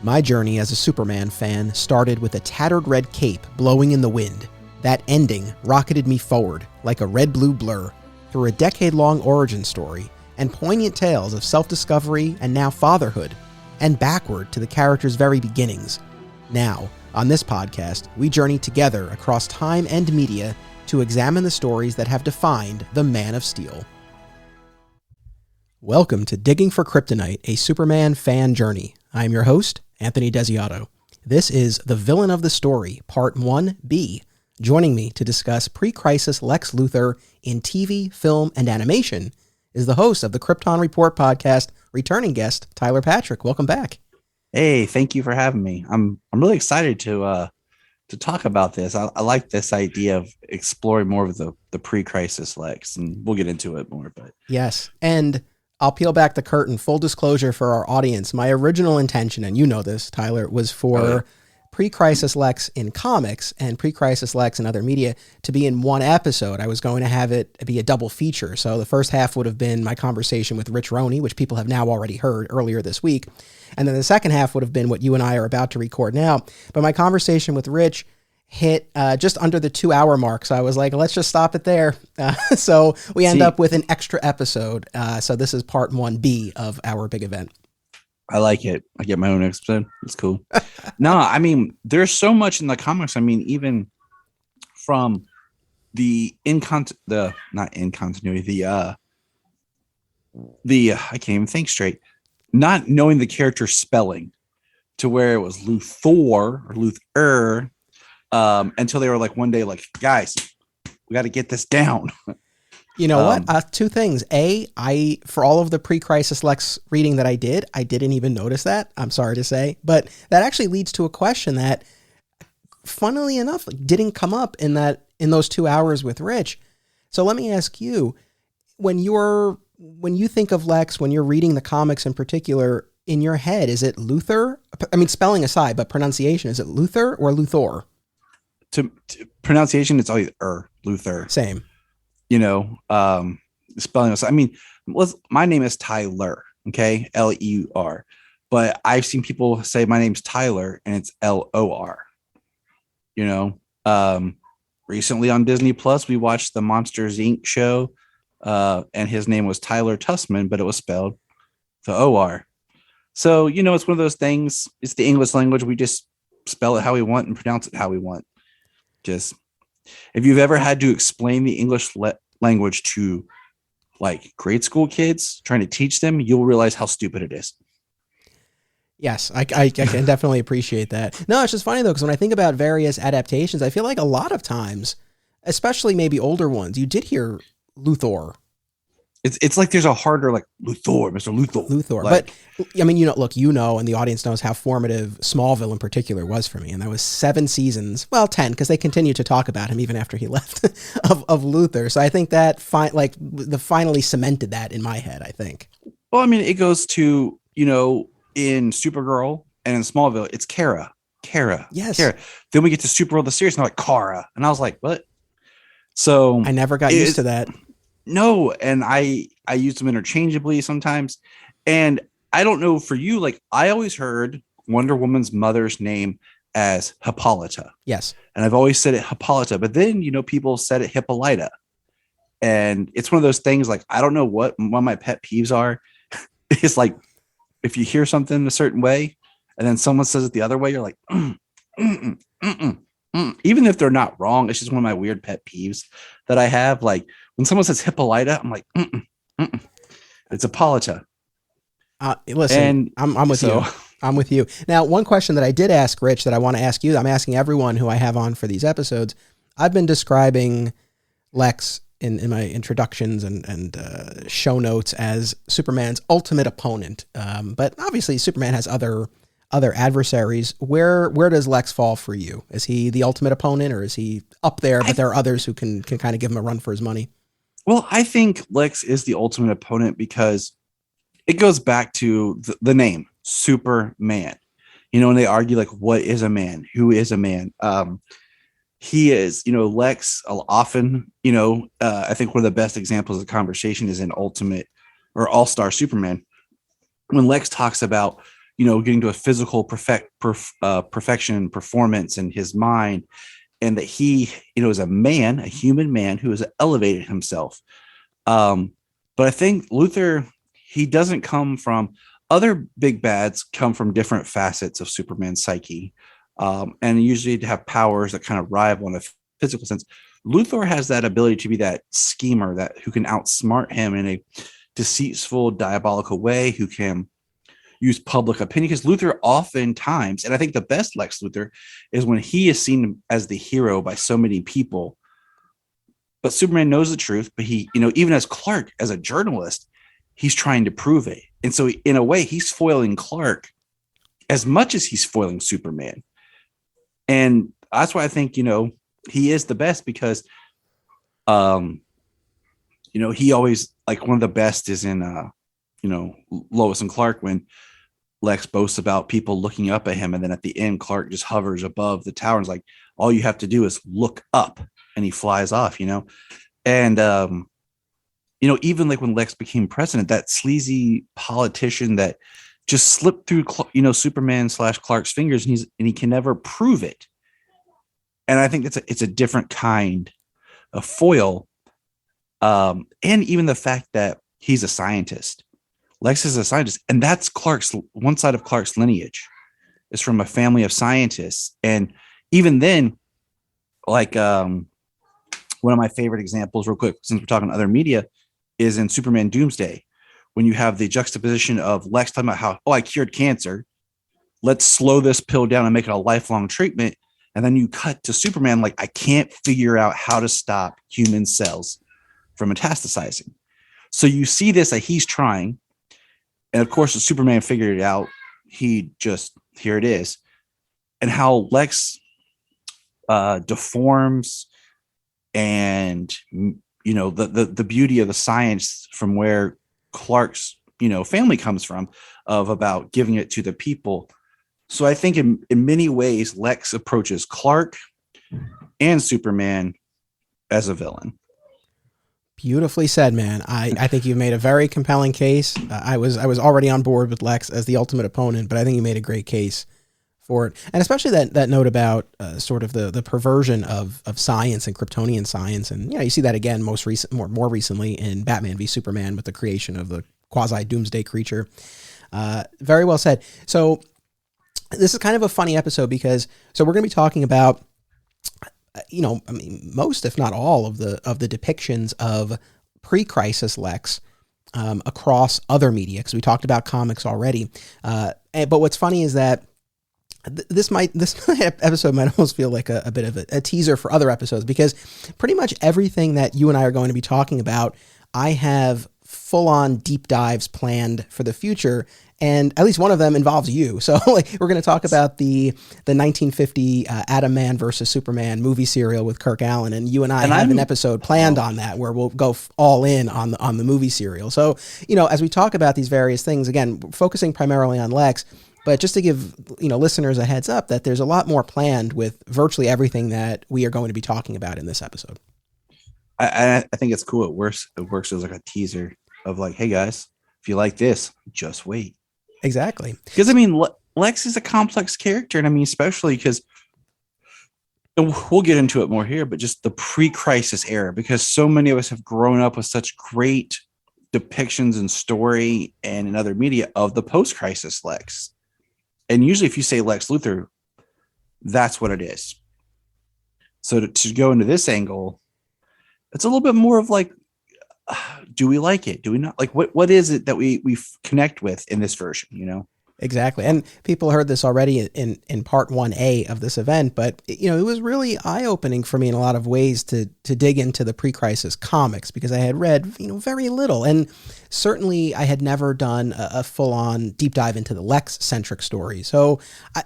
My journey as a Superman fan started with a tattered red cape blowing in the wind. That ending rocketed me forward like a red-blue blur through a decade-long origin story and poignant tales of self-discovery and now fatherhood, and backward to the character's very beginnings. Now, on this podcast, we journey together across time and media to examine the stories that have defined the Man of Steel. Welcome to Digging for Kryptonite, a Superman fan journey. I am your host, Anthony Desiato. This is The Villain of the Story, Part 1B. Joining me to discuss Pre-Crisis Lex Luthor in TV, film, and animation is the host of the KRYPTON Report podcast, returning guest, Tyler Patrick. Welcome back. Hey, thank you for having me. I'm really excited to talk about this. I like this idea of exploring more of the pre-crisis Lex, and we'll get into it more. But yes, and I'll peel back the curtain. Full disclosure for our audience, my original intention, and you know this, Tyler, was for Pre-Crisis Lex in comics and Pre-Crisis Lex in other media to be in one episode. I was going to have it be a double feature. So the first half would have been my conversation with Rich Roney, which people have now already heard earlier this week. And then the second half would have been what you and I are about to record now. But my conversation with Rich hit just under the 2-hour mark. So I was like, let's just stop it there. So we end up with an extra episode. So this is part 1B of our big event. I like it. I get my own episode. It's cool. No, I mean, there's so much in the comics. I mean, even from the I can't even think straight. Not knowing the character spelling to where it was Luthor or Luthor, until they were like one day, like, guys, we got to get this down. You know what? Two things. A, for all of the Pre-Crisis Lex reading that I didn't even notice that. I'm sorry to say, but that actually leads to a question that, funnily enough, didn't come up in those 2 hours with Rich. So let me ask you, when you think of Lex, when you're reading the comics in particular, in your head, is it Luthor? I mean, spelling aside, but pronunciation, is it Luthor or Luthor? To pronunciation, it's always Luthor. Same. You know, spelling. I mean, my name is Tyler, okay, L-E-U-R, but I've seen people say my name's Tyler and it's L-O-R. You know, recently on Disney Plus, we watched the Monsters Inc. show, and his name was Tyler Tussman, but it was spelled the O-R. So, you know, it's one of those things. It's the English language. We just spell it how we want and pronounce it how we want. Just, if you've ever had to explain the English language to like grade school kids, trying to teach them, you'll realize how stupid it is. Yes, I can definitely appreciate that. No, it's just funny though, because when I think about various adaptations, I feel like a lot of times, especially maybe older ones, you did hear Luthor. It's like there's a harder, like, Luthor, Mr. Luthor. Like, but I mean, you know, and the audience knows how formative Smallville in particular was for me. And that was 7 seasons, well, 10, because they continued to talk about him even after he left of Luthor. So I think that finally cemented that in my head, I think. Well, I mean, it goes to, you know, in Supergirl and in Smallville, it's Kara. Yes. Kara. Then we get to Supergirl, the series, and they're like, Kara. And I was like, what? So I never got used to that. No, and I use them interchangeably sometimes. And I don't know for you, like, I always heard Wonder Woman's mother's name as Hippolyta. Yes. And I've always said it Hippolyta, but then, you know, people said it Hippolyta. And it's one of those things, like, I don't know what one of my pet peeves are. It's like, if you hear something a certain way and then someone says it the other way, you're like, even if they're not wrong. It's just one of my weird pet peeves that I have. Like, when someone says Hippolyta, I'm like, it's Hippolyta. Listen, and I'm with you. I'm with you. Now, one question that I did ask Rich that I want to ask you, I'm asking everyone who I have on for these episodes. I've been describing Lex in my introductions and show notes as Superman's ultimate opponent. But obviously Superman has other adversaries. Where does Lex fall for you? Is he the ultimate opponent, or is he up there, but there are others who can kind of give him a run for his money? Well, I think Lex is the ultimate opponent because it goes back to the name Superman. You know, and they argue, like, what is a man? Who is a man? He is, you know, Lex often, you know, I think one of the best examples of the conversation is in Ultimate or All-Star Superman, when Lex talks about, getting to a physical perfection performance in his mind, and that he, is a human man who has elevated himself. But I think Luthor, he doesn't come from, other big bads come from different facets of Superman's psyche. And usually to have powers that kind of rival in a physical sense. Luthor has that ability to be that schemer who can outsmart him in a deceitful, diabolical way, who can use public opinion. Because Luthor oftentimes, and I think the best Lex Luthor is when he is seen as the hero by so many people, but Superman knows the truth. But he, even as Clark, as a journalist, he's trying to prove it. And so in a way, he's foiling Clark as much as he's foiling Superman. And that's why I think, he is the best, because, he always, like, one of the best is in, Lois and Clark, when Lex boasts about people looking up at him. And then at the end, Clark just hovers above the tower and is like, all you have to do is look up, and he flies off, and, even like when Lex became president, that sleazy politician that just slipped through, Superman / Clark's fingers, and he can never prove it. And I think it's a different kind of foil. And even the fact that he's a scientist. Lex is a scientist, and that's one side of Clark's lineage is from a family of scientists. And even then, like, one of my favorite examples, real quick, since we're talking other media, is in Superman Doomsday, when you have the juxtaposition of Lex talking about how, I cured cancer. Let's slow this pill down and make it a lifelong treatment. And then you cut to Superman, like, I can't figure out how to stop human cells from metastasizing. So you see this, that he's trying. And of course, the Superman figured it out. Here it is. And how Lex deforms, and, the beauty of the science from where Clark's, family comes from, of about giving it to the people. So I think in many ways, Lex approaches Clark and Superman as a villain. Beautifully said, man. I think you've made a very compelling case. I was already on board with Lex as the ultimate opponent, but I think you made a great case for it. And especially that note about sort of the perversion of science and Kryptonian science. And, you see that again more recently in Batman v Superman with the creation of the quasi doomsday creature. Very well said. So this is kind of a funny episode because we're going to be talking about, most, if not all of the depictions of pre-crisis Lex across other media, because we talked about comics already. But what's funny is that this episode might almost feel like a bit of a teaser for other episodes, because pretty much everything that you and I are going to be talking about, I have full-on deep dives planned for the future, and at least one of them involves you. So we're going to talk about the 1950 Atom Man versus Superman movie serial with Kirk Alyn, and you and I have an episode planned on that where we'll go all in on the movie serial. So, as we talk about these various things, again, focusing primarily on Lex, but just to give listeners a heads up that there's a lot more planned with virtually everything that we are going to be talking about in this episode. I think it's cool. It works as like a teaser of like, hey guys, if you like this, just wait. Exactly. Because Lex is a complex character, and especially because, and we'll get into it more here, but just the pre-crisis era, because so many of us have grown up with such great depictions in story and in other media of the post-crisis Lex. And usually if you say Lex Luthor, that's what it is. So to go into this angle, it's a little bit more of like, do we like it? Do we not? Like, what is it that we connect with in this version, Exactly. And people heard this already in part 1A of this event, but it was really eye-opening for me in a lot of ways to dig into the pre-crisis comics, because I had read, very little. And certainly I had never done a full-on deep dive into the Lex-centric story. So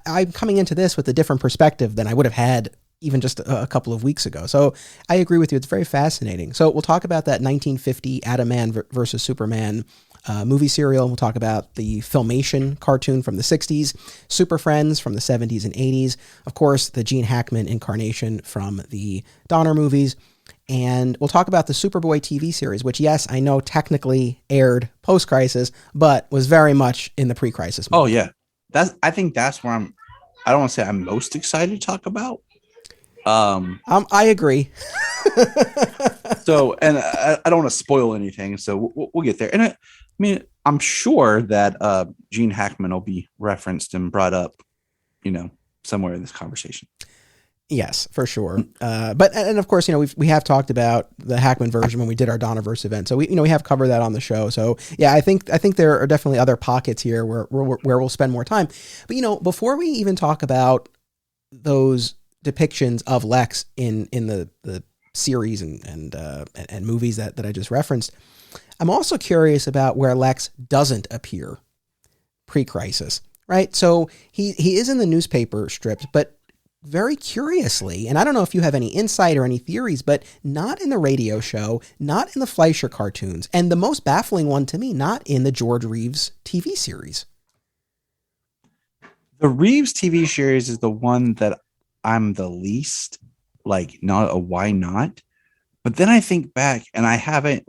I'm coming into this with a different perspective than I would have had even just a couple of weeks ago. So I agree with you. It's very fascinating. So we'll talk about that 1950 Atom Man versus Superman movie serial. We'll talk about the Filmation cartoon from the 60s, Super Friends from the 70s and 80s, of course, the Gene Hackman incarnation from the Donner movies. And we'll talk about the Superboy TV series, which, yes, I know technically aired post-crisis, but was very much in the pre-crisis movie. Oh, yeah. I think that's where I don't want to say I'm most excited to talk about. I agree. So, and I don't want to spoil anything, so we'll get there. And I mean, I'm sure that Gene Hackman will be referenced and brought up, somewhere in this conversation. Yes, for sure. But of course, we have talked about the Hackman version when we did our Donnaverse event. So we have covered that on the show. So yeah, I think there are definitely other pockets here where we'll spend more time. But before we even talk about those depictions of Lex in the series and movies that I just referenced, I'm also curious about where Lex doesn't appear pre-crisis, right? So he is in the newspaper strips, but very curiously, and I don't know if you have any insight or any theories, but not in the radio show, not in the Fleischer cartoons, and the most baffling one to me, not in the George Reeves TV series. The Reeves TV series is the one that I'm the least not a why not. But then I think back and I haven't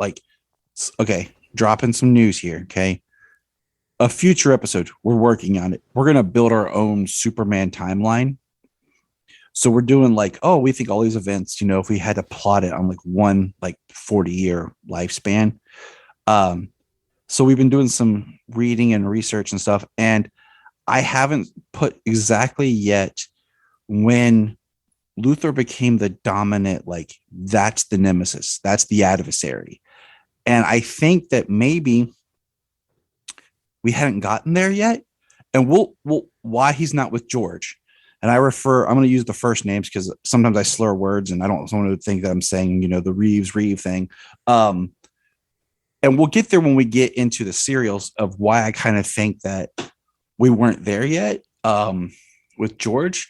dropping some news here. Okay. A future episode, we're working on it. We're going to build our own Superman timeline. So we're doing we think all these events, if we had to plot it on one 40-year lifespan. So we've been doing some reading and research and stuff. And I haven't put exactly yet when Luthor became the dominant, that's the nemesis, that's the adversary. And I think that maybe we hadn't gotten there yet. And we'll why he's not with George. And I'm going to use the first names because sometimes I slur words and I don't want someone to think that I'm saying, the Reeve thing. And we'll get there when we get into the serials of why I kind of think that we weren't there yet with George.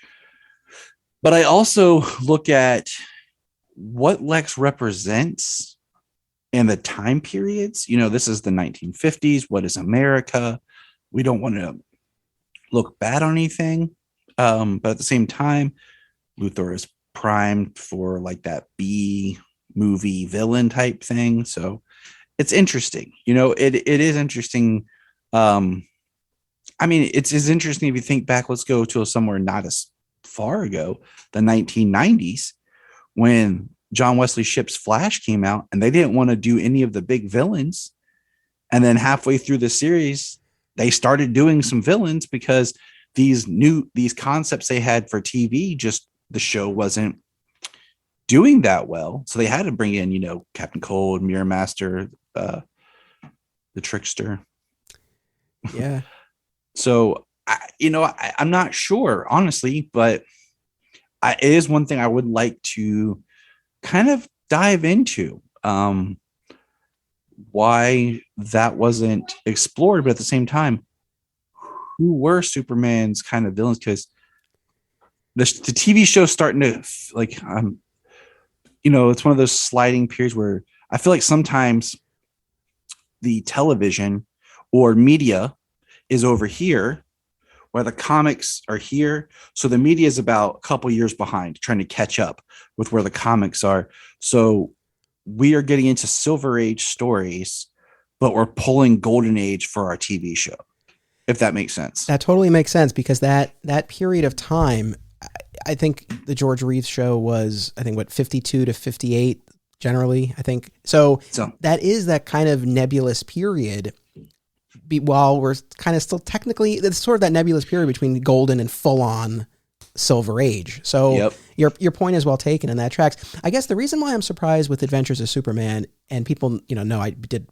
But I also look at what Lex represents in the time periods. This is the 1950s. What is America? We don't want to look bad on anything. But at the same time, Luthor is primed for that B movie villain type thing. So it's interesting. It is interesting. It's interesting if you think back. Let's go to somewhere not as far ago, the 1990s, when John Wesley Shipp's Flash came out and they didn't want to do any of the big villains. And then halfway through the series, they started doing some villains because these concepts they had for TV, just the show wasn't doing that well. So they had to bring in, Captain Cold, Mirror Master, the Trickster. Yeah. So, I'm not sure, honestly, but it is one thing I would like to kind of dive into. Why that wasn't explored, but at the same time, who were Superman's kind of villains? Because the TV show starting to it's one of those sliding periods where I feel like sometimes the television or media is over here where the comics are here. So the media is about a couple years behind, trying to catch up with where the comics are. So we are getting into Silver Age stories, but we're pulling Golden Age for our TV show. If that makes sense. That totally makes sense because that period of time, I think the George Reeves show was, 52 to 58 generally, I think. So that is that kind of nebulous period while we're kind of still technically, it's sort of that nebulous period between golden and full on Silver Age. So your point is well taken and that tracks. I guess the reason why I'm surprised with Adventures of Superman, and people, know I did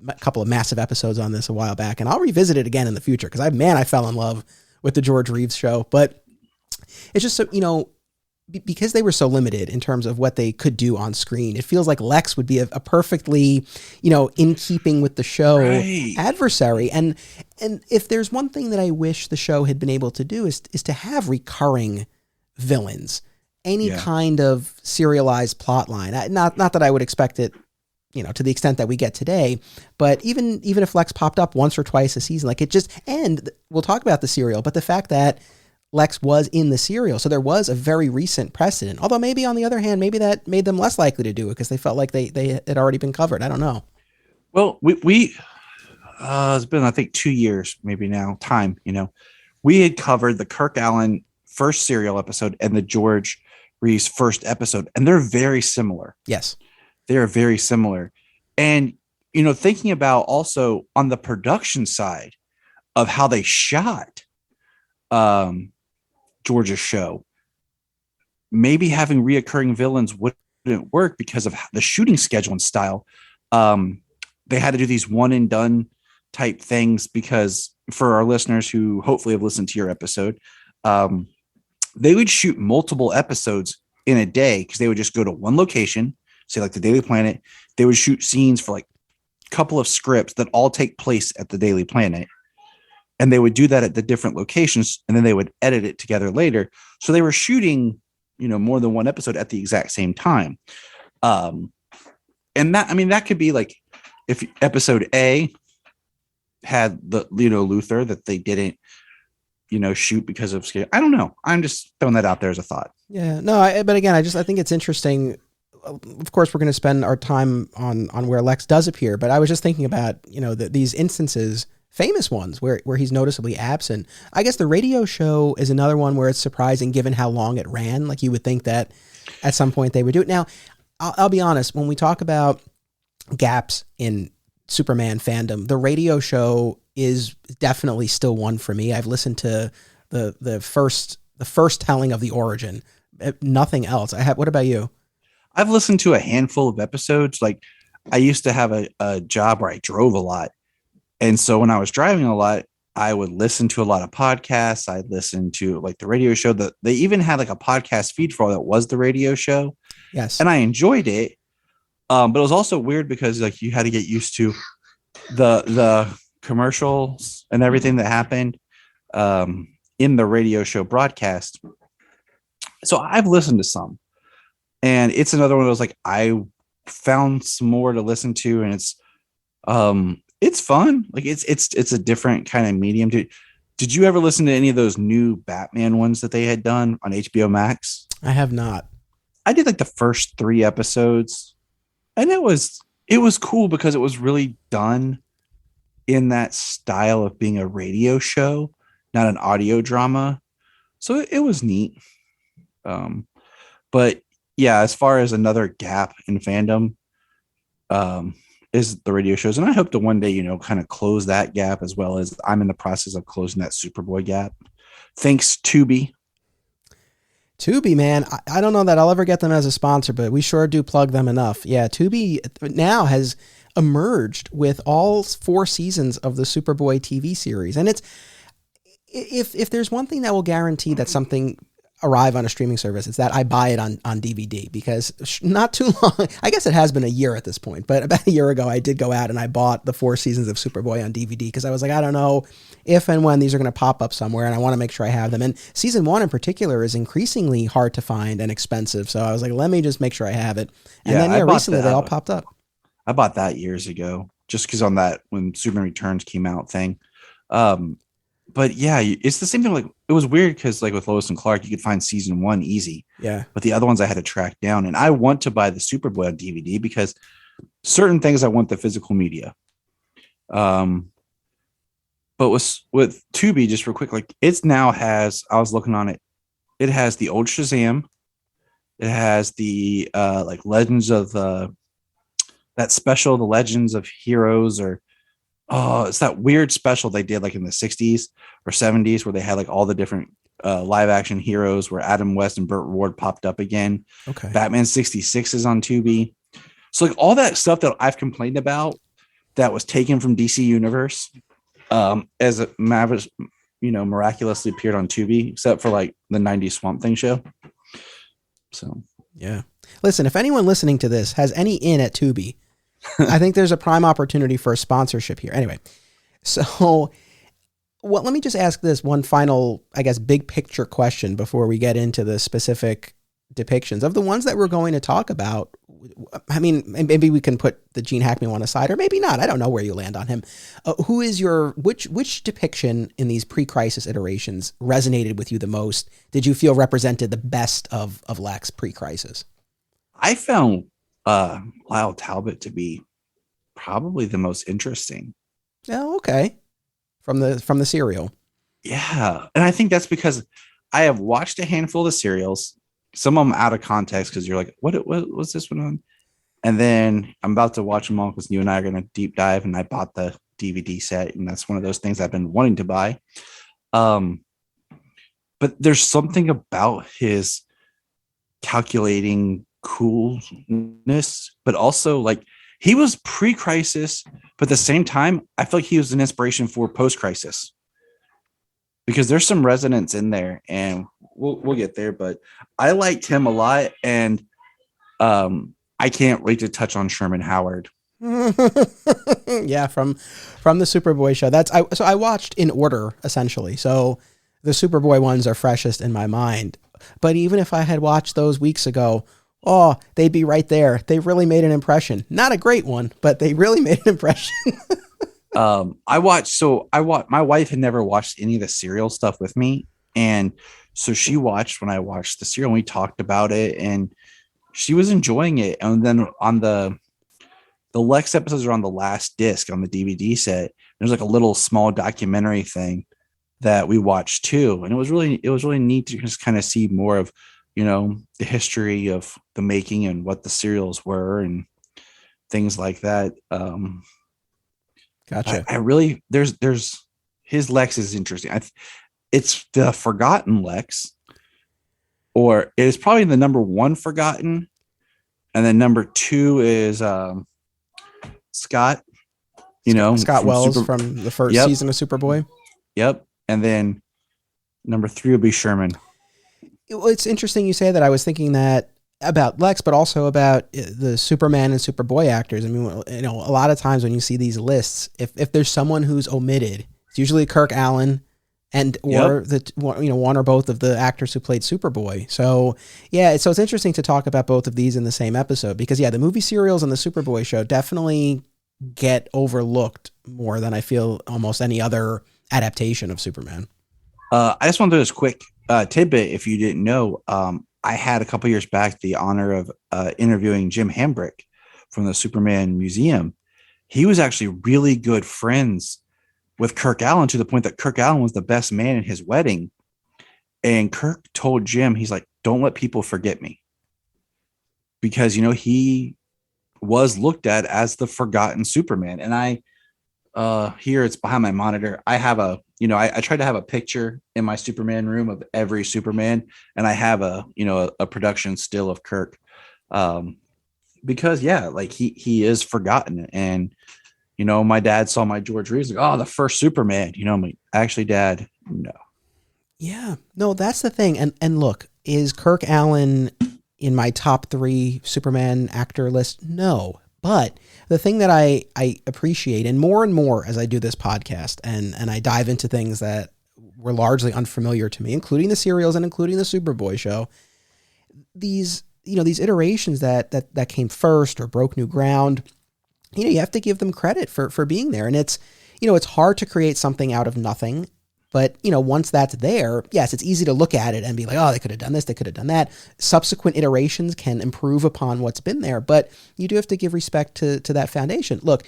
a couple of massive episodes on this a while back, and I'll revisit it again in the future because I fell in love with the George Reeves show. But it's just so, because they were so limited in terms of what they could do on screen, it feels like Lex would be a perfectly, in keeping with the show adversary. And if there's one thing that I wish the show had been able to do is to have recurring villains, any kind of serialized plot line. Not that I would expect it, to the extent that we get today, but even if Lex popped up once or twice a season, and we'll talk about the serial, but the fact that Lex was in the serial. So there was a very recent precedent. Although maybe on the other hand, maybe that made them less likely to do it because they felt like they had already been covered. I don't know. Well, it's been, I think, 2 years, maybe now, we had covered the Kirk Alyn first serial episode and the George Reeves first episode, and they're very similar. Yes. They are very similar. And, thinking about also on the production side of how they shot George's show, maybe having reoccurring villains wouldn't work because of the shooting schedule and style. They had to do these one and done type things because for our listeners who hopefully have listened to your episode, they would shoot multiple episodes in a day because they would just go to one location, say like the Daily Planet. They would shoot scenes for like a couple of scripts that all take place at the Daily Planet. And they would do that at the different locations, and then they would edit it together later. So they were shooting, more than one episode at the exact same time. And that could be like if episode A had the, Luthor that they didn't, shoot because of scale. I don't know. I'm just throwing that out there as a thought. Yeah, no, but again, I think it's interesting. Of course, we're going to spend our time on where Lex does appear, but I was just thinking about, these instances, famous ones where he's noticeably absent. I guess the radio show is another one where it's surprising given how long it ran. Like you would think that at some point they would do it. Now, I'll be honest, when we talk about gaps in Superman fandom, the radio show is definitely still one for me. I've listened to the first telling of the origin, nothing else. What about you? I've listened to a handful of episodes. Like I used to have a job where I drove a lot. And so when I was driving a lot, I would listen to a lot of podcasts. I'd listen to like the radio show that they even had like a podcast feed for all that was the radio show. Yes. And I enjoyed it. But it was also weird because like you had to get used to the commercials and everything that happened in the radio show broadcast. So I've listened to some, and it's another one of those, like I found some more to listen to, and it's fun. Like it's a different kind of medium. Did you ever listen to any of those new Batman ones that they had done on HBO Max? I have not. I did like the first 3 episodes, and it was cool because it was really done in that style of being a radio show, not an audio drama. So it was neat. But yeah, as far as another gap in fandom, is the radio shows. And I hope to one day, kind of close that gap, as well as I'm in the process of closing that Superboy gap. Thanks, Tubi. Tubi, man. I don't know that I'll ever get them as a sponsor, but we sure do plug them enough. Yeah, Tubi now has emerged with all 4 seasons of the Superboy TV series. And it's, if there's one thing that will guarantee that something arrive on a streaming service, it's that I buy it on DVD, because not too long, I guess it has been a year at this point, but about a year ago, I did go out and I bought the 4 seasons of Superboy on DVD because I was like, I don't know if and when these are going to pop up somewhere, and I want to make sure I have them. And season 1 in particular is increasingly hard to find and expensive. So I was like, let me just make sure I have it. And then recently they all popped up. I bought that years ago just because on that, when Superman Returns came out thing. But yeah, it's the same thing. Like it was weird because like with Lois and Clark, you could find season 1 easy. Yeah. But the other ones I had to track down, and I want to buy the Superboy on DVD because certain things I want the physical media. But with Tubi, just real quick, like it's now has, I was looking on it. It has the old Shazam. It has the like Legends of that special, the Legends of Heroes, or it's that weird special they did like in the 60s or 70s where they had like all the different live action heroes where Adam West and Burt Ward popped up again. Okay. Batman 66 is on Tubi. So like all that stuff that I've complained about that was taken from DC Universe as a miraculously appeared on Tubi, except for like the 90s Swamp Thing show. So yeah. Listen, if anyone listening to this has any in at Tubi, I think there's a prime opportunity for a sponsorship here. Anyway, so let me just ask this one final, I guess, big picture question before we get into the specific depictions of the ones that we're going to talk about. I mean, maybe we can put the Gene Hackman one aside, or maybe not. I don't know where you land on him. Who is which depiction in these pre-crisis iterations resonated with you the most? Did you feel represented the best of Lex pre-crisis? I found Lyle Talbot to be probably the most interesting. Oh, okay. From the serial. Yeah, and I think that's because I have watched a handful of serials, some of them out of context because you're like, what was this one on? And then I'm about to watch them all because you and I are going to deep dive, and I bought the DVD set, and that's one of those things I've been wanting to buy. But there's something about his calculating coolness, but also like he was pre-crisis, but at the same time, I feel like he was an inspiration for post-crisis because there's some resonance in there, and we'll get there. But I liked him a lot, and I can't wait to touch on Sherman Howard. Yeah, from the Superboy show. So I watched in order essentially. So the Superboy ones are freshest in my mind. But even if I had watched those weeks ago, oh, they'd be right there. They really made an impression. Not a great one, but they really made an impression. My wife had never watched any of the serial stuff with me, and so she watched when I watched the serial, and we talked about it, and she was enjoying it. And then on the Lex episodes are on the last disc on the DVD set. There's like a little small documentary thing that we watched too, and it was really neat to just kind of see more of, you know, the history of the making and what the serials were and things like that. Gotcha. I really there's his Lex is interesting. It's the forgotten Lex, or it is probably the number one forgotten, and then number two is Scott. You know, Scott Wells from the first season of Superboy. Yep. And then number three would be Sherman. It's interesting you say that. I was thinking that about Lex, but also about the Superman and Superboy actors. I mean, you know, a lot of times when you see these lists, if there's someone who's omitted, it's usually Kirk Alyn or one or both of the actors who played Superboy. So yeah, so it's interesting to talk about both of these in the same episode because the movie serials and the Superboy show definitely get overlooked more than I feel almost any other adaptation of Superman. I just want to do this quick tidbit. If you didn't know, I had a couple years back the honor of interviewing Jim Hambrick from the Superman Museum. He was actually really good friends with Kirk Alyn to the point that Kirk Alyn was the best man in his wedding. And Kirk told Jim, he's like, don't let people forget me. Because, you know, he was looked at as the forgotten Superman. And I, here it's behind my monitor. I have I tried to have a picture in my Superman room of every Superman, and I have a production still of Kirk, because like he is forgotten. And you know, my dad saw my George Reeves, like, oh, the first Superman. You know, I'm like, actually, Dad, no. Yeah, no, that's the thing. And look, is Kirk Alyn in my top 3 Superman actor list? No. But the thing that I appreciate, and more as I do this podcast and I dive into things that were largely unfamiliar to me, including the serials and including the Superboy show, these iterations that came first or broke new ground, you have to give them credit for being there. And it's hard to create something out of nothing. But, once that's there, yes, it's easy to look at it and be like, oh, they could have done this, they could have done that. Subsequent iterations can improve upon what's been there, but you do have to give respect to that foundation. Look,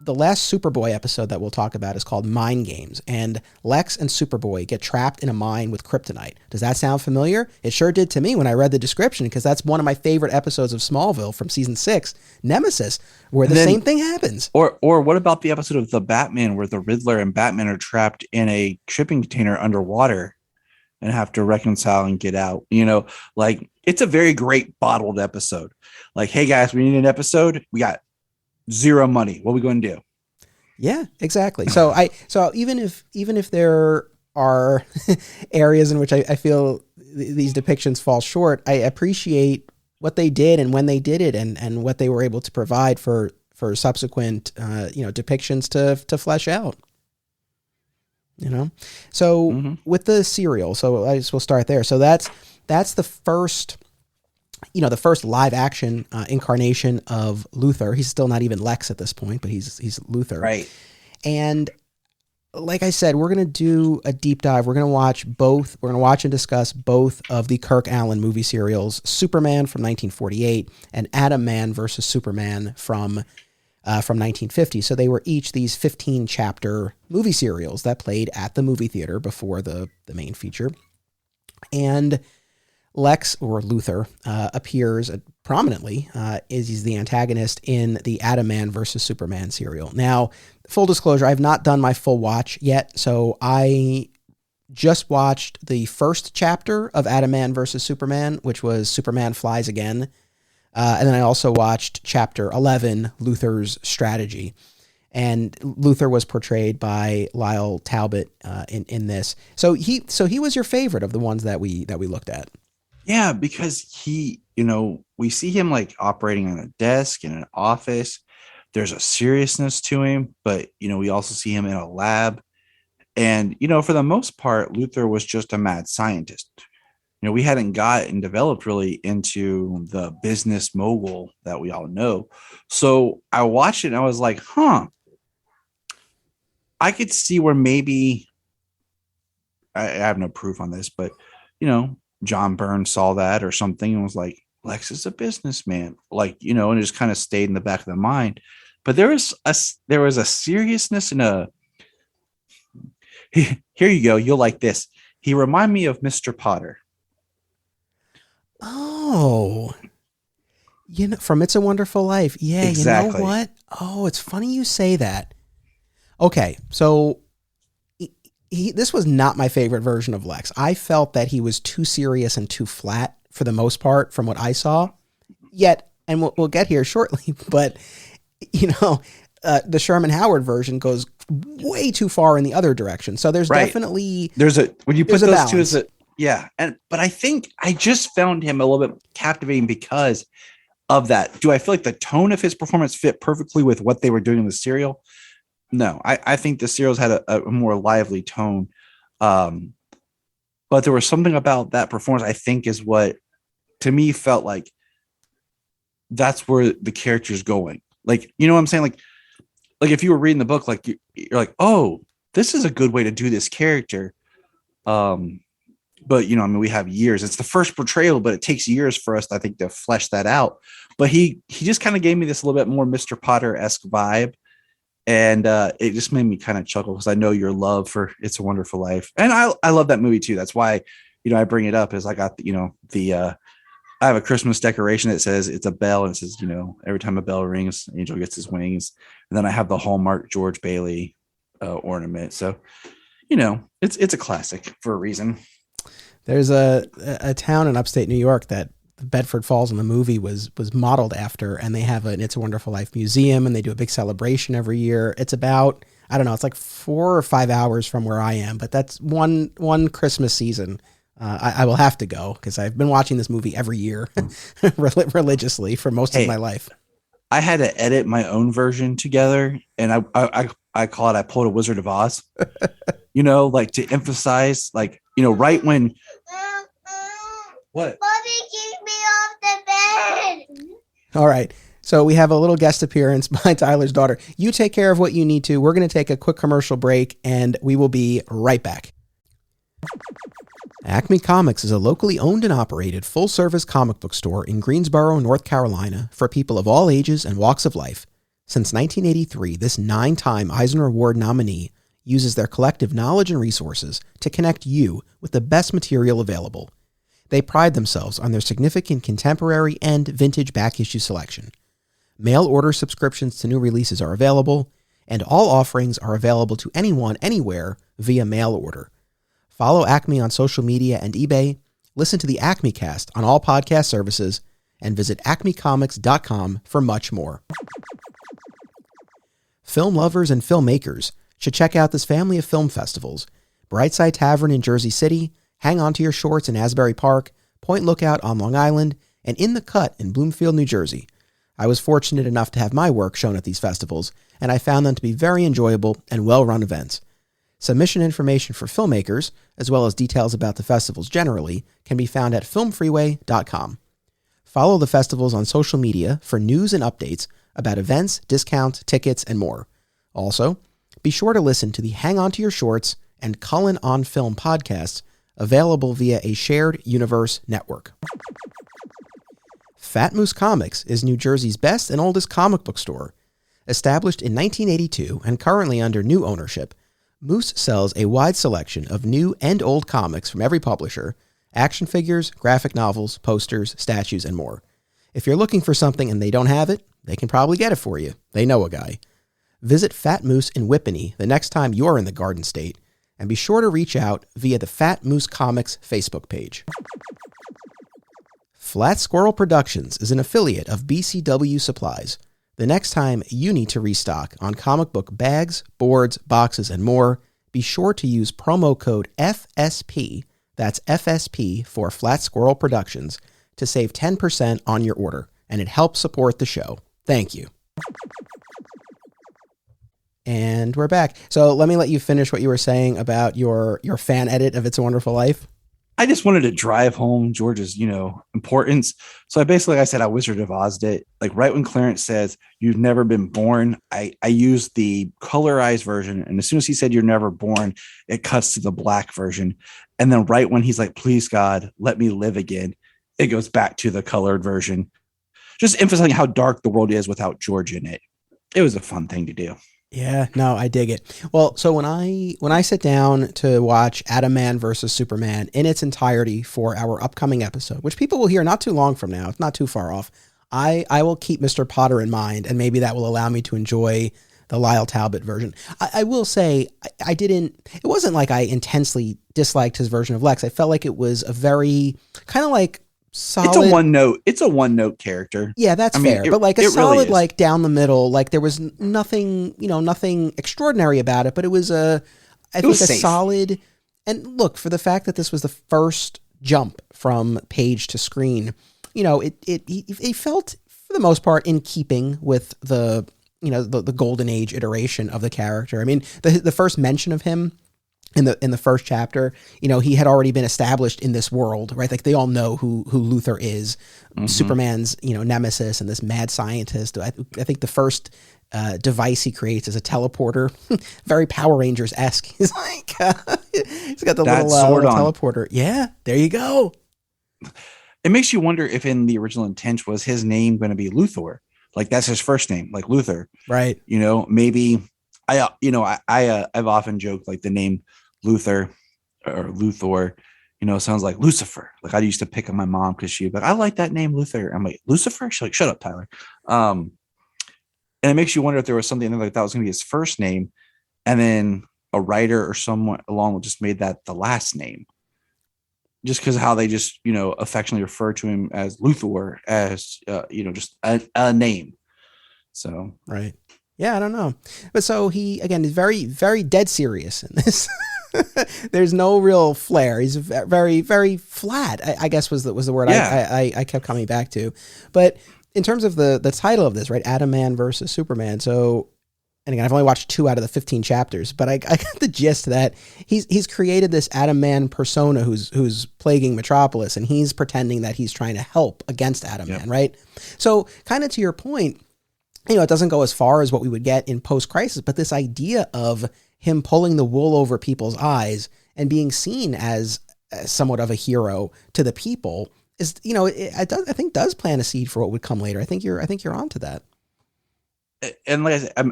the last Superboy episode that we'll talk about is called Mind Games, and Lex and Superboy get trapped in a mine with kryptonite. Does that sound familiar? It sure did to me when I read the description, because that's one of my favorite episodes of Smallville from season 6, Nemesis, where the same thing happens. Or what about the episode of The Batman where the Riddler and Batman are trapped in a shipping container underwater and have to reconcile and get out? Like, it's a very great bottled episode. Like, hey guys, we need an episode. We got zero money. What are we going to do? Yeah, exactly. So even if there are areas in which I feel these depictions fall short, I appreciate what they did and when they did it and what they were able to provide for subsequent depictions to flesh out. So with the serial, so I guess we'll start there. So that's the first. The first live action incarnation of Luthor. He's still not even Lex at this point, but he's Luthor. Right. And like I said, we're going to do a deep dive. We're going to watch both. We're going to watch and discuss both of the Kirk Alyn movie serials, Superman from 1948 and Atom Man versus Superman from from 1950. So they were each these 15-chapter movie serials that played at the movie theater before the main feature. And Lex, or Luthor, appears prominently, is he's the antagonist in the Atom Man versus Superman serial. Now, full disclosure, I have not done my full watch yet, so I just watched the first chapter of Atom Man versus Superman, which was Superman Flies Again. And then I also watched chapter 11, Luthor's Strategy. And Luthor was portrayed by Lyle Talbot in this. So he was your favorite of the ones that we looked at. Yeah, because he, we see him like operating on a desk in an office. There's a seriousness to him, but we also see him in a lab. And for the most part, Luthor was just a mad scientist. We hadn't gotten developed really into the business mogul that we all know. So I watched it and I was like, I could see where maybe I have no proof on this, but John Byrne saw that or something and was like, Lex is a businessman, and it just kind of stayed in the back of the mind. But there was a seriousness and here you go. You'll like this. He reminded me of Mr. Potter. Oh, from It's a Wonderful Life. Yeah. Exactly. You know what? Oh, it's funny you say that. Okay. So this was not my favorite version of Lex. I felt that he was too serious and too flat for the most part from what I saw. Yet, and we'll get here shortly, but the Sherman Howard version goes way too far in the other direction. So there's definitely when you put those two as but I think I just found him a little bit captivating because of that. Do I feel like the tone of his performance fit perfectly with what they were doing in the serial? No, I think the serials had a more lively tone. But there was something about that performance I think is what to me felt like that's where the character's going. Like, you know what I'm saying? Like if you were reading the book, like you're like, oh, this is a good way to do this character. But we have years. It's the first portrayal, but it takes years for us, I think, to flesh that out. But he just kind of gave me this a little bit more Mr. Potter-esque vibe. And it just made me kind of chuckle because I know your love for It's a Wonderful Life. And I love that movie too. That's why, I bring it up is I got, I have a Christmas decoration that says it's a bell and it says, every time a bell rings, an angel gets his wings. And then I have the Hallmark George Bailey ornament. So, it's a classic for a reason. There's a town in upstate New York that Bedford Falls in the movie was modeled after, and they have an It's a Wonderful Life museum, and they do a big celebration every year. It's about, I don't know, it's like 4 or 5 hours from where I am, but that's one Christmas season. I will have to go because I've been watching this movie every year religiously for most of my life. I had to edit my own version together, and I call it, I pulled a Wizard of Oz, to emphasize, right when. What? Mommy, keep me off the bed. All right. So we have a little guest appearance by Tyler's daughter. You take care of what you need to. We're going to take a quick commercial break, and we will be right back. Acme Comics is a locally owned and operated full-service comic book store in Greensboro, North Carolina, for people of all ages and walks of life. Since 1983, this 9-time Eisner Award nominee uses their collective knowledge and resources to connect you with the best material available. They pride themselves on their significant contemporary and vintage back issue selection. Mail order subscriptions to new releases are available, and all offerings are available to anyone, anywhere, via mail order. Follow Acme on social media and eBay, listen to the Acme Cast on all podcast services, and visit acmecomics.com for much more. Film lovers and filmmakers should check out this family of film festivals: Brightside Tavern in Jersey City, Hang On to Your Shorts in Asbury Park, Point Lookout on Long Island, and In the Cut in Bloomfield, New Jersey. I was fortunate enough to have my work shown at these festivals, and I found them to be very enjoyable and well-run events. Submission information for filmmakers, as well as details about the festivals generally, can be found at filmfreeway.com. Follow the festivals on social media for news and updates about events, discounts, tickets, and more. Also, be sure to listen to the Hang On to Your Shorts and Cullen on Film podcasts, available via a shared universe network. Fat Moose Comics is New Jersey's best and oldest comic book store. Established in 1982 and currently under new ownership, Moose sells a wide selection of new and old comics from every publisher, action figures, graphic novels, posters, statues, and more. If you're looking for something and they don't have it, they can probably get it for you. They know a guy. Visit Fat Moose in Whippany the next time you're in the Garden State, and be sure to reach out via the Fat Moose Comics Facebook page. Flat Squirrel Productions is an affiliate of BCW Supplies. The next time you need to restock on comic book bags, boards, boxes, and more, be sure to use promo code FSP, that's FSP for Flat Squirrel Productions, to save 10% on your order, and it helps support the show. Thank you. And we're back. So let me let you finish what you were saying about your fan edit of It's a Wonderful Life. I just wanted to drive home George's, importance. So I said I Wizard of Oz'd it. Like right when Clarence says, "You've never been born," I used the colorized version. And as soon as he said, "You're never born," it cuts to the black version. And then right when he's like, "Please God, let me live again," it goes back to the colored version. Just emphasizing how dark the world is without George in it. It was a fun thing to do. Yeah, no, I dig it. Well, so when I sit down to watch Atom Man versus Superman in its entirety for our upcoming episode, which people will hear not too long from now, it's not too far off, I will keep Mr. Potter in mind, and maybe that will allow me to enjoy the Lyle Talbot version. I will say it wasn't like I intensely disliked his version of Lex. I felt like it was a very kind of like solid. It's a one note character. Yeah, that's fair. But like a solid, really like down the middle, like there was nothing extraordinary about it, but it was a solid. And look, for the fact that this was the first jump from page to screen, it felt for the most part in keeping with the golden age iteration of the character. I mean, the first mention of him in the first chapter, he had already been established in this world, right? Like they all know who Luthor is, Superman's, nemesis and this mad scientist. I think the first device he creates is a teleporter, very Power Rangers-esque. He's like, he's got the little teleporter. Yeah, there you go. It makes you wonder if in the original intent was his name going to be Luthor. Like that's his first name, like Luthor. Right. Maybe I've often joked like the name Luthor or Luthor, sounds like Lucifer. Like I used to pick on my mom because she'd be like, "I like that name, Luthor." I'm like, "Lucifer?" She's like, "Shut up, Tyler." And it makes you wonder if there was something like that was going to be his first name, and then a writer or someone along just made that the last name, just because how they just affectionately refer to him as Luthor, as just a name. So right. Yeah, I don't know. But so he, again, is very, very dead serious in this. There's no real flair. He's very, very flat, I guess was the word I kept coming back to. But in terms of the title of this, right, Atom Man versus Superman. So, and again, I've only watched 2 out of the 15 chapters, but I got the gist that he's created this Atom Man persona who's plaguing Metropolis, and he's pretending that he's trying to help against Atom Man, right? So kind of to your point, it doesn't go as far as what we would get in Post-Crisis, but this idea of him pulling the wool over people's eyes and being seen as somewhat of a hero to the people is, I think does plant a seed for what would come later. I think you're onto that. And like I said,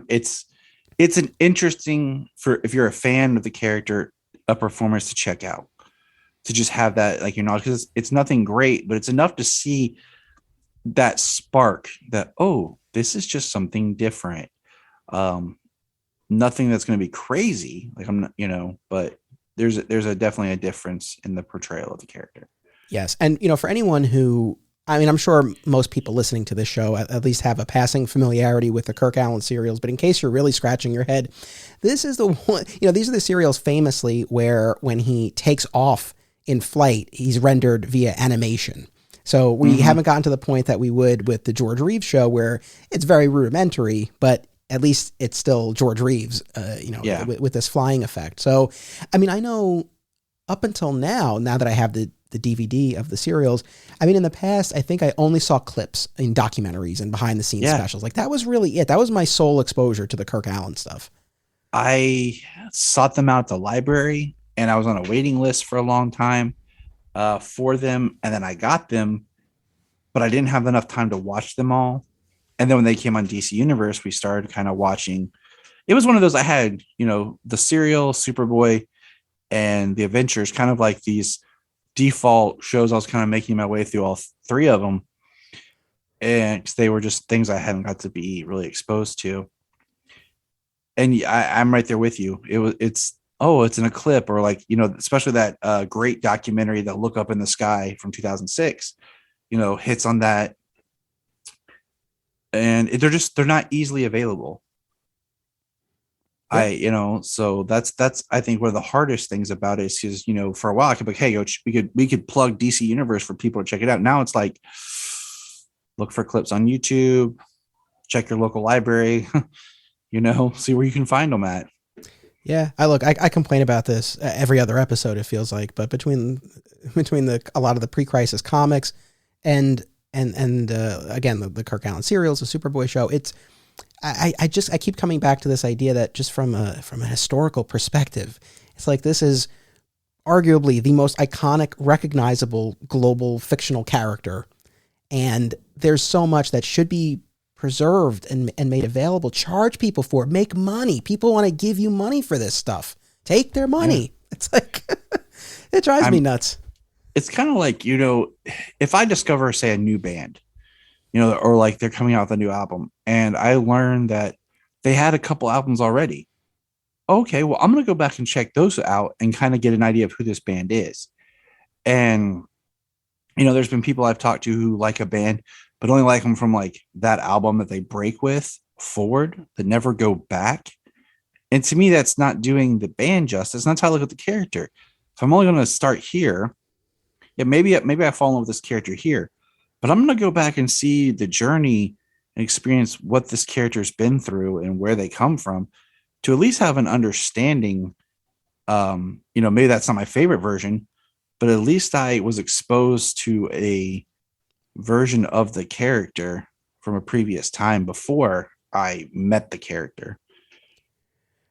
it's an interesting if you're a fan of the character, a performance to check out, to just have that, because it's nothing great, but it's enough to see that spark that, oh, this is just something different. Nothing that's going to be crazy. Like I'm not, but there's definitely a difference in the portrayal of the character. Yes. And, for anyone who, I'm sure most people listening to this show at least have a passing familiarity with the Kirk Alyn serials, but in case you're really scratching your head, this is the one, these are the serials famously where when he takes off in flight, he's rendered via animation. So we haven't gotten to the point that we would with the George Reeves show where it's very rudimentary, but at least it's still George Reeves, with this flying effect. So, I know up until now that I have the DVD of the serials, in the past, I think I only saw clips in documentaries and behind the scenes specials. Like that was really it. That was my sole exposure to the Kirk Alyn stuff. I sought them out at the library and I was on a waiting list for a long time for them. And then I got them, but I didn't have enough time to watch them all. And then when they came on DC Universe, we started kind of watching. It was one of those I had, the Serial, Superboy, and the Adventures, kind of like these default shows. I was kind of making my way through all three of them. And they were just things I hadn't got to be really exposed to. And I'm right there with you. It's in a clip, or like, especially that great documentary, that Look Up in the Sky from 2006, hits on that. And they're not easily available. Yeah. So that's I think one of the hardest things about it is because, for a while I could be like, hey, we could plug DC Universe for people to check it out. Now it's like, look for clips on YouTube, check your local library, see where you can find them at. Yeah, I complain about this every other episode, it feels like, but between a lot of the pre-crisis comics and again the Kirk Alyn serials, the Superboy show, I keep coming back to this idea that just from a historical perspective, it's like this is arguably the most iconic, recognizable global fictional character, and there's so much that should be preserved and made available. Charge people for it. Make money. People want to give you money for this stuff. Take their money. Yeah. It's like it drives me nuts. It's kind of like, if I discover, say, a new band, or like they're coming out with a new album, and I learned that they had a couple albums already. Okay, well, I'm going to go back and check those out and kind of get an idea of who this band is. And, there's been people I've talked to who like a band, but only like them from like that album that they break with forward, that never go back. And to me, that's not doing the band justice. That's how I look at the character. If I'm only going to start here, maybe I fall in love with this character here, but I'm going to go back and see the journey and experience what this character's been through and where they come from, to at least have an understanding. Maybe that's not my favorite version, but at least I was exposed to a version of the character from a previous time before I met the character.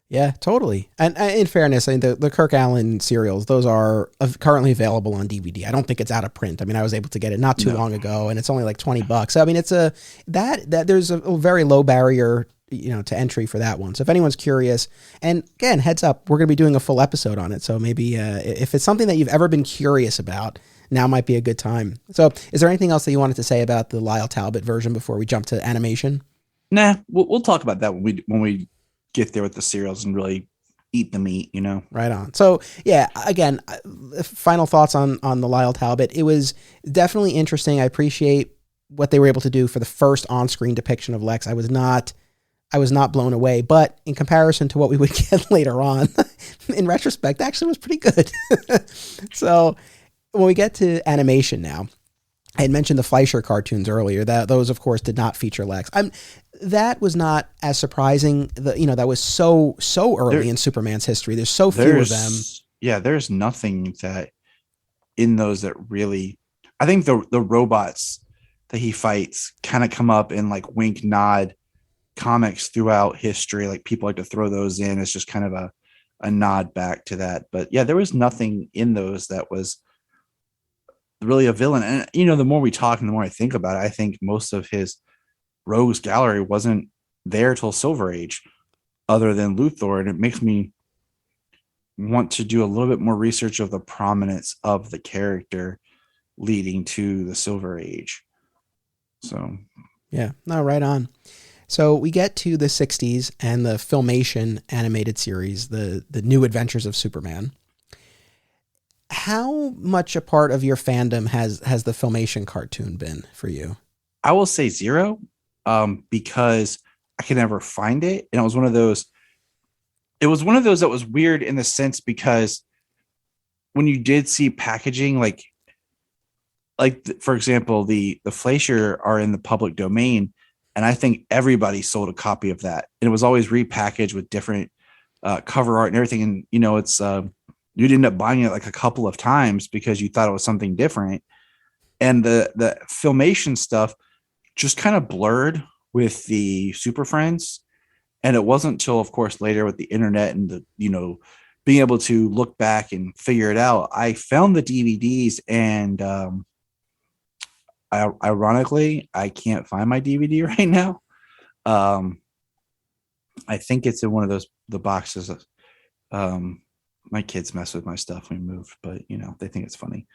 Yeah, totally. And in fairness, I mean, the Kirk Alyn serials, those are currently available on DVD. I don't think it's out of print. I mean, I was able to get it not too long ago, and it's only like $20. So, I mean, it's that there's a very low barrier, to entry for that one. So if anyone's curious, and again, heads up, we're going to be doing a full episode on it. So maybe if it's something that you've ever been curious about, now might be a good time. So is there anything else that you wanted to say about the Lyle Talbot version before we jump to animation? Nah, we'll talk about that when we get there with the serials and really eat the meat, Right on. So yeah, again, final thoughts on the Lyle Talbot. It was definitely interesting. I appreciate what they were able to do for the first on-screen depiction of Lex. I was not blown away, but in comparison to what we would get later on, in retrospect, actually was pretty good. So when we get to animation now, I had mentioned the Fleischer cartoons earlier. Those, of course, did not feature Lex. That was not as surprising. That was so early in Superman's history. There's so few of them. Yeah, there's nothing that in those that really. I think the robots that he fights kind of come up in like wink nod comics throughout history. Like people like to throw those in as just kind of a nod back to that. But yeah, there was nothing in those that was really a villain. And the more we talk and the more I think about it, I think most of his rogues gallery wasn't there till Silver Age, other than Luthor, and it makes me want to do a little bit more research of the prominence of the character leading to the Silver Age. So yeah, no, right on. So we get to the 60s and the Filmation animated series, the New Adventures of Superman. How much a part of your fandom has the Filmation cartoon been for you? I will say 0, because I could never find it. And it was one of those that was weird in the sense, because when you did see packaging, like for example, the Fleischer are in the public domain, and I think everybody sold a copy of that. And it was always repackaged with different cover art and everything. And, it's you'd end up buying it like a couple of times because you thought it was something different. And the Filmation stuff just kind of blurred with the Super Friends. And it wasn't until, of course, later with the internet and the, being able to look back and figure it out, I found the DVDs, and ironically, I can't find my DVD right now. I think it's in one of the boxes. My kids mess with my stuff when we moved, but they think it's funny.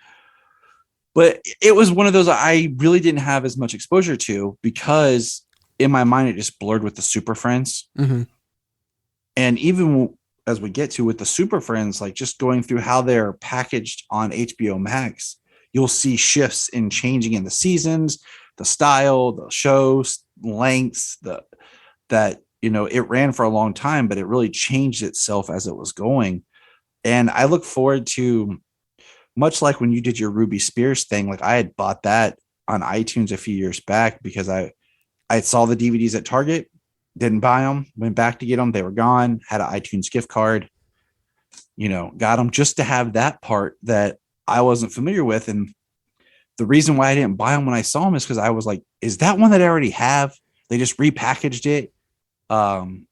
But it was one of those I really didn't have as much exposure to, because in my mind it just blurred with the Super Friends. Mm-hmm. And even as we get to with the Super Friends, like just going through how they're packaged on HBO Max, you'll see shifts in changing in the seasons, the style, the shows, lengths, that it ran for a long time, but it really changed itself as it was going. And I look forward to, much like when you did your Ruby Spears thing, like I had bought that on iTunes a few years back because I saw the DVDs at Target, didn't buy them, went back to get them. They were gone, had an iTunes gift card, got them just to have that part that I wasn't familiar with. And the reason why I didn't buy them when I saw them is because I was like, is that one that I already have? They just repackaged it. And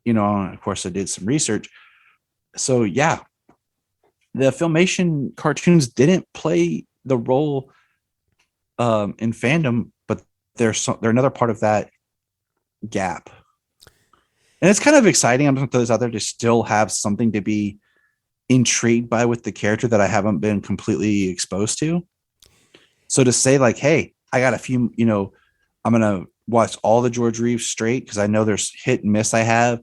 of course I did some research. So yeah, the Filmation cartoons didn't play the role in fandom, but they're another part of that gap. And it's kind of exciting. I'm going to throw this out there to still have something to be intrigued by with the character that I haven't been completely exposed to. So to say like, hey, I got a few, I'm going to watch all the George Reeves straight, because I know there's hit and miss. I have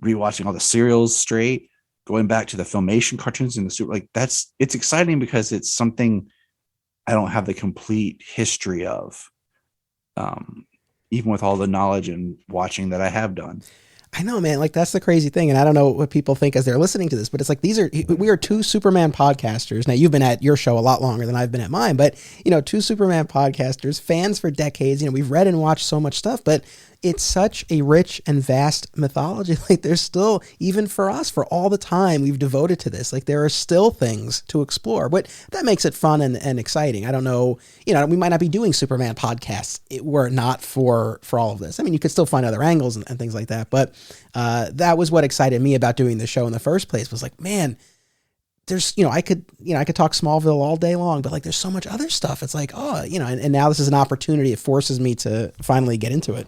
rewatching all the serials straight, going back to the Filmation cartoons and the super, like it's exciting because it's something I don't have the complete history of, even with all the knowledge and watching that I have done. I know, man. Like, that's the crazy thing. And I don't know what people think as they're listening to this, but it's like, we are two Superman podcasters. Now, you've been at your show a lot longer than I've been at mine, but, two Superman podcasters, fans for decades. We've read and watched so much stuff, but it's such a rich and vast mythology. Like, there's still, even for us, for all the time we've devoted to this, like, there are still things to explore, but that makes it fun and exciting. I don't know, we might not be doing Superman podcasts were it not for all of this. I mean, you could still find other angles and things like that, but that was what excited me about doing the show in the first place, was like, man, there's, I could talk Smallville all day long, but like, there's so much other stuff. It's like, and now this is an opportunity. It forces me to finally get into it.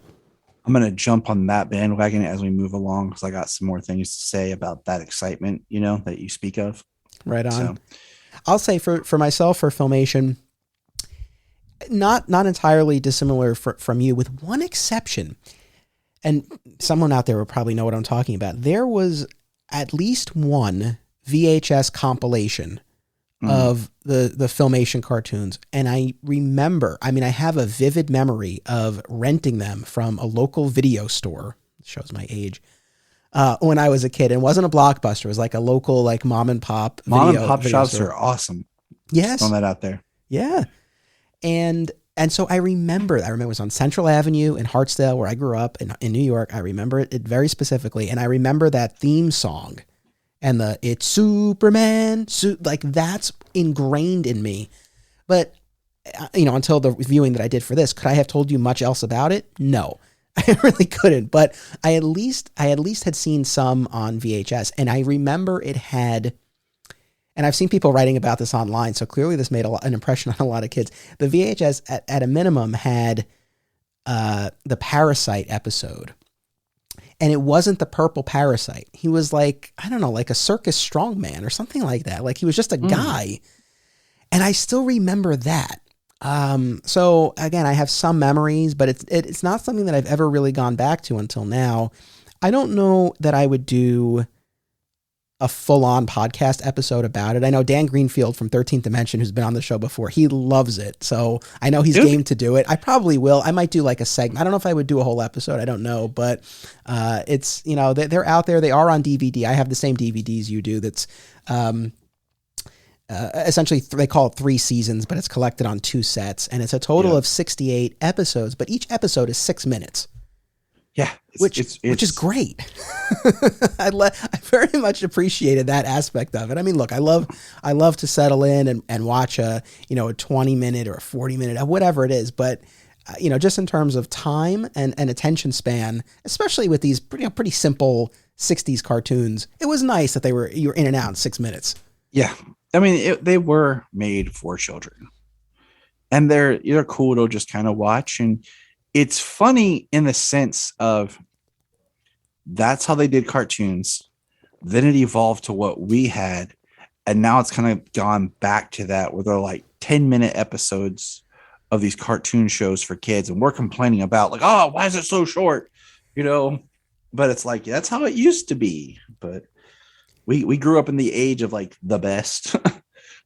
I'm going to jump on that bandwagon as we move along, because I got some more things to say about that excitement, that you speak of. Right on. So. I'll say for myself, for Filmation, not entirely dissimilar from you, with one exception. And someone out there will probably know what I'm talking about. There was at least one VHS compilation of the Filmation cartoons. And I remember, I have a vivid memory of renting them from a local video store. It shows my age. When I was a kid. It wasn't a Blockbuster. It was like a local, like mom and pop shops store. Are awesome. Yes. Just throwing that out there. Yeah. And so I remember it was on Central Avenue in Hartsdale, where I grew up in New York. I remember it very specifically. And I remember that theme song and it's Superman, like that's ingrained in me. But, until the viewing that I did for this, could I have told you much else about it? No, I really couldn't. But I at least had seen some on VHS. And I remember it had, and I've seen people writing about this online, so clearly this made an impression on a lot of kids. The VHS, at a minimum, had the Parasite episode. And it wasn't the purple parasite. He was like, I don't know, like a circus strongman or something like that. Like, he was just a guy. And I still remember that. So, again, I have some memories, but it's not something that I've ever really gone back to until now. I don't know that I would do a full-on podcast episode about it. I know Dan Greenfield from 13th Dimension, who's been on the show before, he loves it. So I know he's game to do it. I probably will. I might do like a segment. I don't know if I would do a whole episode. I don't know, but it's, they're out there. They are on DVD. I have the same DVDs you do. That's essentially, they call it 3 seasons, but it's collected on 2 sets, and it's a total of 68 episodes, but each episode is 6 minutes. Yeah, which is great. I very much appreciated that aspect of it. I mean, look, I love to settle in and watch a 20-minute or a 40-minute, whatever it is. But just in terms of time and attention span, especially with these pretty simple 60s cartoons, it was nice that you were in and out in 6 minutes. Yeah, I mean, they were made for children. and they're cool to just kind of watch. And it's funny in the sense of that's how they did cartoons. Then it evolved to what we had. And now it's kind of gone back to that where they're like 10-minute episodes of these cartoon shows for kids. And we're complaining about like, oh, why is it so short? You know, but it's like, that's how it used to be. But we grew up in the age of like the best,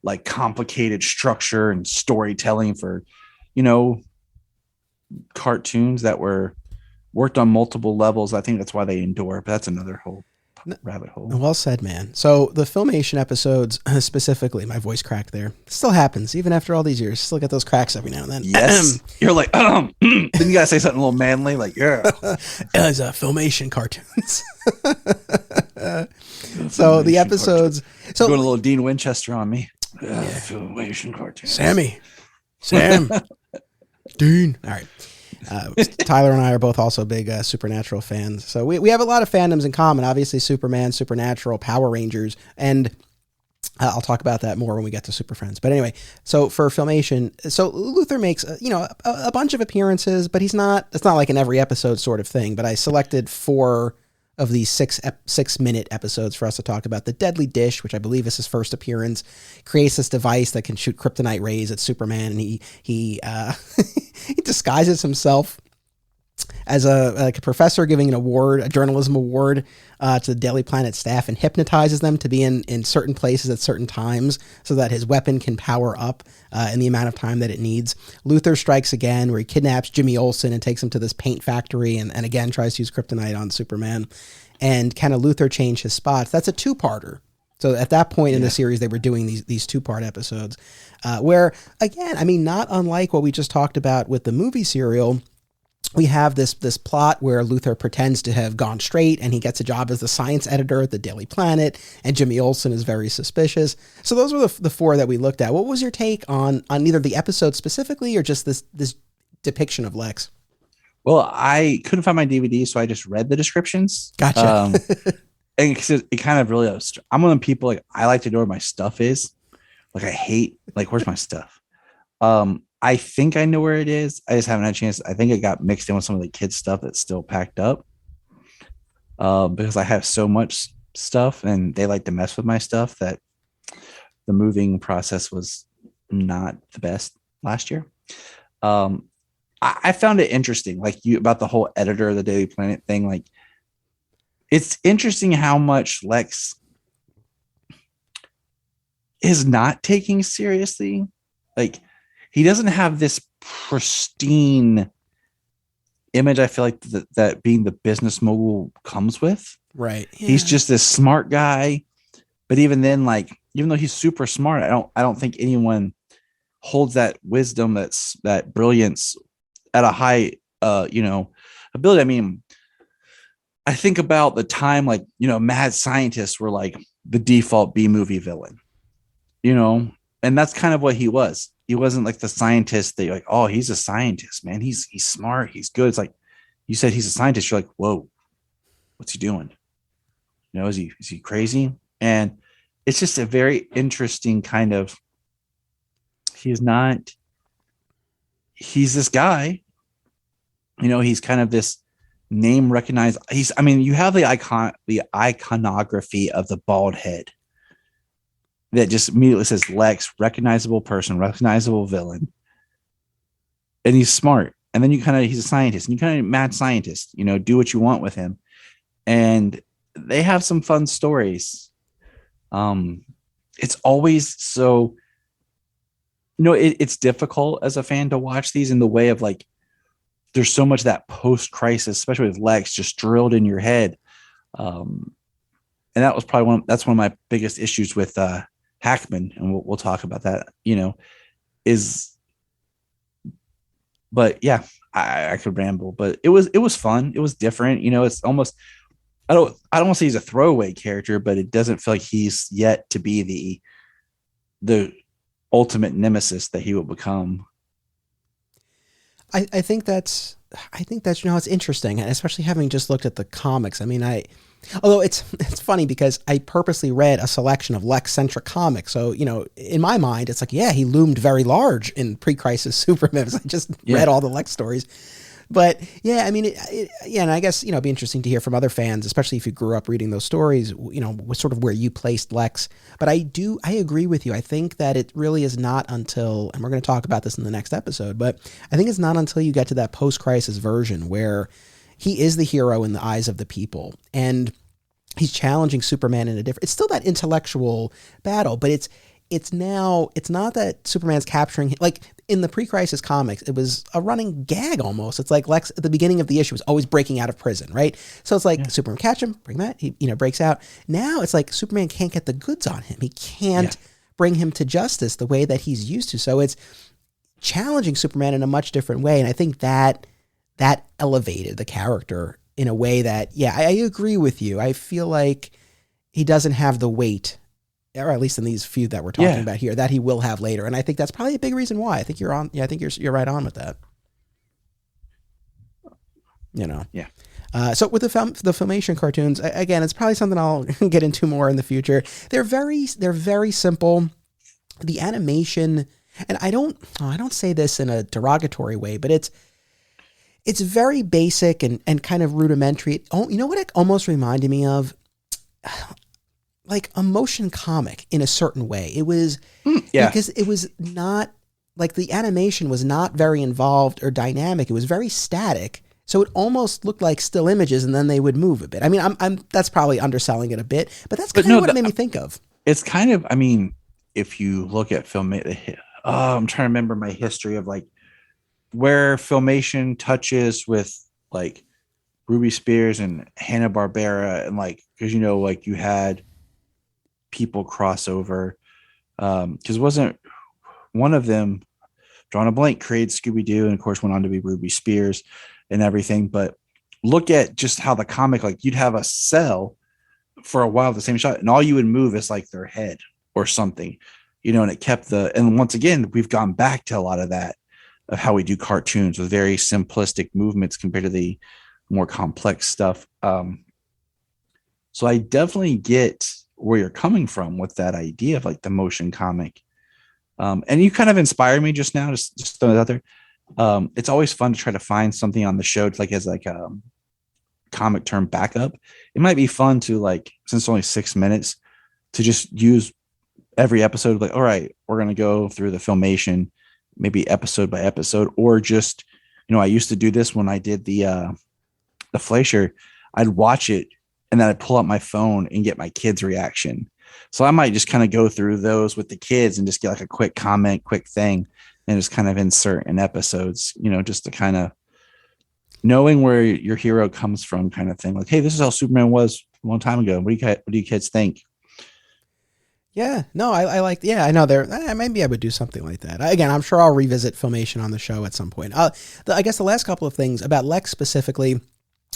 like complicated structure and storytelling for, you know, cartoons that were worked on multiple levels. I think that's why they endure, but that's another whole rabbit hole. Well said, man. So the Filmation episodes specifically, my voice cracked there. It still happens even after all these years. Still get those cracks every now and then. Yes. You're like, then you gotta say something a little manly, like, yeah. As Filmation cartoons. So the episodes. Cartoons. So going a little Dean Winchester on me. Filmation cartoons. Sam. Dean. All right. Tyler and I are both also big Supernatural fans. So we have a lot of fandoms in common. Obviously, Superman, Supernatural, Power Rangers, and I'll talk about that more when we get to Super Friends. But anyway, so for Filmation, so Luthor makes a bunch of appearances, but it's not like an every episode sort of thing. But I selected 4 of these 6-minute episodes for us to talk about. The Deadly Dish, which I believe is his first appearance, creates this device that can shoot kryptonite rays at Superman, and he he disguises himself as a professor giving an award, a journalism award, to the Daily Planet staff, and hypnotizes them to be in certain places at certain times so that his weapon can power up in the amount of time that it needs. Luthor strikes again, where he kidnaps Jimmy Olsen and takes him to this paint factory, and again tries to use kryptonite on Superman. And kind of Luthor change his spots. That's a 2-parter. So at that point in the series, they were doing these 2-part episodes, where again, I mean, not unlike what we just talked about with the movie serial. We have this plot where Luthor pretends to have gone straight and he gets a job as the science editor at the Daily Planet, and Jimmy Olsen is very suspicious. So those were the 4 that we looked at. What was your take on either the episode specifically or just this depiction of Lex? Well, I couldn't find my DVD, so I just read the descriptions. Gotcha. And it kind of really, I'm one of the people, like, I like to know where my stuff is. Like, I hate, like, where's my stuff? I think I know where it is. I just haven't had a chance. I think it got mixed in with some of the kids' stuff that's still packed up. Because I have so much stuff and they like to mess with my stuff that the moving process was not the best last year. I found it interesting, like about the whole editor of the Daily Planet thing. Like, it's interesting how much Lex is not taking seriously. Like, he doesn't have this pristine image, I feel like, that being the business mogul comes with. Right. Yeah. He's just this smart guy. But even then, like, even though he's super smart, I don't think anyone holds that wisdom, that brilliance at a high ability. I mean, I think about the time, like, mad scientists were like the default B-movie villain, and that's kind of what he was. He wasn't like the scientist that you're like, oh, he's a scientist, man. He's smart. He's good. It's like, you said he's a scientist. You're like, whoa, what's he doing? Is he crazy? And it's just a very interesting kind of, he's this guy, he's kind of this name recognized. You have the iconography of the bald head that just immediately says Lex, recognizable person, recognizable villain. And he's smart. And then he's a scientist, and you kind of mad scientist, do what you want with him. And they have some fun stories. It's always so, it's difficult as a fan to watch these in the way of, like, there's so much that post-crisis, especially with Lex, just drilled in your head. And that was probably that's one of my biggest issues with Hackman, and we'll talk about that, but yeah, I could ramble, but it was fun. It was different. It's almost, I don't want to say he's a throwaway character, but it doesn't feel like he's yet to be the ultimate nemesis that he will become. I think that's it's interesting, especially having just looked at the comics. I mean, Although it's funny because I purposely read a selection of Lex-centric comics. So, in my mind, it's like, yeah, he loomed very large in Pre-Crisis Superman. I just read all the Lex stories. But yeah, I mean, and I guess, it'd be interesting to hear from other fans, especially if you grew up reading those stories, sort of where you placed Lex. But I agree with you. I think that it really is not until, and we're going to talk about this in the next episode, but I think it's not until you get to that post-crisis version where he is the hero in the eyes of the people. And he's challenging Superman in a different, it's still that intellectual battle, but it's not that Superman's capturing, like in the Pre-Crisis comics, it was a running gag almost. It's like Lex at the beginning of the issue was always breaking out of prison, right? So it's like Superman catch him, bring him out, he breaks out. Now it's like Superman can't get the goods on him. He can't bring him to justice the way that he's used to. So it's challenging Superman in a much different way. And I think that elevated the character in a way that, I agree with you. I feel like he doesn't have the weight, or at least in these few that we're talking about here, that he will have later. And I think that's probably a big reason why. I think you're on. Yeah, I think you're right on with that. Yeah. So with the Filmation cartoons, again, it's probably something I'll get into more in the future. They're very simple. The animation, and I don't say this in a derogatory way, but it's very basic and kind of rudimentary. Oh, you know what it almost reminded me of? Like a motion comic in a certain way. It was because it was not like the animation was not very involved or dynamic. It was very static. So it almost looked like still images and then they would move a bit. I mean, I'm that's probably underselling it a bit, but that's kind of what it made me think of. It's kind of, I mean, if you look at I'm trying to remember my history of like where Filmation touches with like Ruby Spears and Hanna-Barbera and like, because like you had people cross over because wasn't one of them, drawing a blank, created Scooby-Doo and of course went on to be Ruby Spears and everything. But look at just how the comic, like you'd have a cell for a while, the same shot, and all you would move is like their head or something, and it kept and once again, we've gone back to a lot of that of how we do cartoons with very simplistic movements compared to the more complex stuff. So I definitely get where you're coming from with that idea of like the motion comic. And you kind of inspired me just now, just throw it out there. It's always fun to try to find something on the show to like as like a comic term backup. It might be fun to like, since it's only 6 minutes, to just use every episode, like, all right, we're going to go through the Filmation, maybe episode by episode, or just, I used to do this when I did the Fleischer. I'd watch it and then I'd pull up my phone and get my kids' reaction. So I might just kind of go through those with the kids and just get like a quick comment, quick thing, and just kind of insert in episodes, just to kind of knowing where your hero comes from kind of thing. Like, hey, this is how Superman was a long time ago. What do you kids think? Yeah, no, I like, I know maybe I would do something like that. Again, I'm sure I'll revisit Filmation on the show at some point. I guess the last couple of things about Lex specifically,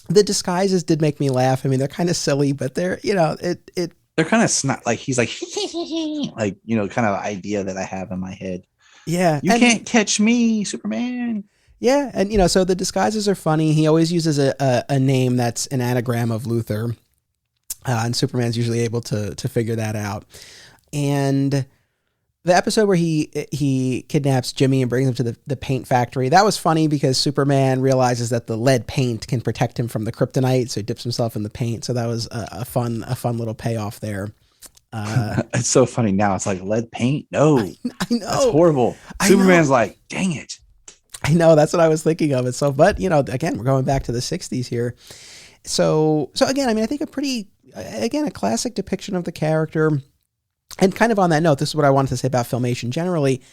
the disguises did make me laugh. I mean, they're kind of silly, but they're, they're kind of snot, like he's like, like, kind of idea that I have in my head. Yeah. You can't catch me, Superman. Yeah. And, so the disguises are funny. He always uses a name that's an anagram of Luthor. And Superman's usually able to figure that out. And the episode where he kidnaps Jimmy and brings him to the paint factory, that was funny because Superman realizes that the lead paint can protect him from the kryptonite, so he dips himself in the paint. So that was a fun little payoff there. It's so funny now. It's like lead paint. No, I know, that's horrible. Superman's like, dang it. I know, that's what I was thinking of. But again, we're going back to the 60s here. So again, I mean, I think a classic depiction of the character. And kind of on that note, this is what I wanted to say about Filmation generally.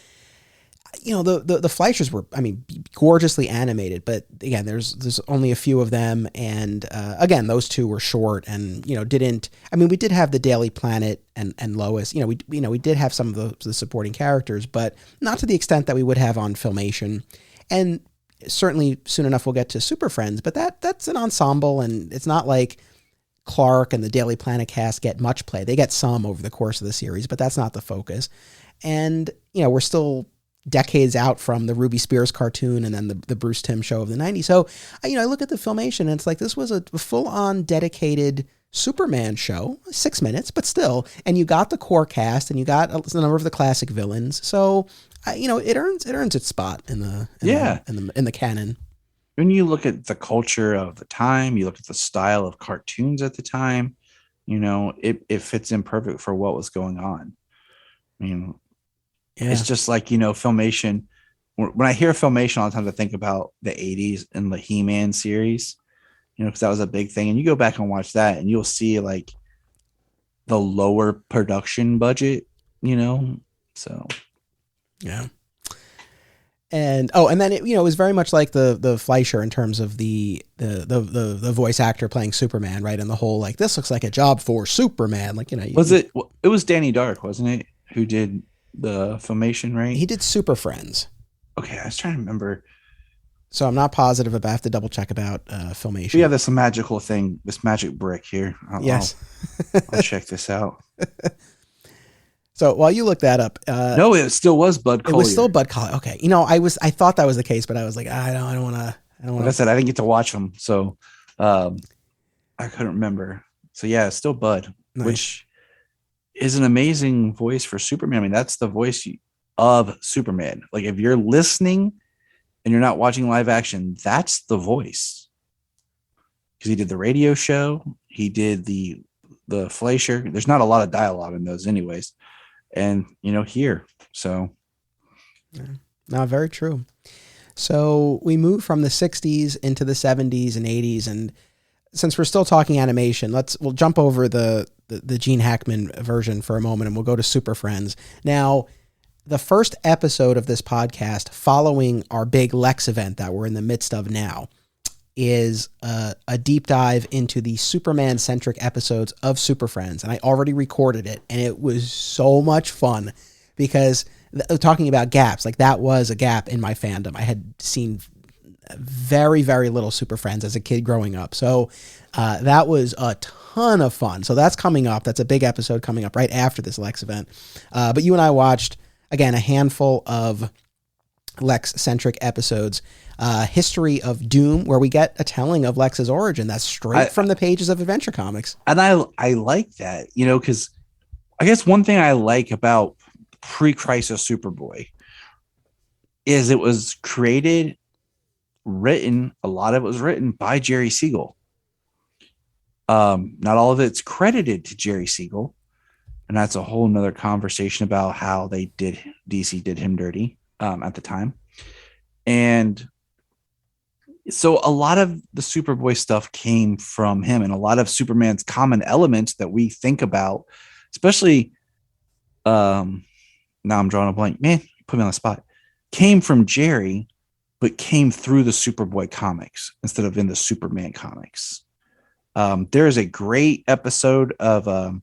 The Fleischers were, I mean, gorgeously animated, but again, there's only a few of them, and again, those two were short, and didn't. I mean, we did have the Daily Planet and Lois. We did have some of the supporting characters, but not to the extent that we would have on Filmation. And certainly, soon enough, we'll get to Super Friends, but that's an ensemble, and it's not like Clark and the Daily Planet cast get much play. They get some over the course of the series, but that's not the focus. And, we're still decades out from the Ruby Spears cartoon and then the Bruce Timm show of the 90s. So, I look at the Filmation and it's like, this was a full on dedicated Superman show, 6 minutes, but still, and you got the core cast and you got a number of the classic villains. So, it earns its spot in the canon. When you look at the culture of the time, you look at the style of cartoons at the time, it fits in perfect for what was going on. It's just like, Filmation. When I hear Filmation, all the time I think about the 80s and the He-Man series, because that was a big thing. And you go back and watch that and you'll see like the lower production budget, so. Yeah. And then it was very much like the Fleischer in terms of the voice actor playing Superman, right? And the whole like, this looks like a job for Superman, like it was Danny Dark, wasn't it, who did the Filmation, right? He did Super Friends. Okay, I was trying to remember. So I'm not positive about. I have to double check about Filmation. We have this magical thing, this magic brick here. Yes, I'll check this out. So while you look that up, no, it still was Bud Collyer. It was still Bud Collyer. Okay, I thought that was the case, but I was like, I don't want to. Like I said, I didn't get to watch them, so I couldn't remember. So yeah, it's still Bud, nice. Which is an amazing voice for Superman. I mean, that's the voice of Superman. Like if you're listening and you're not watching live action, that's the voice. Because he did the radio show, he did the Fleischer. There's not a lot of dialogue in those, anyways. And here, so yeah. No, very true. So we move from the 60s into the 70s and 80s, and since we're still talking animation, we'll jump over the Gene Hackman version for a moment, and we'll go to Super Friends. Now, the first episode of this podcast, following our big Lex event that we're in the midst of now, is a deep dive into the Superman-centric episodes of Super Friends. And I already recorded it, and it was so much fun because talking about gaps, like that was a gap in my fandom. I had seen very, very little Super Friends as a kid growing up. So that was a ton of fun. So that's coming up. That's a big episode coming up right after this Lex event. But you and I watched, again, a handful of Lex-centric episodes. History of Doom, where we get a telling of Lex's origin that's straight from the pages of Adventure Comics. And I like that, because I guess one thing I like about Pre-Crisis Superboy is it was written, a lot of it was written by Jerry Siegel. Not all of it's credited to Jerry Siegel. And that's a whole nother conversation about how DC did him dirty at the time. And so a lot of the Superboy stuff came from him, and a lot of Superman's common elements that we think about, especially now I'm drawing a blank, man, put me on the spot, came from Jerry, but came through the Superboy comics instead of in the Superman comics. There is a great episode of a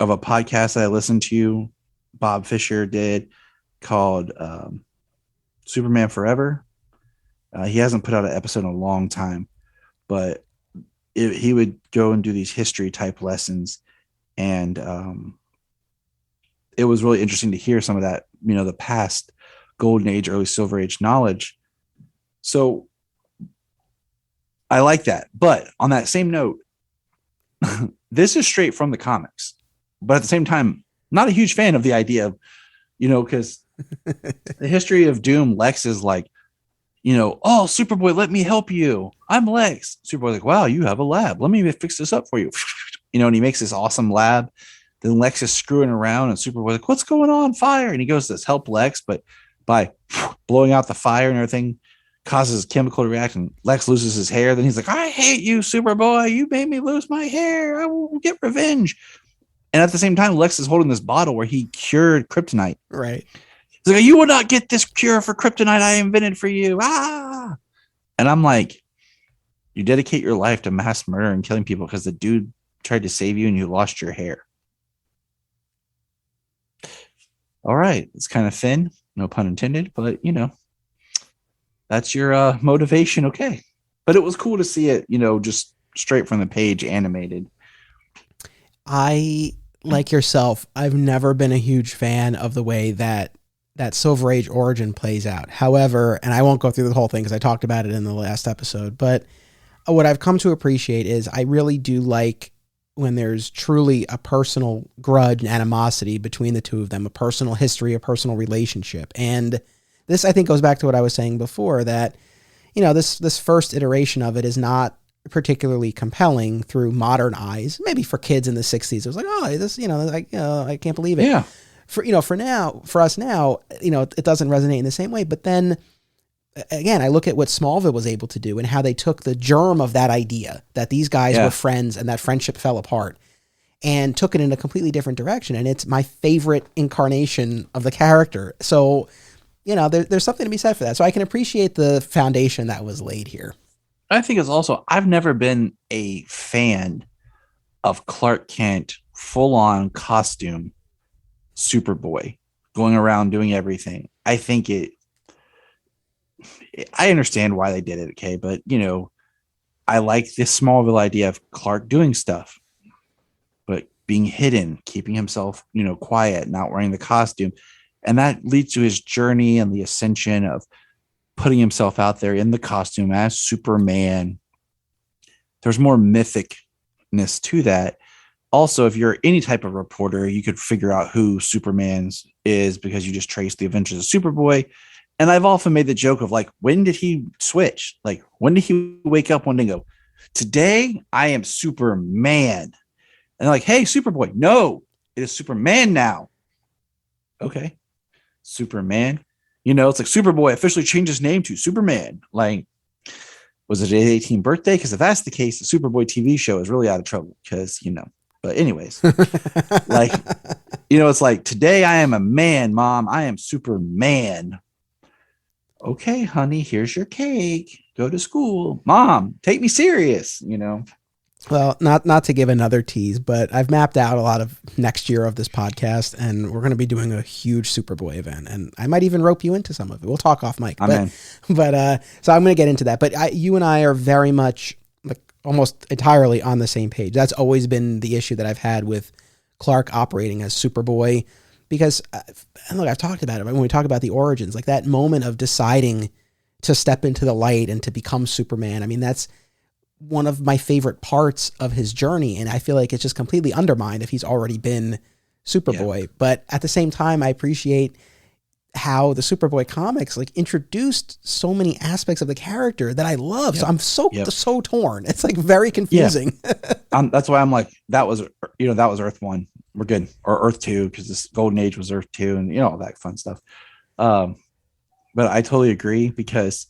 podcast that I listened to, Bob Fisher did, called Superman Forever. He hasn't put out an episode in a long time, but he would go and do these history type lessons, and it was really interesting to hear some of that, the past Golden Age, early Silver Age knowledge. So I like that. But on that same note, this is straight from the comics, but at the same time, not a huge fan of the idea of, because the history of Doom, Lex is like, oh, Superboy, let me help you. I'm Lex. Superboy's like, wow, you have a lab. Let me fix this up for you. And he makes this awesome lab. Then Lex is screwing around, and Superboy's like, what's going on? Fire. And he goes to help Lex, but by blowing out the fire and everything causes chemical reaction. Lex loses his hair. Then he's like, I hate you, Superboy. You made me lose my hair. I will get revenge. And at the same time, Lex is holding this bottle where he cured kryptonite. Right. He's like, you will not get this cure for kryptonite I invented for you. Ah. And I'm like, you dedicate your life to mass murder and killing people because the dude tried to save you and you lost your hair. All right. It's kind of thin. No pun intended, but that's your motivation. Okay. But it was cool to see it, just straight from the page animated. I, like yourself, I've never been a huge fan of the way that Silver Age origin plays out. However, and I won't go through the whole thing because I talked about it in the last episode, but what I've come to appreciate is I really do like when there's truly a personal grudge and animosity between the two of them, a personal history, a personal relationship. And this, I think, goes back to what I was saying before, that, this first iteration of it is not particularly compelling through modern eyes. Maybe for kids in the 60s, it was like, oh, this, I can't believe it. Yeah. For us now, it doesn't resonate in the same way. But then again, I look at what Smallville was able to do and how they took the germ of that idea that these guys were friends and that friendship fell apart and took it in a completely different direction. And it's my favorite incarnation of the character. So, there's something to be said for that. So I can appreciate the foundation that was laid here. I think it's also, I've never been a fan of Clark Kent full on costume Superboy going around doing everything. I think I understand why they did it. Okay. But I like this Smallville idea of Clark doing stuff, but being hidden, keeping himself, quiet, not wearing the costume. And that leads to his journey and the ascension of putting himself out there in the costume as Superman. There's more mythicness to that. Also, if you're any type of reporter, you could figure out who Superman's is because you just trace the adventures of Superboy. And I've often made the joke of like, when did he switch? Like, when did he wake up one day and go, today I am Superman? And they're like, hey, Superboy, no, it is Superman now. Okay. Superman. It's like Superboy officially changed his name to Superman. Like, was it his 18th birthday? Because if that's the case, the Superboy TV show is really out of trouble because, but anyways, like, it's like, today I am a man, Mom. I am Superman. Okay, honey, here's your cake. Go to school. Mom, take me serious, Well, not to give another tease, but I've mapped out a lot of next year of this podcast, and we're going to be doing a huge Superboy event, and I might even rope you into some of it. We'll talk off mic. But so I'm going to get into that. But you and I are very much, like, almost entirely on the same page. That's always been the issue that I've had with Clark operating as Superboy, because, and look, I've talked about it, but when we talk about the origins, like that moment of deciding to step into the light and to become Superman, I mean, that's one of my favorite parts of his journey. And I feel like it's just completely undermined if he's already been Superboy. Yeah. But at the same time, I appreciate how the Superboy comics like introduced so many aspects of the character that I love. Yep. So I'm so torn. It's like very confusing. Yeah. That's why I'm like, that was Earth 1. We're good. Or Earth 2, because this golden age was Earth 2 and all that fun stuff. But I totally agree because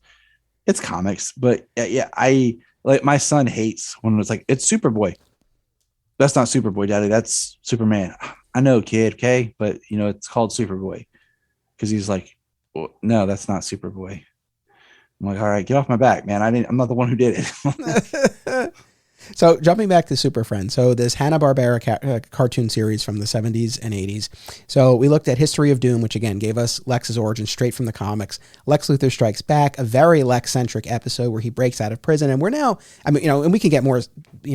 it's comics. But I like, my son hates when it's like, it's Superboy. That's not Superboy, Daddy. That's Superman. I know, kid. Okay. But it's called Superboy. Because he's like, well, no, that's not Superboy. I'm like, all right, get off my back, man. I'm not the one who did it. So jumping back to Super Friends. So this Hanna-Barbera cartoon series from the 70s and 80s. So we looked at History of Doom, which again gave us Lex's origin straight from the comics. Lex Luthor Strikes Back, a very Lex-centric episode where he breaks out of prison. And we're now, and we can get more,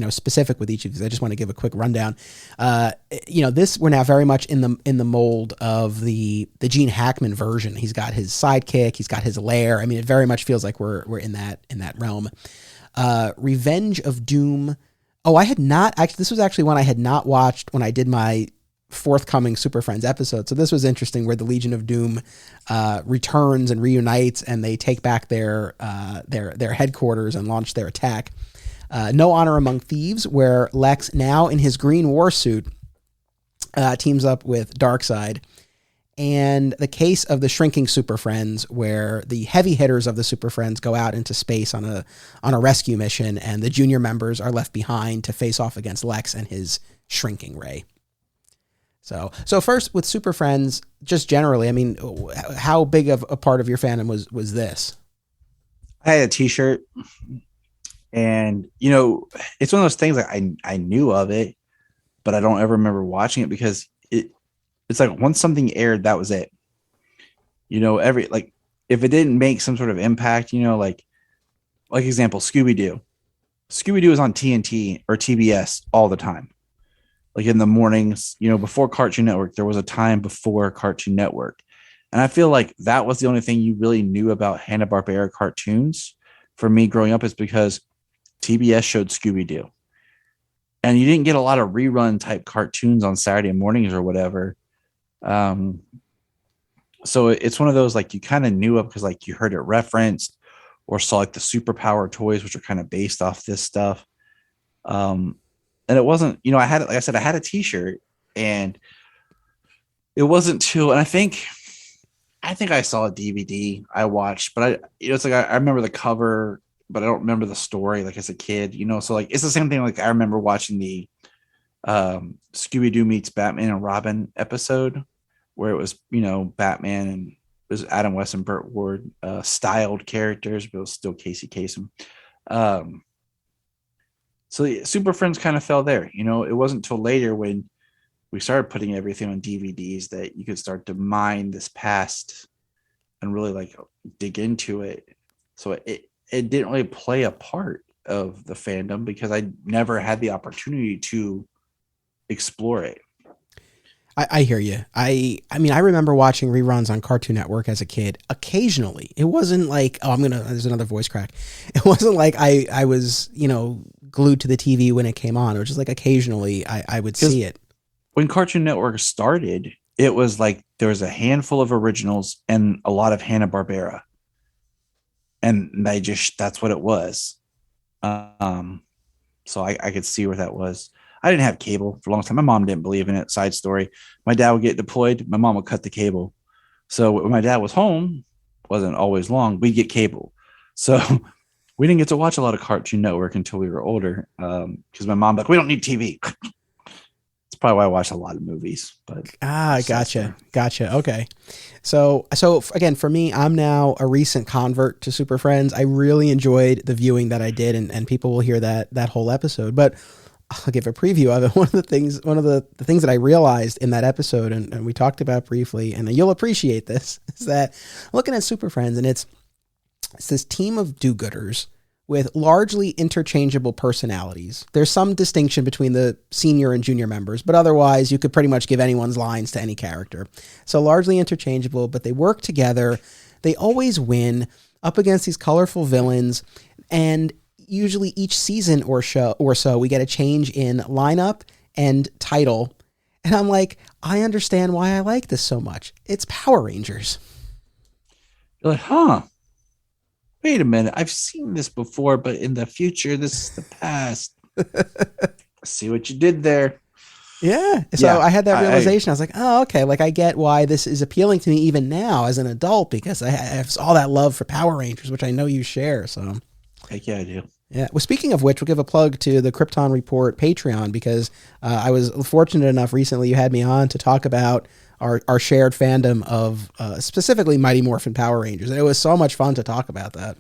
specific with each of these. I just want to give a quick rundown. This, we're now very much in the mold of the Gene Hackman version. He's got his sidekick, he's got his lair. I mean, it very much feels like we're in that realm. Revenge of Doom. Oh, I had not actually, this was actually one I had not watched when I did my forthcoming Super Friends episode. So this was interesting, where the Legion of Doom returns and reunites, and they take back their headquarters and launch their attack. No Honor Among Thieves, where Lex, now in his green war suit, teams up with Darkseid. And the case of the shrinking Super Friends, where the heavy hitters of the Super Friends go out into space on a rescue mission, and the junior members are left behind to face off against Lex and his shrinking ray. So first with Super Friends, just generally, I mean, how big of a part of your fandom was this? I had a t-shirt, and it's one of those things like I knew of it, but I don't ever remember watching it because it's like once something aired, that was it. If it didn't make some sort of impact, like example, Scooby-Doo. Scooby-Doo is on TNT or TBS all the time. Like in the mornings, before Cartoon Network, there was a time before Cartoon Network. And I feel like that was the only thing you really knew about Hanna-Barbera cartoons for me growing up, is because TBS showed Scooby-Doo. And you didn't get a lot of rerun type cartoons on Saturday mornings or whatever. So it's one of those, like, you kind of knew it because like you heard it referenced or saw like the superpower toys, which are kind of based off this stuff. And it wasn't, I had, like I said, I had a t-shirt, and it wasn't till, and I think I saw a DVD I watched, but it's like, I remember the cover, but I don't remember the story, like as a kid, so like, it's the same thing. Like I remember watching the Scooby-Doo meets Batman and Robin episode where it was, Batman and it was Adam West and Burt Ward styled characters, but it was still Casey Kasem. So the Super Friends kind of fell there. It wasn't until later when we started putting everything on DVDs that you could start to mine this past and really like dig into it. So it didn't really play a part of the fandom because I never had the opportunity to explore it. I hear you. I mean, I remember watching reruns on Cartoon Network as a kid. Occasionally, it wasn't like, there's another voice crack. It wasn't like I was, glued to the TV when it came on. It was just like occasionally I would see it. When Cartoon Network started, it was like there was a handful of originals and a lot of Hanna-Barbera. And that's what it was. So I could see where that was. I didn't have cable for a long time. My mom didn't believe in it. Side story. My dad would get deployed. My mom would cut the cable. So when my dad was home, wasn't always long, we'd get cable. So we didn't get to watch a lot of Cartoon Network until we were older. Because my mom like, we don't need TV. It's probably why I watched a lot of movies. But gotcha. Okay. So again, for me, I'm now a recent convert to Super Friends. I really enjoyed the viewing that I did, and people will hear that whole episode. But I'll give a preview of it. One of the things that I realized in that episode, and we talked about briefly, and you'll appreciate this, is that looking at Super Friends, and it's this team of do-gooders with largely interchangeable personalities. There's some distinction between the senior and junior members, but otherwise you could pretty much give anyone's lines to any character. So largely interchangeable, but they work together. They always win up against these colorful villains, and usually each season or so we get a change in lineup and title. And I'm like, I understand why I like this so much. It's Power Rangers. You're like, huh? Wait a minute. I've seen this before, but in the future, this is the past. See what you did there. Yeah. So I had that realization. I was like, oh, okay. Like I get why this is appealing to me even now as an adult, because I have all that love for Power Rangers, which I know you share. So heck yeah, I do. Yeah. Well, speaking of which, we'll give a plug to the KRYPTON Report Patreon, because I was fortunate enough recently you had me on to talk about our shared fandom of specifically Mighty Morphin Power Rangers. And it was so much fun to talk about that.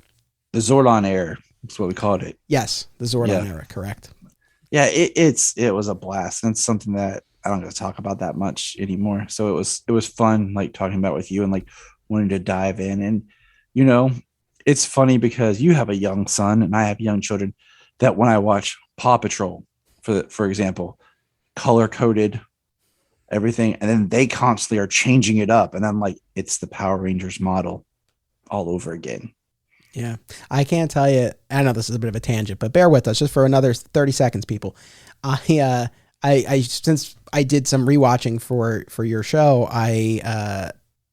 The Zordon era. That's what we called it. Yes. The Zordon era. Correct. Yeah. It was a blast. And it's something that I don't get to talk about that much anymore. So it was fun, like talking about with you and like wanting to dive in. And, it's funny because you have a young son and I have young children, that when I watch Paw Patrol, for example, color coded everything, and then they constantly are changing it up, and I'm like, it's the Power Rangers model all over again. Yeah, I can't tell you. I know this is a bit of a tangent, but bear with us just for another 30 seconds, people. I since I did some rewatching for your show,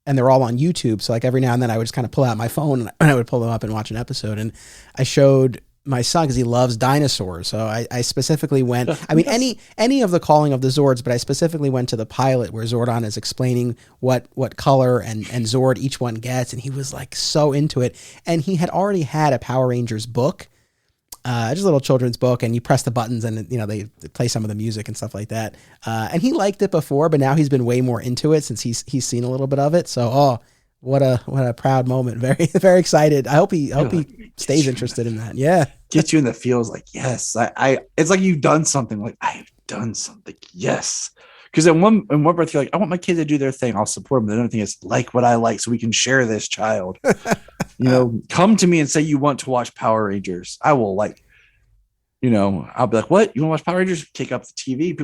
and they're all on YouTube. So like every now and then I would just kind of pull out my phone and I would pull them up and watch an episode. And I showed my son, because he loves dinosaurs. So I specifically went, I mean, any of the calling of the Zords, but I specifically went to the pilot where Zordon is explaining what color and Zord each one gets. And he was like so into it. And he had already had a Power Rangers book, just a little children's book, and you press the buttons and they play some of the music and stuff like that. And he liked it before, but now he's been way more into it since he's seen a little bit of it. So, what a proud moment. Very, very excited. I hope he stays interested in that. Yeah. Get you in the feels like, yes, I it's like you've done something. Like, I've done something. Yes. Because in one breath, you're like, I want my kid to do their thing. I'll support them. The other thing is like what I like, so we can share this child. Come to me and say you want to watch Power Rangers. I will I'll be like, what? You want to watch Power Rangers? Kick up the TV.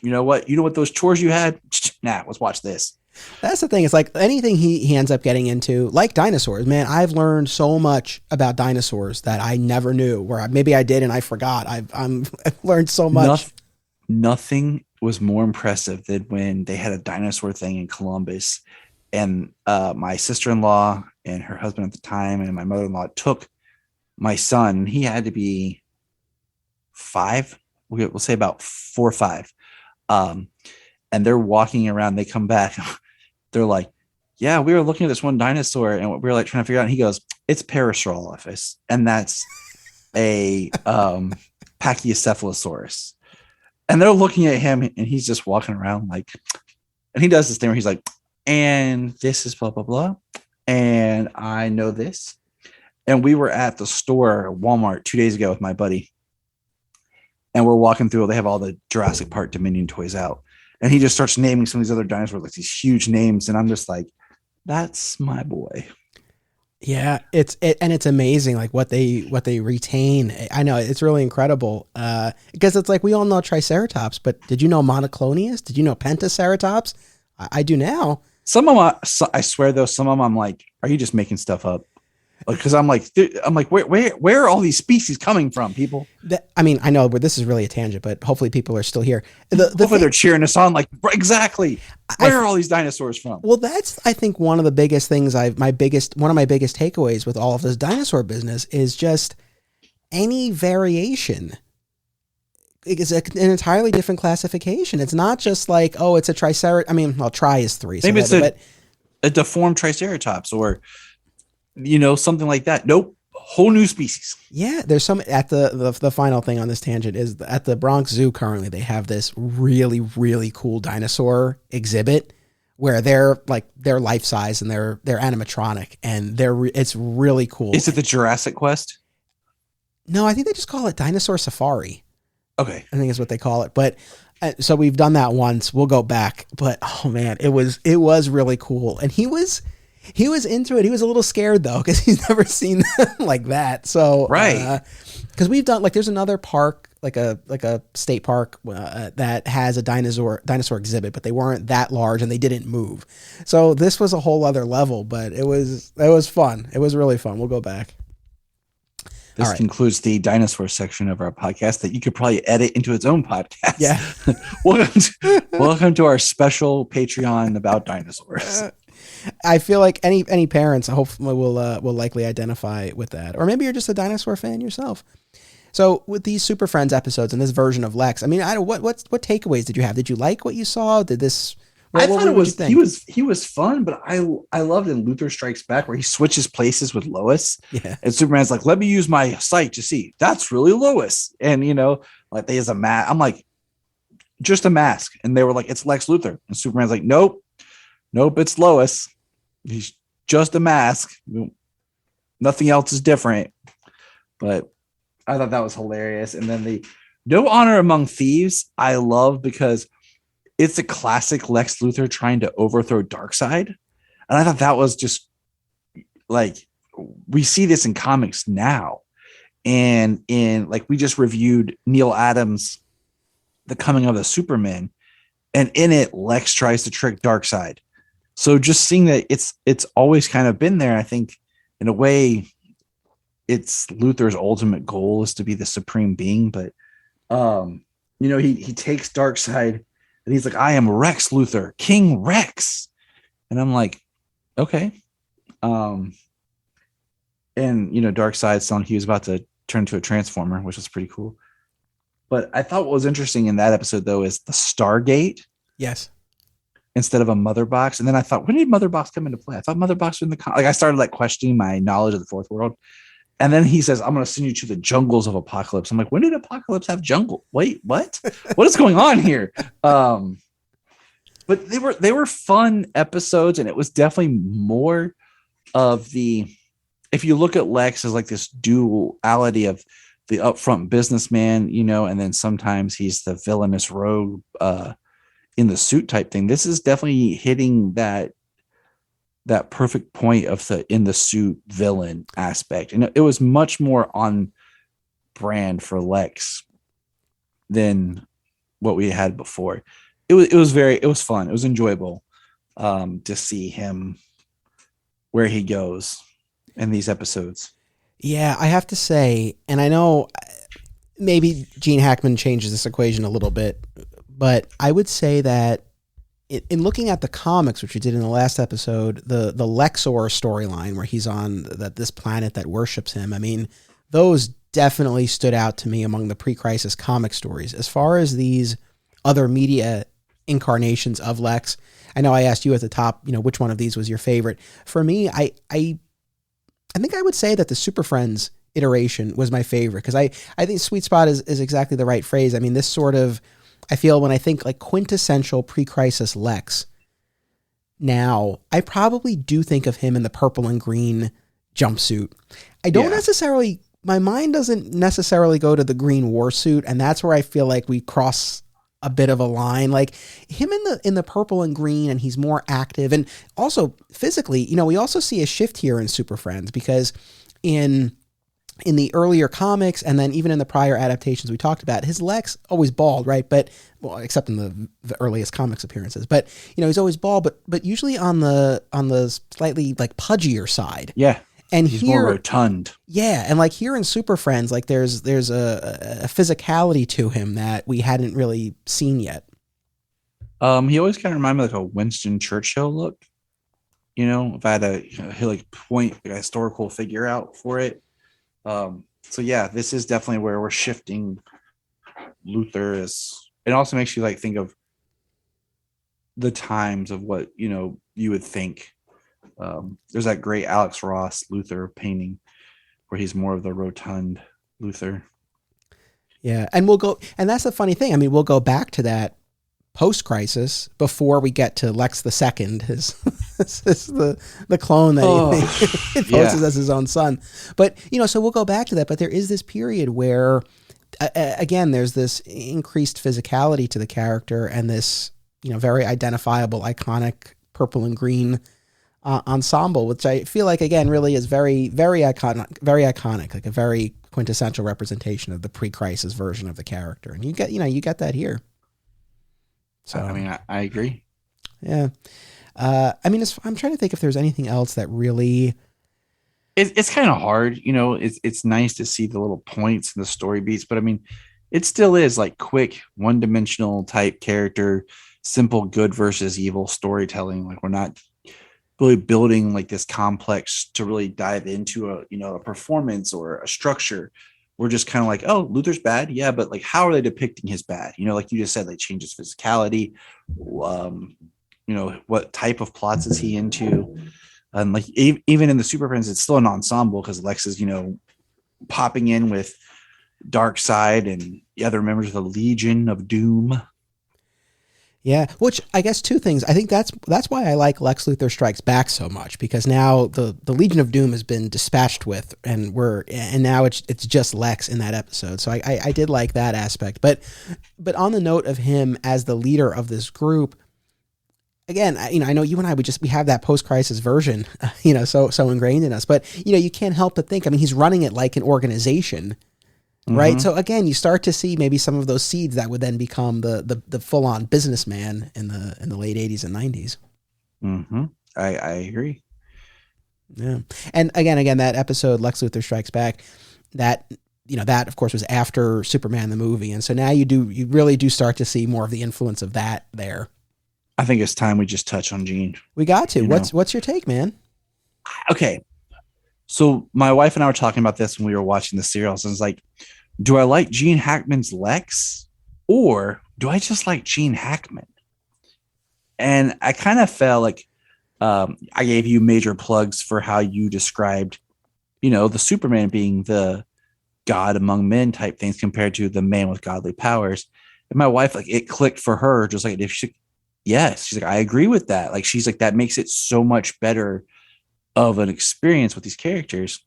You know what? You know what those chores you had? Nah, let's watch this. That's the thing. It's like anything he ends up getting into, like dinosaurs, man, I've learned so much about dinosaurs that I never knew, where maybe I did and I forgot. I've learned so much. Nothing was more impressive than when they had a dinosaur thing in Columbus, and my sister-in-law and her husband at the time and my mother-in-law took my son. He had to be 5. We'll say about 4 or 5. And they're walking around. They come back. They're like, yeah, we were looking at this one dinosaur and we were like trying to figure out. And he goes, it's Parasaurolophus. And that's a Pachycephalosaurus. And they're looking at him and he's just walking around like, and he does this thing where he's like, and this is blah, blah, blah. And I know this. And we were at the store at Walmart 2 days ago with my buddy. And we're walking through, they have all the Jurassic Park Dominion toys out. And he just starts naming some of these other dinosaurs, like these huge names. And I'm just like, that's my boy. Yeah, it's amazing, like what they retain. I know it's really incredible because it's like we all know Triceratops, but did you know Monoclonius? Did you know Pentaceratops? I do now. Some of them, I swear though, some of them I'm like, are you just making stuff up? Because I'm like, where are all these species coming from, people? I mean, I know, but this is really a tangent, but hopefully people are still here. Hopefully they're cheering us on, like, exactly. Where are all these dinosaurs from? Well, that's, I think, one of the biggest things one of my biggest takeaways with all of this dinosaur business is just any variation. It's an entirely different classification. It's not just like, oh, it's a triceratops. I mean, well, tri is 3. So maybe it's a deformed triceratops or, something like that. Nope. Whole new species. Yeah. There's some at the final thing on this tangent is at the Bronx Zoo currently, they have this really, really cool dinosaur exhibit where they're life size and they're animatronic and it's really cool. Is it the Jurassic Quest? No, I think they just call it Dinosaur Safari. Okay. I think is what they call it. But so we've done that once. We'll go back, but oh man, it was really cool. And he was into it. He was a little scared though, because he's never seen them like that. So, right. Because we've done there's another park, like a state park that has a dinosaur exhibit, but they weren't that large and they didn't move. So this was a whole other level, but it was fun. It was really fun. We'll go back. This concludes the dinosaur section of our podcast that you could probably edit into its own podcast. Yeah. Welcome to our special Patreon about dinosaurs. I feel like any parents hopefully will likely identify with that, or maybe you're just a dinosaur fan yourself. So with these Super Friends episodes and this version of Lex, I mean, what takeaways did you have? Did you like what you saw? Did this? I thought he was fun, but I loved in Luthor Strikes Back where he switches places with Lois. Yeah, and Superman's like, let me use my sight to see. That's really Lois, and like they use a mask. I'm like, just a mask, and they were like, it's Lex Luthor, and Superman's like, nope, it's Lois. He's just a mask. Nothing else is different. But I thought that was hilarious. And then the No Honor Among Thieves, I love because it's a classic Lex Luthor trying to overthrow Darkseid. And I thought that was just like, we see this in comics now. And we just reviewed Neil Adams' The Coming of the Superman. And in it, Lex tries to trick Darkseid. So just seeing that it's always kind of been there, I think in a way it's Luthor's ultimate goal is to be the supreme being. But, he takes Darkseid and he's like, I am Rex Luthor, King Rex. And I'm like, okay. And, Darkseid's telling he was about to turn into a Transformer, which was pretty cool. But I thought what was interesting in that episode, though, is the Stargate. Yes. Instead of a Mother Box. And then I thought, when did Mother Box come into play? I thought Mother Box was in the I started questioning my knowledge of the fourth world. And then he says, I'm going to send you to the jungles of Apocalypse. I'm like, when did Apocalypse have jungle? Wait, what? What is going on here? But they were fun episodes, and it was definitely more of if you look at Lex as like this duality of the upfront businessman, and then sometimes he's the villainous rogue, in the suit type thing. This is definitely hitting that perfect point of the in the suit villain aspect. And it was much more on brand for Lex than what we had before. It was fun. It was enjoyable. to see him where he goes in these episodes. Yeah, I have to say, and I know maybe Gene Hackman changes this equation a little bit, but I would say that in looking at the comics, which we did in the last episode, the Lexor storyline where he's on this planet that worships him, I mean, those definitely stood out to me among the pre-crisis comic stories. As far as these other media incarnations of Lex, I know I asked you at the top, which one of these was your favorite. For me, I think I would say that the Super Friends iteration was my favorite, because I think sweet spot is exactly the right phrase. I mean, this sort of, I feel when I think like quintessential pre-crisis Lex, now I probably do think of him in the purple and green jumpsuit. I don't necessarily, my mind doesn't necessarily go to the green war suit, and that's where I feel like we cross a bit of a line. Like him in the purple and green, and he's more active, and also physically, we also see a shift here in Super Friends, because in the earlier comics, and then even in the prior adaptations we talked about, his Lex always bald, right? But well, except in the earliest comics appearances, but he's always bald, but usually on the slightly like pudgier side. Yeah. And he's here, more rotund. Yeah, and like here in Super Friends, like there's a physicality to him that we hadn't really seen yet. He always kind of reminded me like a Winston Churchill look. If I had to point a historical figure out for it. So yeah, this is definitely where we're shifting. Luthor is. It also makes you think of the times of what you would think. There's that great Alex Ross Luthor painting where he's more of the rotund Luthor. Yeah, and that's the funny thing. I mean, we'll go back to that post-crisis before we get to Lex the Second, his the clone that he poses as his own son. But so we'll go back to that. But there is this period where, again, there's this increased physicality to the character, and this very identifiable, iconic purple and green ensemble, which I feel like again really is very, very iconic, like a very quintessential representation of the pre-crisis version of the character. And you get that here. So I mean, I agree. Yeah. I mean, I'm trying to think if there's anything else that really. It's kind of hard, It's nice to see the little points and the story beats, but I mean, it still is like quick, one-dimensional type character, simple good versus evil storytelling. Like we're not really building like this complex to really dive into a performance or a structure. We're just kind of like, oh, Luthor's bad. Yeah. But like, how are they depicting his bad? Like you just said, they change his physicality. What type of plots is he into? And like, even in the Super Friends, it's still an ensemble because Lex is, popping in with Darkseid and the other members of the Legion of Doom. Yeah, which I guess two things. I think that's why I like Lex Luthor Strikes Back so much, because now the Legion of Doom has been dispatched with, and now it's just Lex in that episode. So I did like that aspect. But on the note of him as the leader of this group, again, I know you and I we have that post-crisis version, so ingrained in us. But you can't help but think. I mean, he's running it like an organization. Right. Mm-hmm. So again, you start to see maybe some of those seeds that would then become the full-on businessman in the late 80s and 90s. Mm-hmm. I agree. Yeah. And again, that episode, Lex Luthor Strikes Back, that of course was after Superman the movie. And so now you really do start to see more of the influence of that there. I think it's time we just touch on Gene. We got to. What's your take, man? Okay. So my wife and I were talking about this when we were watching the serials, and it's like, do I like Gene Hackman's Lex, or do I just like Gene Hackman? And I kind of felt like I gave you major plugs for how you described, the Superman being the God among men type things compared to the man with godly powers. And my wife, like, it clicked for her, just like, yes, she's like, I agree with that. Like, she's like, that makes it so much better of an experience with these characters.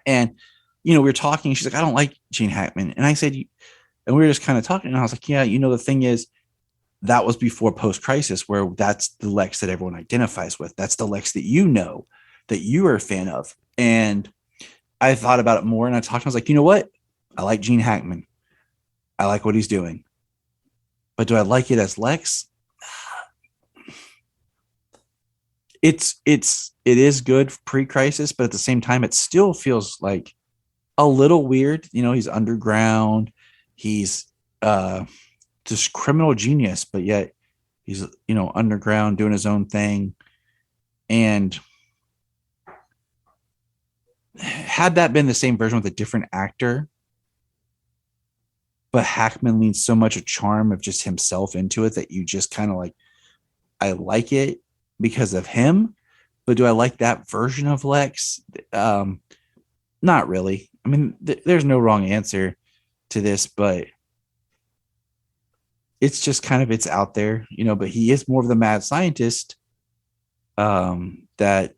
And we were talking, she's like, I don't like Gene Hackman. And I said, and we were just kind of talking, and I was like, yeah, the thing is, that was before post-crisis, where that's the Lex that everyone identifies with. That's the Lex that that you are a fan of. And I thought about it more, and I talked, I was like, you know what? I like Gene Hackman. I like what he's doing. But do I like it as Lex? it is good pre-crisis, but at the same time, it still feels like a little weird. You know, he's underground, he's just criminal genius, but yet he's, you know, underground doing his own thing. And had that been the same version with a different actor, but Hackman leans so much a charm of just himself into it that you just kind of like, I like it because of him, but do I like that version of Lex? Not really. I mean, there's no wrong answer to this, but it's just kind of, it's out there, you know, but he is more of the mad scientist, that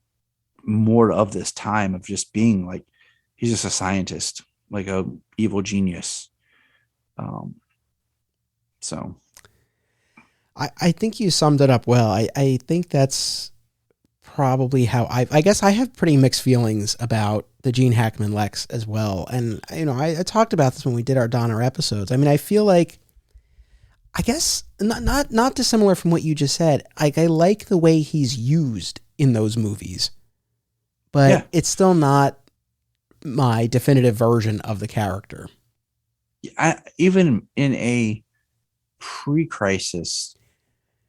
more of this time of just being like, he's just a scientist, like a evil genius. So I think you summed it up well. I think that's probably how I guess I have pretty mixed feelings about the Gene Hackman Lex as well. And, you know, I talked about this when we did our Donner episodes. I mean, I feel like, I guess not dissimilar from what you just said. Like, I like the way he's used in those movies, but it's still not my definitive version of the character. Even in a pre-crisis,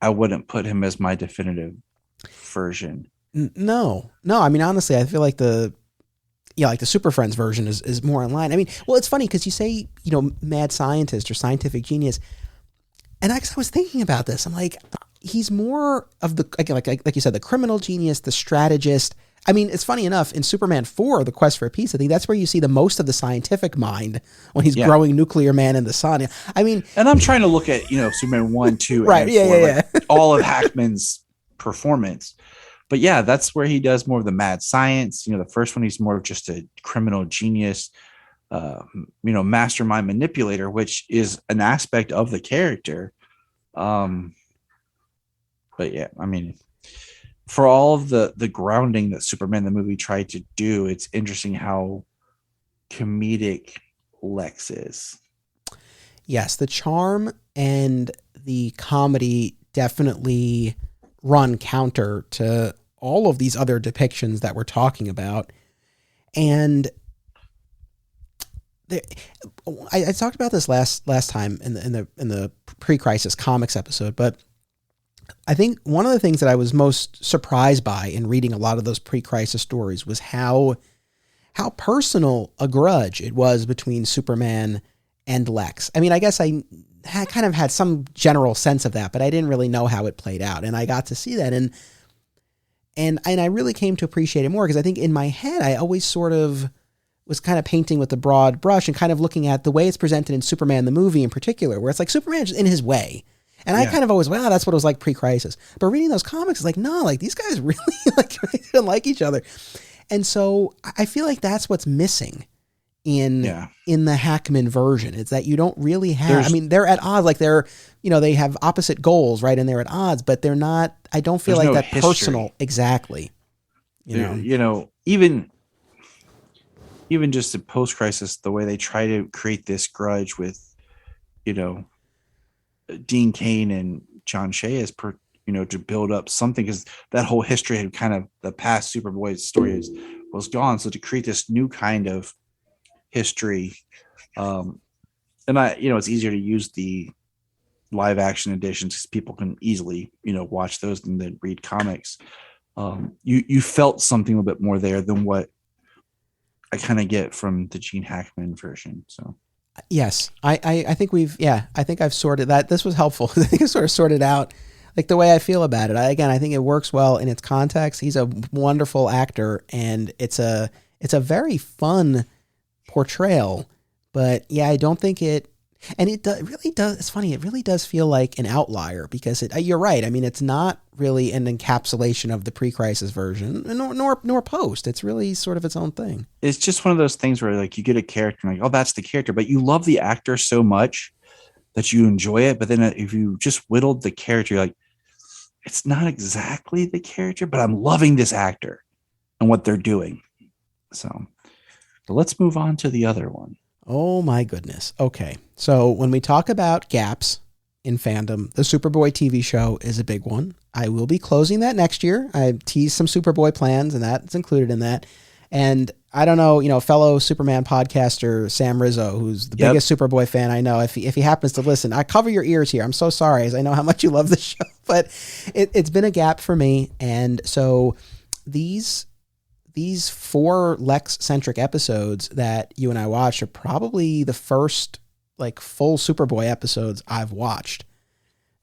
I wouldn't put him as my definitive version. No. I mean, honestly, I feel like the Super Friends version is more in line. I mean, well, it's funny because you say, you know, mad scientist or scientific genius. And I was thinking about this. I'm like, he's more of the, like you said, the criminal genius, the strategist. I mean, it's funny enough, in Superman 4, The Quest for Peace, I think that's where you see the most of the scientific mind when he's growing nuclear man in the sun. I mean, and I'm trying to look at, you know, Superman 1, 2, right, and 4, like all of Hackman's performance. But yeah, that's where he does more of the mad science. You know, the first one, he's more of just a criminal genius, you know, mastermind manipulator, which is an aspect of the character. But yeah, I mean, for all of the grounding that Superman the movie tried to do, it's interesting how comedic Lex is. Yes, the charm and the comedy definitely run counter to all of these other depictions that we're talking about. And I talked about this last time in the pre-crisis comics episode, but I think one of the things that I was most surprised by in reading a lot of those pre-crisis stories was how personal a grudge it was between Superman and Lex. I mean, I guess I kind of had some general sense of that, but I didn't really know how it played out. And I got to see that. And I really came to appreciate it more because I think in my head, I always sort of was kind of painting with the broad brush and kind of looking at the way it's presented in Superman the movie in particular, where it's like Superman's in his way. And I kind of always, wow, that's what it was like pre-crisis. But reading those comics is like, no, like these guys really like didn't like each other. And so I feel like that's what's missing in the Hackman version. It's that you don't really have, I mean, they're at odds, like they're, you know, they have opposite goals, right? And they're at odds, but they're not, I don't feel like that history. Personal. Exactly. You know, even just in post-crisis, the way they try to create this grudge with, you know, Dean Cain and John Shea as per, you know, to build up something, because that whole history had kind of, the past Superboy story was gone. So to create this new kind of history, and I, you know, it's easier to use the live action editions because people can easily, you know, watch those and then read comics. You felt something a little bit more there than what I kind of get from the Gene Hackman version. So yes, I think I think I've sorted that. This was helpful. I think I sort of sorted out like the way I feel about it. I think it works well in its context. He's a wonderful actor and it's a very fun portrayal, but yeah, I don't think it really does. It's funny. It really does feel like an outlier because you're right. I mean, it's not really an encapsulation of the pre-crisis version nor post. It's really sort of its own thing. It's just one of those things where like you get a character and like, oh, that's the character, but you love the actor so much that you enjoy it. But then if you just whittled the character, you're like, it's not exactly the character, but I'm loving this actor and what they're doing. So let's move on to the other one. Oh my goodness. Okay. So when we talk about gaps in fandom. The Superboy TV show is a big one. I will be closing that next year. I teased some Superboy plans, and that's included in that. And I don't know, fellow Superman podcaster Sam Rizzo, who's the biggest Superboy fan I know, if he happens to listen, I cover your ears here. I'm so sorry, as I know how much you love the show, but it's been a gap for me. And so these 4 Lex-centric episodes that you and I watched are probably the first like full Superboy episodes I've watched.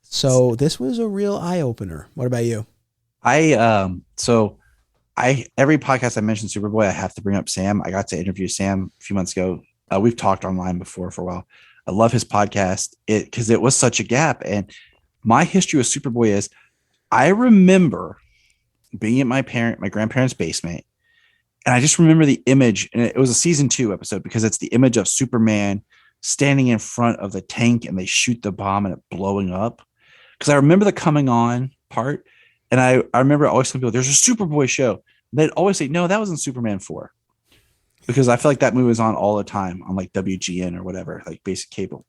So this was a real eye opener. What about you? Every podcast I mentioned Superboy, I have to bring up Sam. I got to interview Sam a few months ago. We've talked online before for a while. I love his podcast because it was such a gap. And my history with Superboy is I remember being at my grandparents' basement. And I just remember the image, and it was a season 2 episode because it's the image of Superman standing in front of the tank and they shoot the bomb and it blowing up. Because I remember the coming on part. And I remember always telling people, there's a Superboy show. They'd always say, no, that was in Superman 4. Because I feel like that movie was on all the time on like WGN or whatever, like basic cable.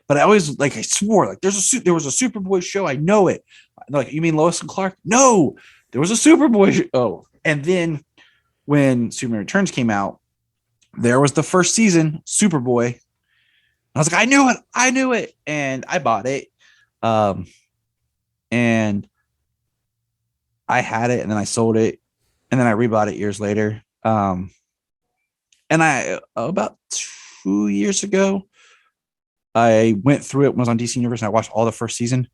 But I always, I swore, there was a Superboy show. I know it. Like, you mean Lois and Clark? No, there was a Superboy show. Oh, and then when Superman Returns came out, there was the first season, Superboy. I was like, I knew it. And I bought it. And I had it and then I sold it and then I rebought it years later. And I, about 2 years ago, I went through it when I was on DC Universe and I watched all the first season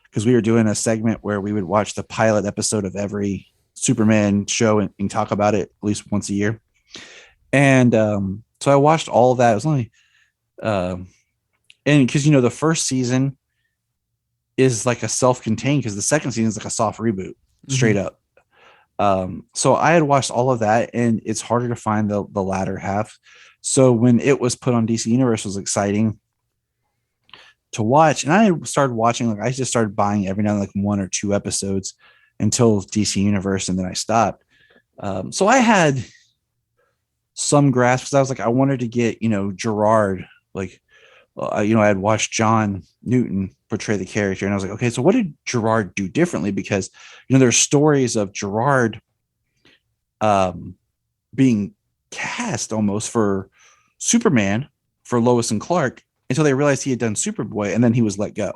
because we were doing a segment where we would watch the pilot episode of every Superman show and talk about it at least once a year. And so I watched all of that. It was only, and because, the first season is like a self-contained because the second season is like a soft reboot straight up. So I had watched all of that and it's harder to find the latter half. So when it was put on DC Universe, it was exciting to watch. And I started watching, I just started buying every now and then, 1 or 2 episodes until DC Universe. And then I stopped. So I had some grasp because I was like, I wanted to get, Gerard, I had watched John Newton portray the character. And I was like, okay, so what did Gerard do differently? Because, there's stories of Gerard being cast almost for Superman for Lois and Clark until they realized he had done Superboy. And then he was let go.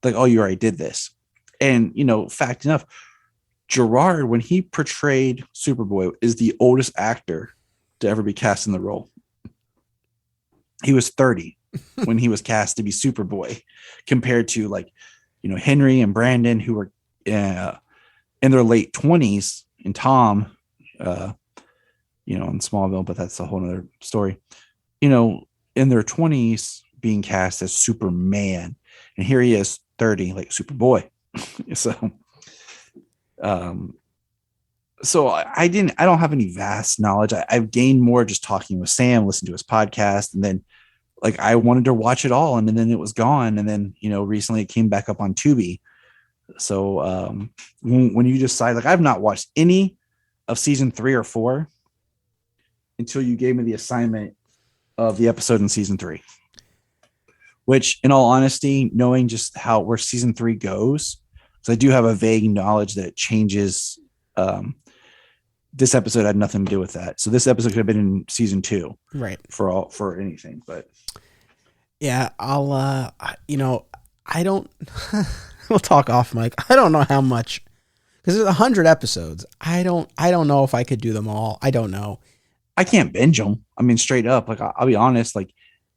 Like, oh, you already did this. And, fact enough, Gerard, when he portrayed Superboy, is the oldest actor to ever be cast in the role. He was 30 when he was cast to be Superboy, compared to Henry and Brandon, who were in their late 20s, and Tom, in Smallville, but that's a whole nother story, in their 20s being cast as Superman. And here he is 30, like Superboy. So I don't have any vast knowledge. I've gained more just talking with Sam, listening to his podcast, and then I wanted to watch it all, and then it was gone. And then, recently it came back up on Tubi. So when you decide, I've not watched any of season 3 or 4 until you gave me the assignment of the episode in season 3, which, in all honesty, knowing just where season 3 goes, because I do have a vague knowledge that it changes. This episode had nothing to do with that. So this episode could have been in season 2, right? For anything, but yeah, I'll, I don't, we'll talk off mic. I don't know how much, because there's 100 episodes. I don't know if I could do them all. I don't know. I can't binge them. I mean, straight up, I'll be honest,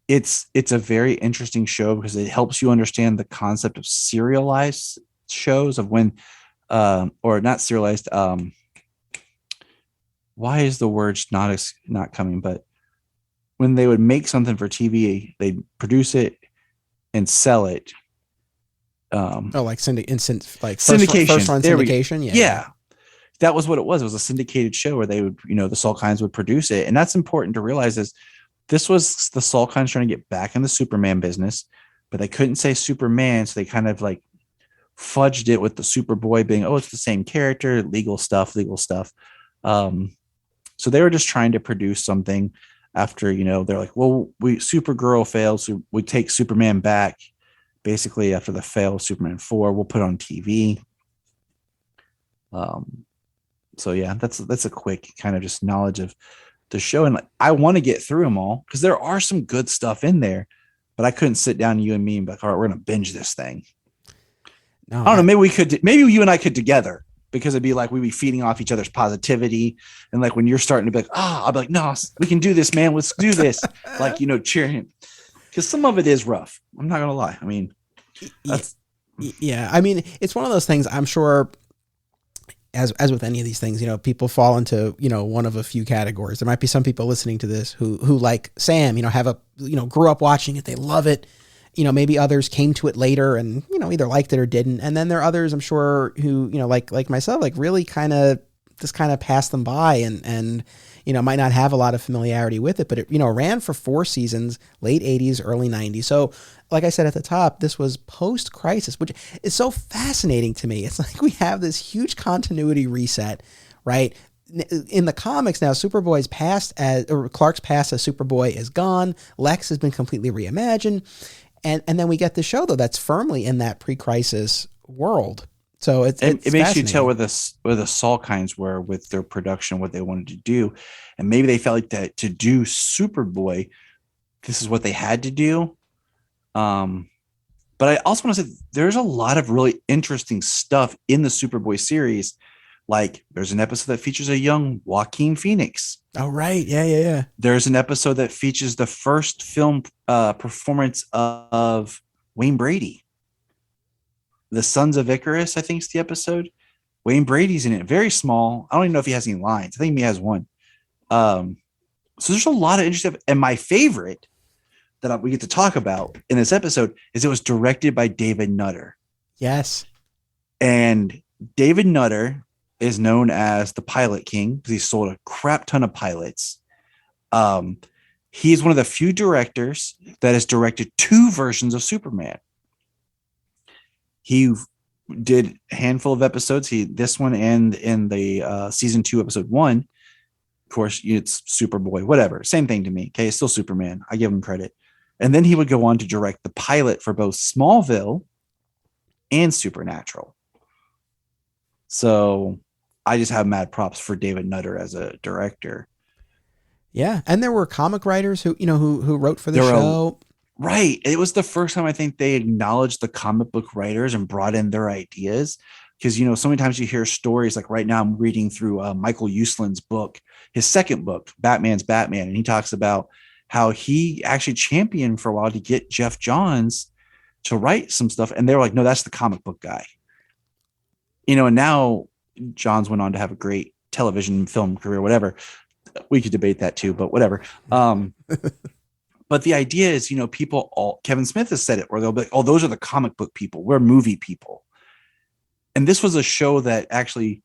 it's a very interesting show because it helps you understand the concept of serialized shows of when, or not serialized, why is the word not coming? But when they would make something for TV, they'd produce it and sell it. Syndication. First run syndication. Yeah. That was what it was. It was a syndicated show where they would, the Salkinds would produce it. And that's important to realize is this was the Salkinds trying to get back in the Superman business, but they couldn't say Superman. So they kind of fudged it with the Superboy being, it's the same character, legal stuff. So they were just trying to produce something after, they're like, well, Supergirl failed, so we take Superman back basically after the fail of Superman 4, we'll put it on TV. So yeah, that's a quick kind of just knowledge of the show. And I want to get through them all because there are some good stuff in there, but I couldn't sit down, you and me, and be like, all right, we're going to binge this thing. No, I don't know. Maybe you and I could together, because it'd be like we'd be feeding off each other's positivity. And like when you're starting to be like, I'll be like, no, we can do this, man. Let's do this. Like, cheering. Because some of it is rough. I'm not going to lie. I mean, yeah. I mean, it's one of those things, I'm sure, as with any of these things, people fall into, one of a few categories. There might be some people listening to this who like Sam, grew up watching it. They love it. Maybe others came to it later and, either liked it or didn't. And then there are others, I'm sure, who, like myself, like really kind of passed them by and, might not have a lot of familiarity with it, but it, ran for 4 seasons, late 80s, early 90s. So like I said at the top, this was post-crisis, which is so fascinating to me. It's like we have this huge continuity reset, right? In the comics now, Superboy's past Clark's past as Superboy is gone. Lex has been completely reimagined. And then we get the show though that's firmly in that pre-crisis world. So it makes you tell where the Salkinds were with their production, what they wanted to do, and maybe they felt like that to do Superboy, this is what they had to do. But I also want to say there's a lot of really interesting stuff in the Superboy series. Like there's an episode that features a young Joaquin Phoenix. Oh, right. Yeah. There's an episode that features the first film performance of Wayne Brady. The Sons of Icarus, I think is the episode. Wayne Brady's in it. Very small. I don't even know if he has any lines. I think he has one. So there's a lot of interesting stuff. And my favorite that we get to talk about in this episode is it was directed by David Nutter. Yes. And David Nutter is known as the Pilot King because he sold a crap ton of pilots. He's one of the few directors that has directed 2 versions of Superman. He did a handful of episodes. This one and in the season 2, episode 1. Of course, it's Superboy, whatever. Same thing to me. Okay, it's still Superman. I give him credit. And then he would go on to direct the pilot for both Smallville and Supernatural. So I just have mad props for David Nutter as a director. Yeah, and there were comic writers who wrote for the show. Right. It was the first time I think they acknowledged the comic book writers and brought in their ideas. Because, so many times you hear stories like right now I'm reading through Michael Uslan's book, his second book, Batman's Batman. And he talks about how he actually championed for a while to get Jeff Johns to write some stuff. And they were like, no, that's the comic book guy. And now Johns went on to have a great television film career, whatever. We could debate that too, but whatever. But the idea is, Kevin Smith has said it, where they'll be like, oh, those are the comic book people. We're movie people. And this was a show that actually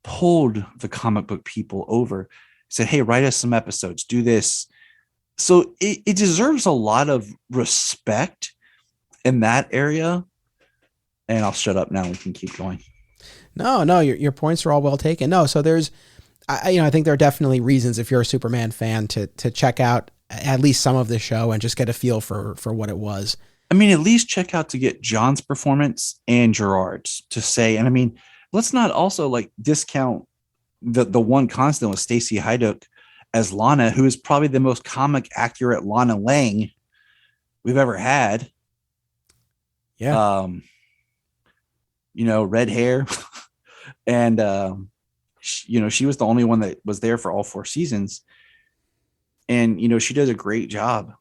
pulled the comic book people over, said, hey, write us some episodes, do this. So it deserves a lot of respect in that area. And I'll shut up now. We can keep going. No, your points are all well taken. No, so there's, I think there are definitely reasons if you're a Superman fan to check out at least some of the show and just get a feel for what it was. I mean, at least check out to get John's performance and Gerard's to say. And I mean, let's not also like discount the one constant with Stacey Hyduck as Lana, who is probably the most comic accurate Lana Lang we've ever had. Yeah. Red hair. And, she was the only one that was there for all 4 seasons. And, she does a great job.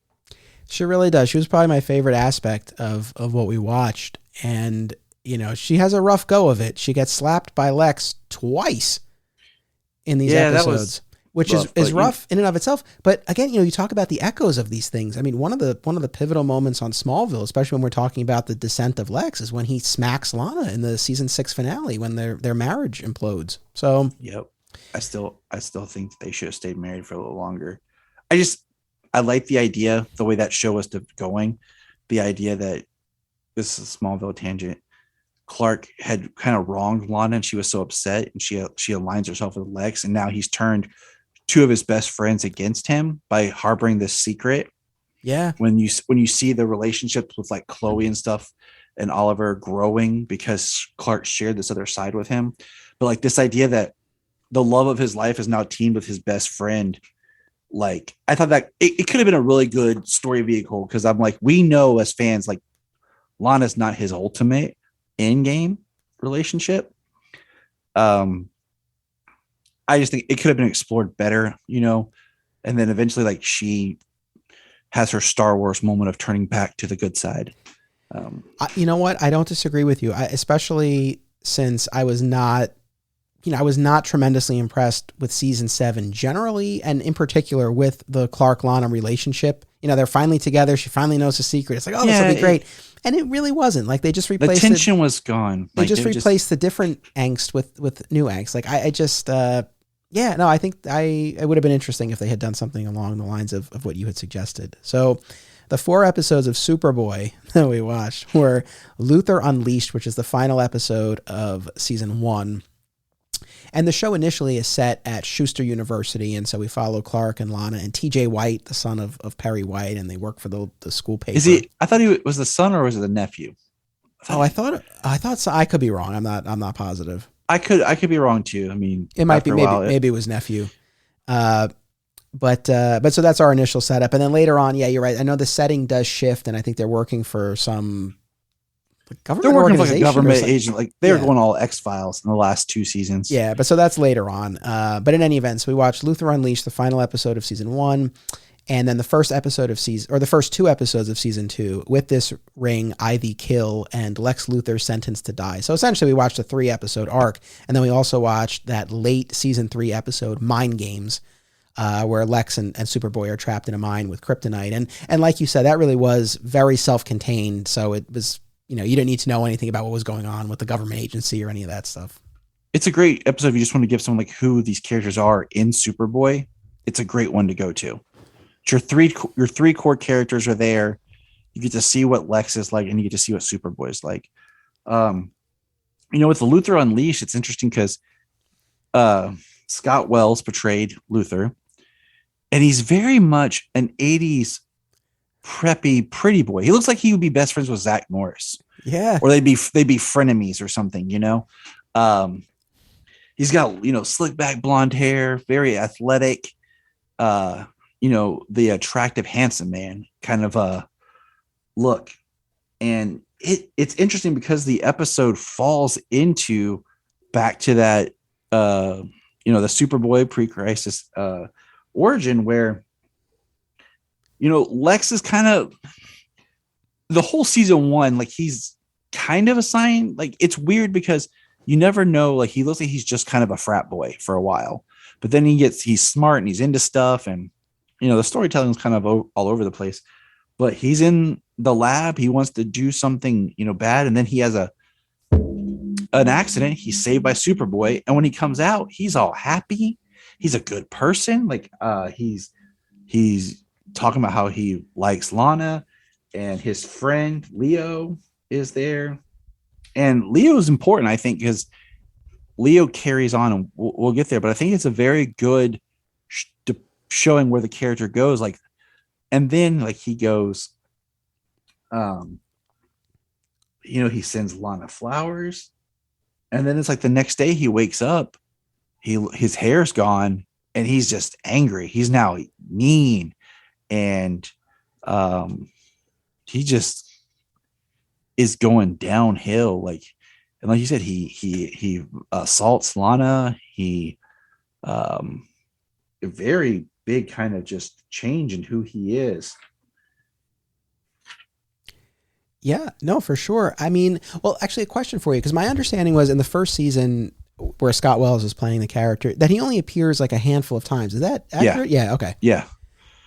She really does. She was probably my favorite aspect of what we watched. And, she has a rough go of it. She gets slapped by Lex twice in these episodes, which is rough in and of itself. But again, you talk about the echoes of these things. I mean, one of the pivotal moments on Smallville, especially when we're talking about the descent of Lex, is when he smacks Lana in the season 6 finale when their marriage implodes. So, yep. I still think they should have stayed married for a little longer. I like the idea, the way that show was going, the idea that this is a Smallville tangent. Clark had kind of wronged Lana and she was so upset and she aligns herself with Lex. And now he's turned 2 of his best friends against him by harboring this secret. Yeah. When you see the relationships with like Chloe and stuff and Oliver growing because Clark shared this other side with him. But like this idea that the love of his life is now teamed with his best friend. Like I thought that it could have been a really good story vehicle, because I'm like, we know as fans, like Lana's not his ultimate in-game relationship. I just think it could have been explored better, you know, and then eventually like she has her Star Wars moment of turning back to the good side. You know what? I don't disagree with you. Especially since I was not tremendously impressed with season 7 generally, and in particular with the Clark-Lana relationship. You know, they're finally together. She finally knows the secret. It's like, oh, this will be great. And it really wasn't. Like they just replaced the tension was gone. They just replaced the different angst with new angst. Like I just, I think it would have been interesting if they had done something along the lines of what you had suggested. So the 4 episodes of Superboy that we watched were Luthor Unleashed, which is the final episode of season 1. And the show initially is set at Schuster University, and so we follow Clark and Lana and T.J. White, the son of Perry White, and they work for the school paper. Is he? I thought he was the son, or was it the nephew? I thought so. I could be wrong. I'm not positive. I could be wrong too. I mean, it might be maybe it was nephew. But so that's our initial setup, and then later on, yeah, you're right. I know the setting does shift, and I think they're working for some. They're working for like a government agent. Like they were going all X-Files in the last 2 seasons. Yeah, but so that's later on. But in any event, so we watched Luthor Unleashed, the final episode of season 1, and then the first 2 episodes of season 2 with this ring, Ivy kill, and Lex Luthor sentenced to die. So essentially we watched a 3-episode arc, and then we also watched that late season 3 episode, Mind Games, where Lex and Superboy are trapped in a mine with kryptonite. And like you said, that really was very self-contained. So it was, you didn't need to know anything about what was going on with the government agency or any of that stuff. It's a great episode if you just want to give someone like who these characters are in Superboy. It's a great one to go to. Your three core characters are there. You get to see what Lex is like, and you get to see what Superboy is like. With the Luthor Unleashed, it's interesting because Scott Wells portrayed Luthor, and he's very much an 80s preppy pretty boy. He looks like he would be best friends with Zach Morris. Yeah. Or they'd be frenemies or something, He's got, slick back blonde hair, very athletic, the attractive, handsome man kind of look. And it's interesting because the episode falls into back to that, the Superboy pre-crisis origin where, Lex is kind of the whole season 1, like he's kind of assigned, like it's weird because you never know, like he looks like he's just kind of a frat boy for a while, but then he's smart and he's into stuff, and the storytelling is kind of all over the place, but he's in the lab, he wants to do something bad, and then he has an accident, he's saved by Superboy, and when he comes out, he's all happy, he's a good person, like he's talking about how he likes Lana, and his friend Leo is there. And Leo is important, I think, because Leo carries on, and we'll get there. But I think it's a very good showing where the character goes. Like, and then like he goes, he sends Lana flowers, and then it's like the next day he wakes up, his hair's gone, and he's just angry. He's now mean, and he just is going downhill, and like you said, he assaults Lana. He a very big kind of just change in who he is. Yeah, no, for sure. I mean, well, actually a question for you, because my understanding was in the first season where Scott Wells is playing the character that he only appears like a handful of times. Is that accurate? Yeah. Okay. Yeah.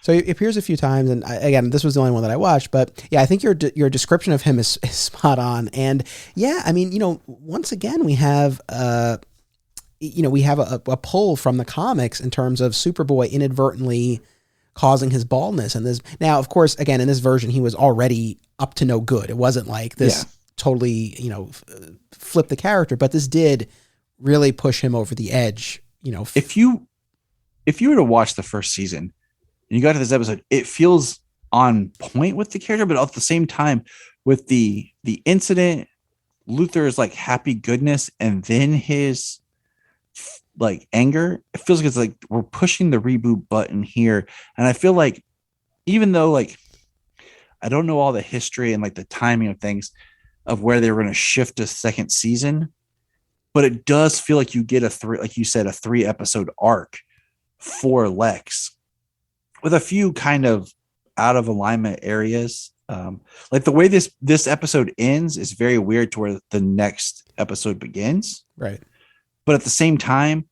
So he appears a few times, and again, this was the only one that I watched, but yeah, I think your description of him is spot on. And yeah, I mean, once again, we have, we have a pull from the comics in terms of Superboy inadvertently causing his baldness. And this, now, of course, again, in this version, he was already up to no good. It wasn't like this totally, flip the character, but this did really push him over the edge. If you were to watch the first season, and you got to this episode, it feels on point with the character, but at the same time, with the incident, Luthor's like happy goodness, and then his like anger, it feels like it's like we're pushing the reboot button here. And I feel like even though like I don't know all the history and like the timing of things of where they were going to shift a second season, but it does feel like you get like you said, a 3-episode arc for Lex with a few kind of out of alignment areas. Like the way this episode ends is very weird to where the next episode begins. Right. But at the same time,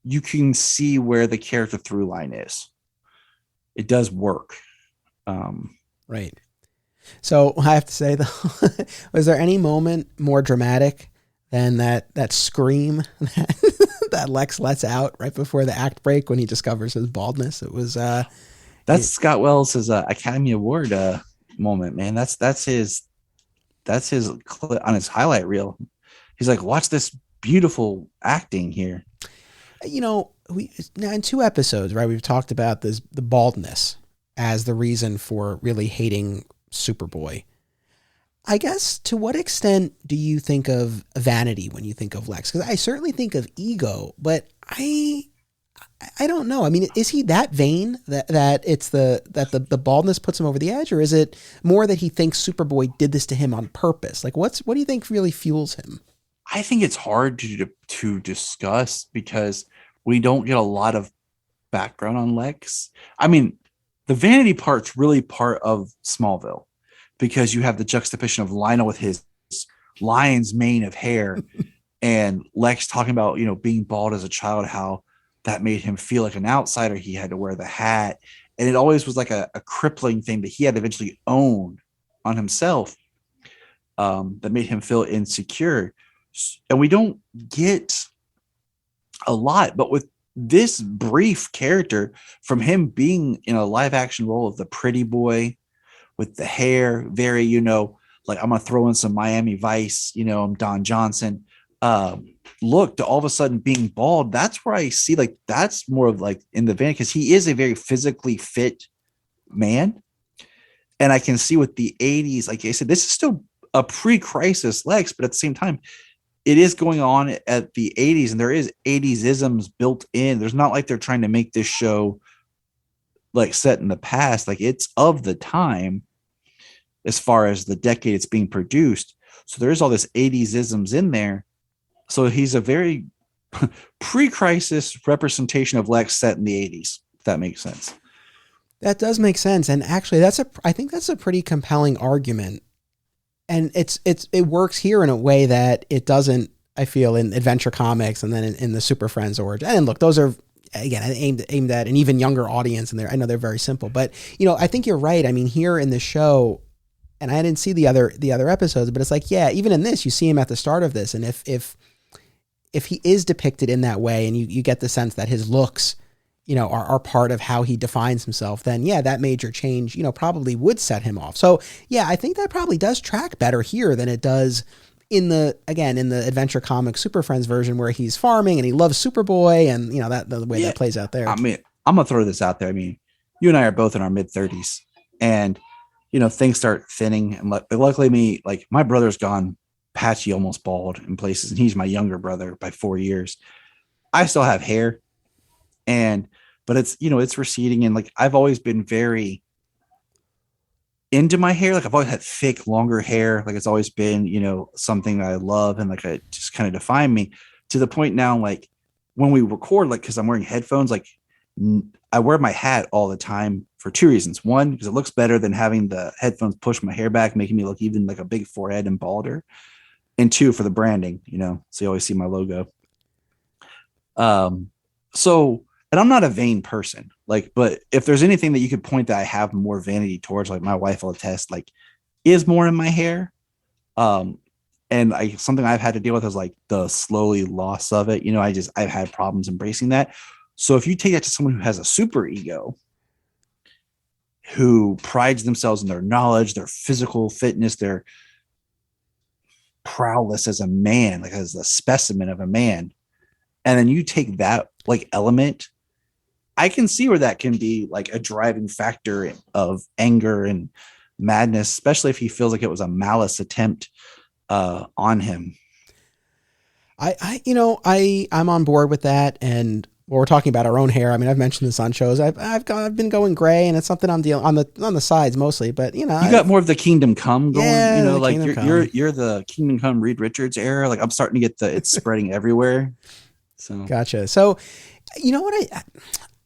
you can see where the character through line is. It does work. Right. So I have to say though, was there any moment more dramatic than that scream that Lex lets out right before the act break when he discovers his baldness? It was that's Scott Wells' Academy Award moment, man. That's his clip on his highlight reel. He's like, watch this beautiful acting here. You know, we now in 2 episodes, right? We've talked about the baldness as the reason for really hating Superboy. I guess, to what extent do you think of vanity when you think of Lex? Because I certainly think of ego, but I don't know. I mean, is he that vain that it's the baldness puts him over the edge, or is it more that he thinks Superboy did this to him on purpose? Like, what do you think really fuels him? I think it's hard to discuss because we don't get a lot of background on Lex. I mean, the vanity part's really part of Smallville because you have the juxtaposition of Lionel with his lion's mane of hair and Lex talking about, you know, being bald as a child, how that made him feel like an outsider. He had to wear the hat. And it always was like a crippling thing that he had to eventually own on himself, that made him feel insecure. And we don't get a lot, but with this brief character, from him being in a live action role of the pretty boy with the hair, very, you know, like I'm going to throw in some Miami Vice, you know, I'm Don Johnson, look, to all of a sudden being bald. That's where I see like that's more of like in the van, because he is a very physically fit man. And I can see with the 80s, like I said, this is still a pre-crisis Lex, but at the same time, it is going on at the 80s, and there is 80s isms built in. There's not like they're trying to make this show like set in the past. Like it's of the time as far as the decade it's being produced. So there is all this 80s isms in there. So he's a very pre-crisis representation of Lex set in the 80s, if that makes sense. That does make sense. And actually I think that's a pretty compelling argument. And it works here in a way that it doesn't, I feel, in Adventure Comics and then in the Super Friends origin. And look, those are, again, aimed at an even younger audience, and I know they're very simple. But, you know, I think you're right. I mean, here in the show, and I didn't see the other episodes, but it's like, yeah, even in this, you see him at the start of this. And if he is depicted in that way, and you get the sense that his looks, you know, are part of how he defines himself, then yeah, that major change, you know, probably would set him off. So yeah, I think that probably does track better here than it does in the Adventure Comics Super Friends version, where he's farming and he loves Superboy, and you know, that the way that plays out there. I mean, I'm gonna throw this out there. I mean, you and I are both in our mid-30s, and you know, things start thinning. And luckily, my brother's gone patchy, almost bald in places, and he's my younger brother by 4 years. I still have hair, but it's, you know, it's receding, and like I've always been very into my hair. Like I've always had thick, longer hair. Like it's always been, you know, something that I love, and like it just kind of defined me to the point now, like when we record, like, because I'm wearing headphones, like I wear my hat all the time for 2 reasons. One, because it looks better than having the headphones push my hair back, making me look even like a big forehead and balder. And 2, for the branding, you know, so you always see my logo. So, and I'm not a vain person, like, but if there's anything that you could point that I have more vanity towards, like my wife will attest, like, is more in my hair. And something I've had to deal with is like the slowly loss of it. You know, I've had problems embracing that. So if you take that to someone who has a super ego, who prides themselves in their knowledge, their physical fitness, their prowess as a man, like as a specimen of a man, and then you take that like element I can see where that can be like a driving factor of anger and madness, especially if he feels like it was a malice attempt on him. I'm on board with that. And we're talking about our own hair. I mean, I've mentioned this on shows. I've been going gray, and it's something I'm dealing on the sides mostly. But you got more of the Kingdom Come going. Yeah, like you're the Kingdom Come Reed Richards era. Like I'm starting to get it's spreading everywhere. So gotcha. So you know what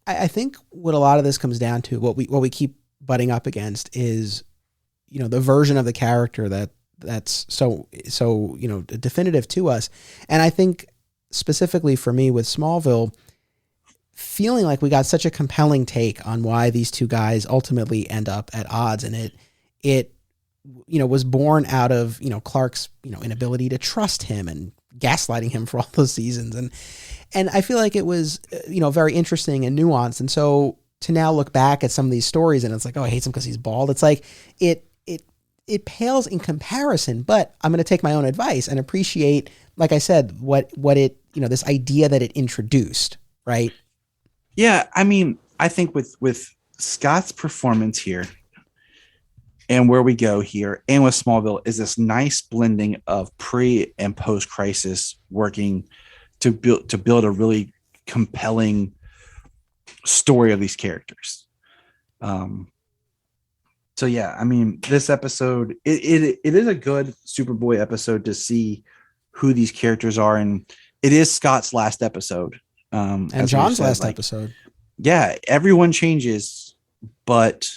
I think what a lot of this comes down to, what we keep butting up against is, the version of the character that's so definitive to us. And I think specifically for me with Smallville, feeling like we got such a compelling take on why these two guys ultimately end up at odds, and it was born out of Clark's inability to trust him and gaslighting him for all those seasons, and I feel like it was very interesting and nuanced. And so to now look back at some of these stories and it's like, oh, I hate him because he's bald. It's like it pales in comparison. But I'm going to take my own advice and appreciate, like I said, what it this idea that it introduced, right? Yeah, I mean, I think with Scott's performance here and where we go here and with Smallville is this nice blending of pre and post crisis working to build a really compelling story of these characters. So yeah, I mean, this episode, it is a good Superboy episode to see who these characters are. And it is Scott's last episode. And John's last episode. Yeah, everyone changes, but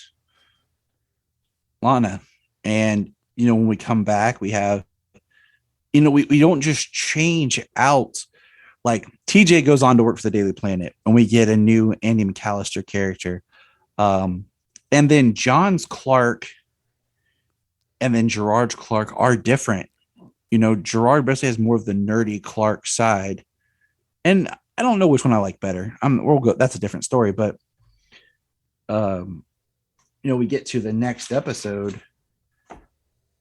Lana. And, when we come back, we have, we don't just change out. Like TJ goes on to work for the Daily Planet and we get a new Andy McAllister character. And then John's Clark and then Gerard's Clark are different. Gerard basically has more of the nerdy Clark side. And I don't know which one I like better. We'll go. That's a different story, but we get to the next episode,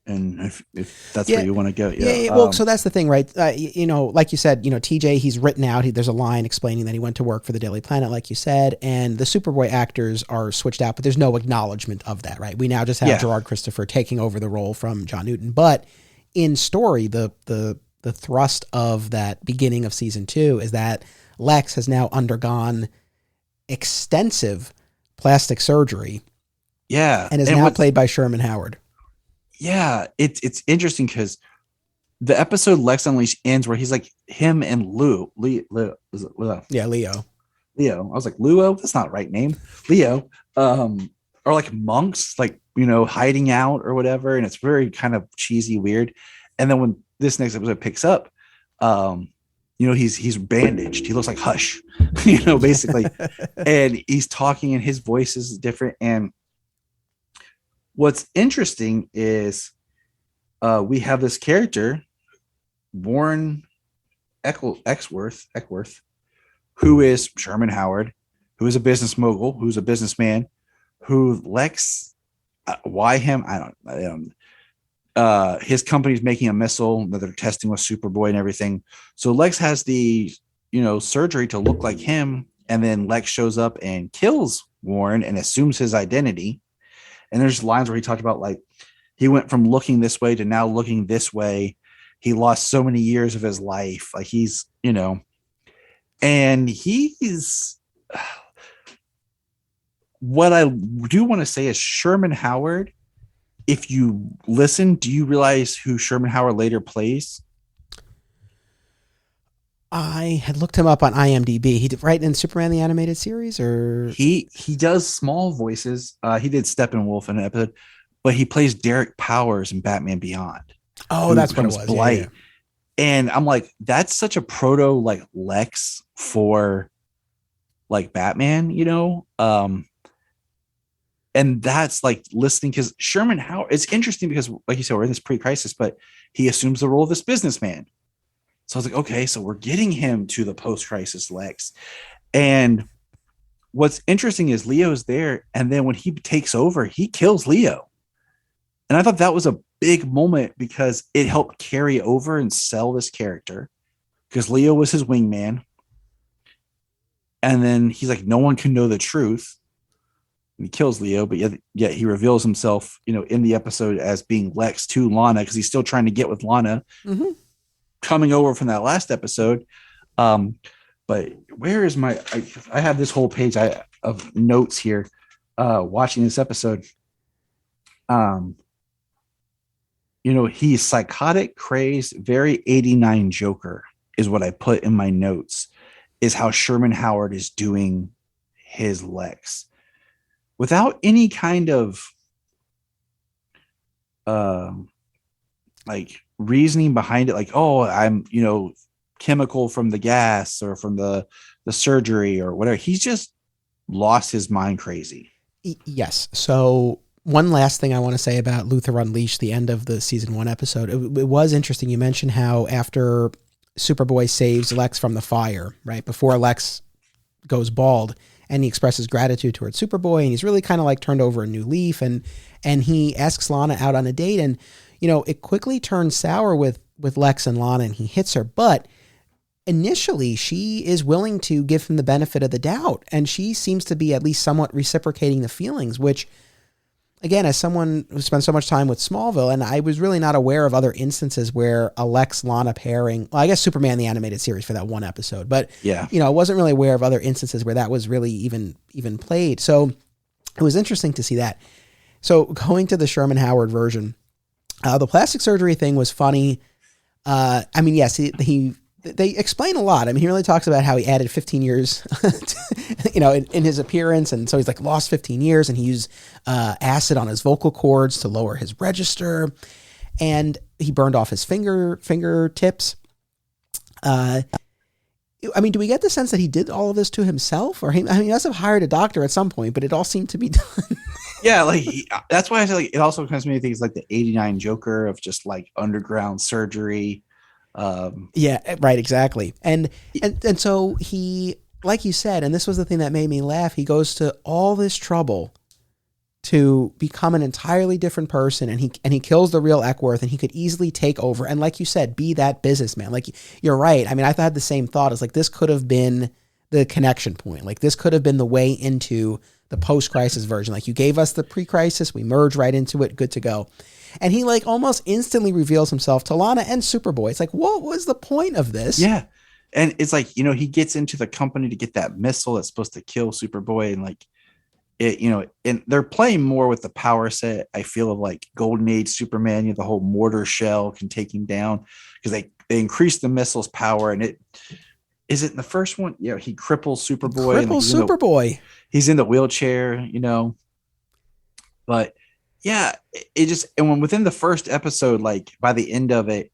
and if that's where you want to go, yeah. Well, so that's the thing, right? Like you said, TJ, he's written out. There's a line explaining that he went to work for the Daily Planet, like you said, and the Superboy actors are switched out, but there's no acknowledgement of that, right? We now just have Gerard Christopher taking over the role from John Newton, but in story, the thrust of that beginning of season 2 is that Lex has now undergone extensive plastic surgery. Yeah. And is now played by Sherman Howard. Yeah. It's interesting because the episode Lex Unleashed ends where he's like him and Leo. Yeah, Leo. I was like, Luo? That's not the right name. Leo. Are like monks, like, hiding out or whatever. And it's very kind of cheesy, weird. And then when this next episode picks up, he's bandaged. He looks like Hush, basically. And he's talking and his voice is different. And what's interesting is we have this character, Warren Eckworth, who is Sherman Howard, who is a business mogul, who's a businessman, who Lex, why him? I don't his company's making a missile that they're testing with Superboy and everything. So Lex has the, surgery to look like him. And then Lex shows up and kills Warren and assumes his identity. And there's lines where he talked about like, he went from looking this way to now looking this way. He lost so many years of his life. Like he's, and he's, what I do want to say is Sherman Howard. If you listen, do you realize who Sherman Howard later plays? I had looked him up on IMDb. He did right in Superman the Animated Series, or he does small voices. He did Steppenwolf in an episode, but he plays Derek Powers in Batman Beyond. Oh, that's what it was. Blight. Yeah. And I'm like, that's such a proto like Lex for like Batman, and that's like listening because Sherman Howard, it's interesting because like you said, we're in this pre-crisis, but he assumes the role of this businessman. So I was like, okay, so we're getting him to the post-crisis Lex. And what's interesting is Leo's there. And then when he takes over, he kills Leo. And I thought that was a big moment because it helped carry over and sell this character because Leo was his wingman. And then he's like, no one can know the truth. And he kills Leo, but yet he reveals himself, in the episode as being Lex to Lana, because he's still trying to get with Lana, coming over from that last episode. But where is I have this whole page of notes here watching this episode. He's psychotic, crazed, very 89 Joker is what I put in my notes, is how Sherman Howard is doing his Lex without any kind of like reasoning behind it. Like, oh, I'm, chemical from the gas or from the surgery or whatever. He's just lost his mind crazy. Yes. So one last thing I want to say about Luthor Unleashed, the end of the season 1 episode. It was interesting. You mentioned how after Superboy saves Lex from the fire, right before Lex goes bald, and he expresses gratitude towards Superboy, and he's really kind of like turned over a new leaf, and he asks Lana out on a date, and it quickly turns sour with Lex and Lana, and he hits her, but initially she is willing to give him the benefit of the doubt, and she seems to be at least somewhat reciprocating the feelings, which, again, as someone who spent so much time with Smallville, and I was really not aware of other instances where a Lex-Lana pairing, well, I guess Superman the Animated Series for that one episode, but yeah, I wasn't really aware of other instances where that was really even played. So it was interesting to see that. So going to the Sherman Howard version, the plastic surgery thing was funny. Yes, they explain a lot. He really talks about how he added 15 years, in his appearance. And so he's like lost 15 years, and he used acid on his vocal cords to lower his register. And he burned off his fingertips. Do we get the sense that he did all of this to himself? Or he must have hired a doctor at some point, but it all seemed to be done. Yeah, that's why I say it also comes to me things like the 89 Joker of just like underground surgery. Yeah, right, exactly. And so he, like you said, and this was the thing that made me laugh, he goes to all this trouble to become an entirely different person, and he kills the real Eckworth, and he could easily take over, and like you said, be that businessman. Like, you're right. I had the same thought. It's like, this could have been the connection point. Like, this could have been the way into the post-crisis version. Like, you gave us the pre-crisis, we merge right into it, good to go. And he like almost instantly reveals himself to Lana and Superboy. It's like, what was the point of this? Yeah. And it's like, he gets into the company to get that missile that's supposed to kill Superboy. And like it, and they're playing more with the power set, I feel, of like Golden Age Superman, the whole mortar shell can take him down because they increase the missile's power. And is it in the first one? He cripples Superboy. He's in the wheelchair, but yeah, it just, and when within the first episode, like by the end of it,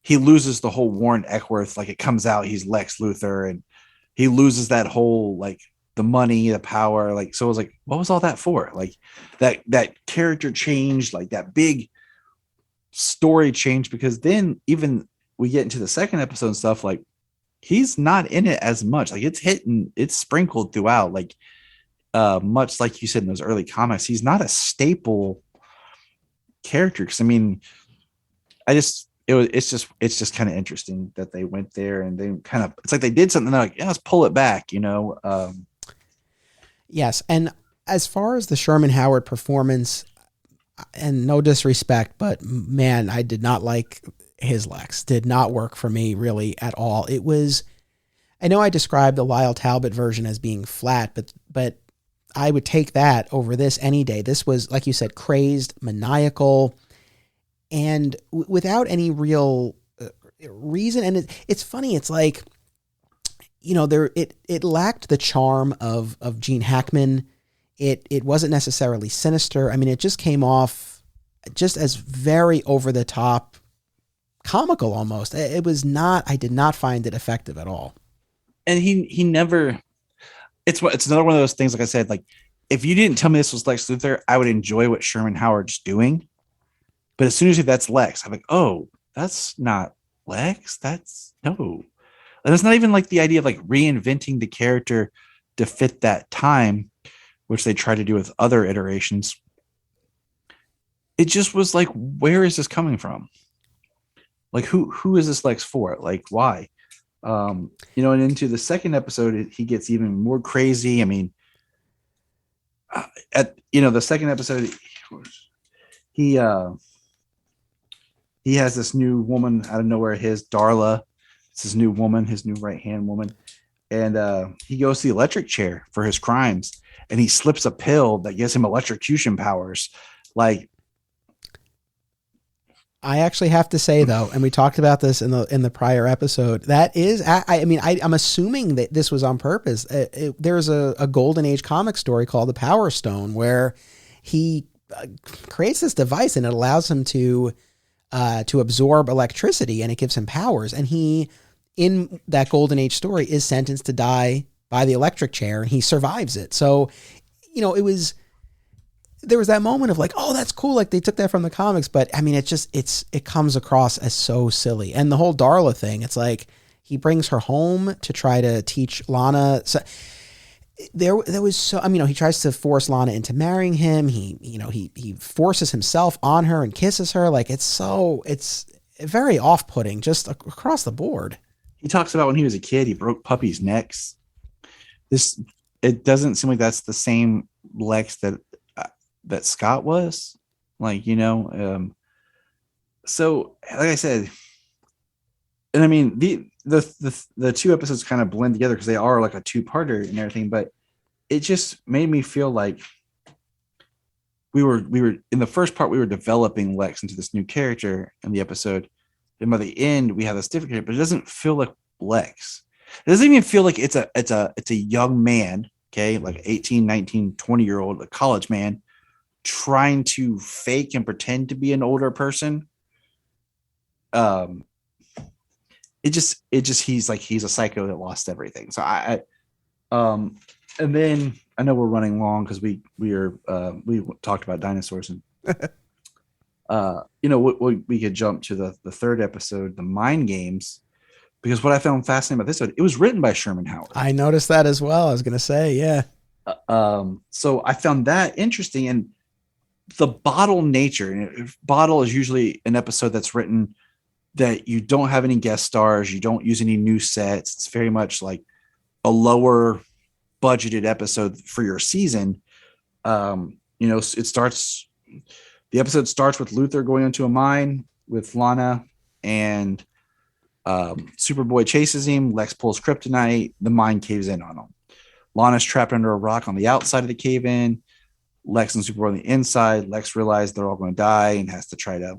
he loses the whole Warren Eckworth. Like, it comes out he's Lex Luthor, and he loses that whole like the money, the power. Like, so I was like, what was all that for? Like that character changed, like that big story change, because then even we get into the second episode and stuff, like he's not in it as much. Like, it's sprinkled throughout. Like, much like you said in those early comics, he's not a staple character. Because it's just kind of interesting that they went there, and they kind of, it's like they did something, they're like, yeah, let's pull it back, Yes, and as far as the Sherman Howard performance, and no disrespect, but man, I did not like his Lex. Did not work for me really at all. It was, I know I described the Lyle Talbot version as being flat, but I would take that over this any day. This was, like you said, crazed, maniacal, and without any real reason. And it's funny. It's like, it lacked the charm of Gene Hackman. It wasn't necessarily sinister. It just came off just as very over the top, comical almost. It was not. I did not find it effective at all. And he never. It's another one of those things. Like I said, like if you didn't tell me this was Lex Luthor, I would enjoy what Sherman Howard's doing. But as soon as that's Lex, I'm like, oh, that's not Lex. That's no. And it's not even like the idea of like reinventing the character to fit that time, which they try to do with other iterations. It just was like, where is this coming from? Like, who is this Lex for? Like, why? And into the second episode, he gets even more crazy. I mean, the second episode, he has this new woman out of nowhere, his Darla. It's his new woman, his new right-hand woman. And he goes to the electric chair for his crimes, and he slips a pill that gives him electrocution powers. Like, I actually have to say though, and we talked about this in the prior episode, that is, I'm assuming that this was on purpose. There's a Golden Age comic story called The Power Stone where he creates this device and it allows him to absorb electricity, and it gives him powers. And he, in that Golden Age story, is sentenced to die by the electric chair, and he survives it. So, there was that moment of like, oh, that's cool. Like they took that from the comics, but I mean, it comes across as so silly. And the whole Darla thing, it's like he brings her home to try to teach Lana. So there was so, he tries to force Lana into marrying him. He forces himself on her and kisses her. Like it's very off-putting just across the board. He talks about when he was a kid, he broke puppies' necks. It doesn't seem like that's the same Lex that Scott was, so like I said, and I mean the two episodes kind of blend together because they are like a two-parter and everything, but it just made me feel like we were in the first part, we were developing Lex into this new character in the episode, and by the end we have this different character, but it doesn't feel like Lex. It doesn't even feel like it's a young man, okay, like 18, 19, 20-year-old, a college man trying to fake and pretend to be an older person. It just he's a psycho that lost everything. So and then I know we're running long because we talked about dinosaurs, and we could jump to the third episode, the mind games, because what I found fascinating about this episode, it was written by Sherman Howard. I noticed that as well. I was gonna say, yeah. So I found that interesting, and the bottle nature. And bottle is usually an episode that's written that you don't have any guest stars, you don't use any new sets. It's very much like a lower budgeted episode for your season. The episode starts with Luthor going into a mine with Lana, and Superboy chases him. Lex pulls kryptonite. The mine caves in on him. Lana's trapped under a rock on the outside of the cave in. Lex and Superboy on the inside. Lex realized they're all going to die and has to try to,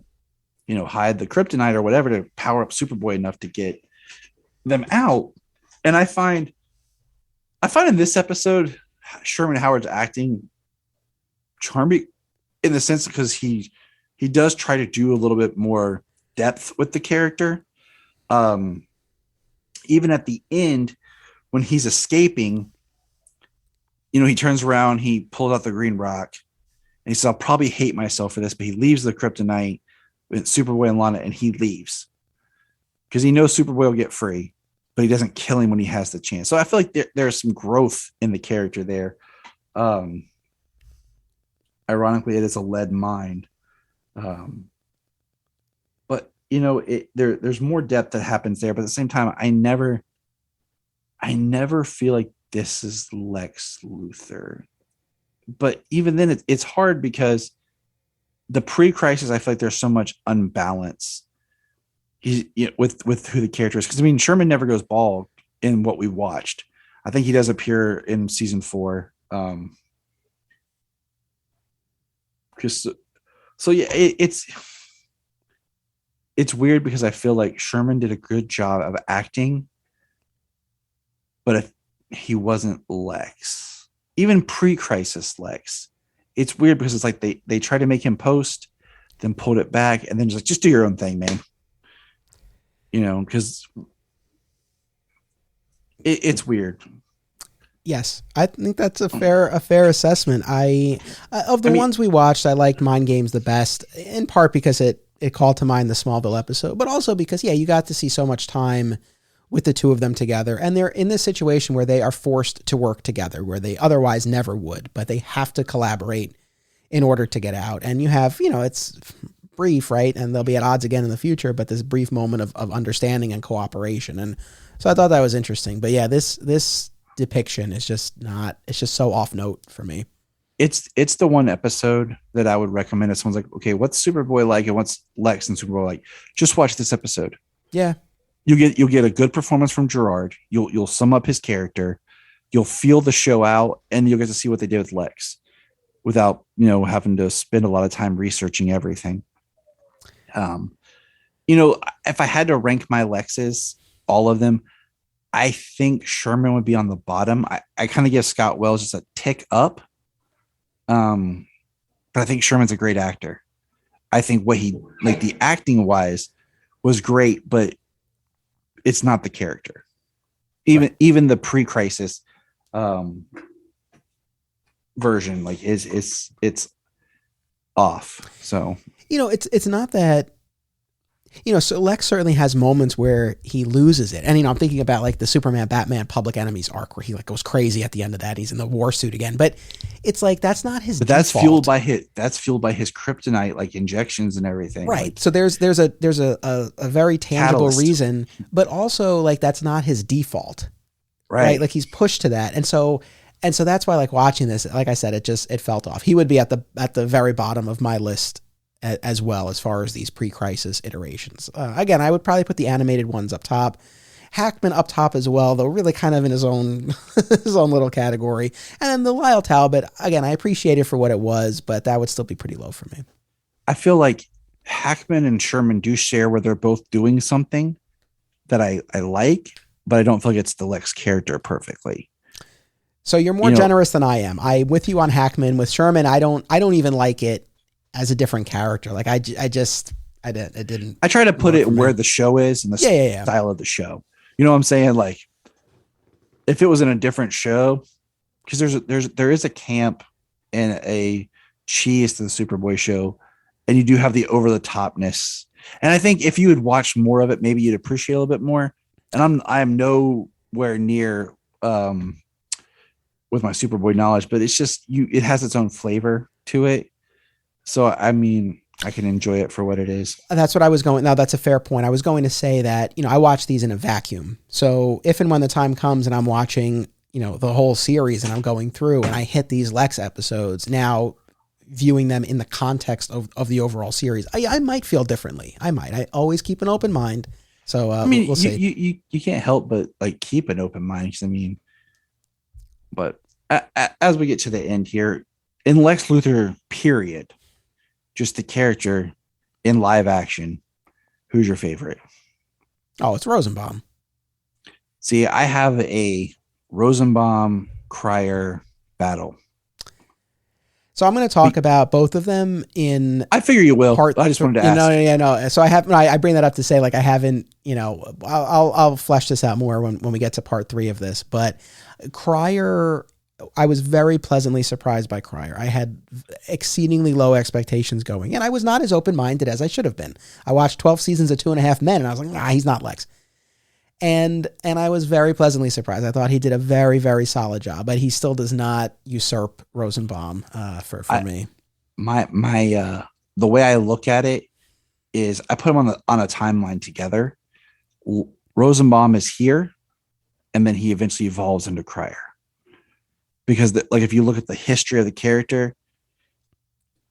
hide the kryptonite or whatever to power up Superboy enough to get them out. And I find in this episode, Sherman Howard's acting charming in the sense because he does try to do a little bit more depth with the character. Even at the end when he's escaping, he turns around, he pulls out the green rock, and he says, I'll probably hate myself for this, but he leaves the kryptonite with Superboy and Lana, and he leaves because he knows Superboy will get free, but he doesn't kill him when he has the chance. So I feel like there's some growth in the character there. Ironically, it is a lead mind. But there's more depth that happens there, but at the same time, I never feel like this is Lex Luthor. But even then, it's hard because the pre-crisis, I feel like there's so much unbalance with who the character is. Because Sherman never goes bald in what we watched. I think he does appear in season 4. It's weird because I feel like Sherman did a good job of acting, but if he wasn't Lex, even pre-crisis Lex, it's weird because it's like they try to make him post, then pulled it back, and then just do your own thing, man. Because it's weird. Yes, I think that's a fair assessment. Of the ones we watched, I liked Mind Games the best, in part because it called to mind the Smallville episode, but also because, you got to see so much time with the two of them together. And they're in this situation where they are forced to work together, where they otherwise never would, but they have to collaborate in order to get out. And you have, it's brief, right? And they'll be at odds again in the future, but this brief moment of understanding and cooperation. And So I thought that was interesting. But yeah, this depiction is just not. It's just so off note for me. It's the one episode that I would recommend if someone's like, okay, what's Superboy like and what's Lex and Superboy like? Just watch this episode. Yeah. You'll get a good performance from Gerard. You'll sum up his character. You'll feel the show out, and you'll get to see what they did with Lex without, having to spend a lot of time researching everything. If I had to rank my Lexes, all of them, I think Sherman would be on the bottom. I kind of give Scott Wells just a tick up. But I think Sherman's a great actor. I think what he, like, the acting wise was great, but it's not the character. Even the pre-crisis version, like, it's off. So, it's not that, so Lex certainly has moments where he loses it. And, I'm thinking about like the Superman, Batman, Public Enemies arc where he like goes crazy at the end of that. He's in the war suit again, but it's like, that's not his, but that's fueled by his kryptonite, like injections and everything. Right. Like, so there's a very tangible catalyst. reason, but also like, that's not his default. Right. Like he's pushed to that. And so that's why, like, watching this, like I said, it felt off. He would be at the very bottom of my list as well, as far as these pre-crisis iterations. Again, I would probably put the animated ones up top, Hackman up top as well, though really kind of in his own little category. And then the Lyle Talbot, again, I appreciate it for what it was, but that would still be pretty low for me. I feel like Hackman and Sherman do share where they're both doing something that I like, but I don't feel like it's the Lex character perfectly. So you're more generous than I am. I'm with you on Hackman. With Sherman, I don't even like it as a different character. Like I didn't. I try to put it where the show is and the style of the show. You know what I'm saying? Like, if it was in a different show, because there is a camp and a cheese to the Superboy show, and you do have the over the topness. And I think if you had watched more of it, maybe you'd appreciate a little bit more. And I'm nowhere near with my Superboy knowledge, but it's just it has its own flavor to it. So I mean, I can enjoy it for what it is. That's what I was going. Now that's a fair point. I was going to say that, I watch these in a vacuum. So if and when the time comes and I'm watching, the whole series and I'm going through and I hit these Lex episodes, now viewing them in the context of the overall series, I might feel differently. I always keep an open mind. So I mean, we'll see. You can't help but like keep an open mind. I mean, but as we get to the end here, in Lex Luthor period, just the character in live action, who's your favorite? Oh, it's Rosenbaum. See, I have a Rosenbaum Cryer battle. So I'm going to talk about both of them in. I figure you will. I just wanted to ask. No. So I bring that up to say, like, I haven't. I'll flesh this out more when we get to part 3 of this. But Cryer, I was very pleasantly surprised by Cryer. I had exceedingly low expectations going, and I was not as open-minded as I should have been. I watched 12 seasons of 2.5 Men, and I was like, he's not Lex. And I was very pleasantly surprised. I thought he did a very, very solid job, but he still does not usurp Rosenbaum for me. My the way I look at it is I put them on a timeline together. Rosenbaum is here, and then he eventually evolves into Cryer. Because if you look at the history of the character,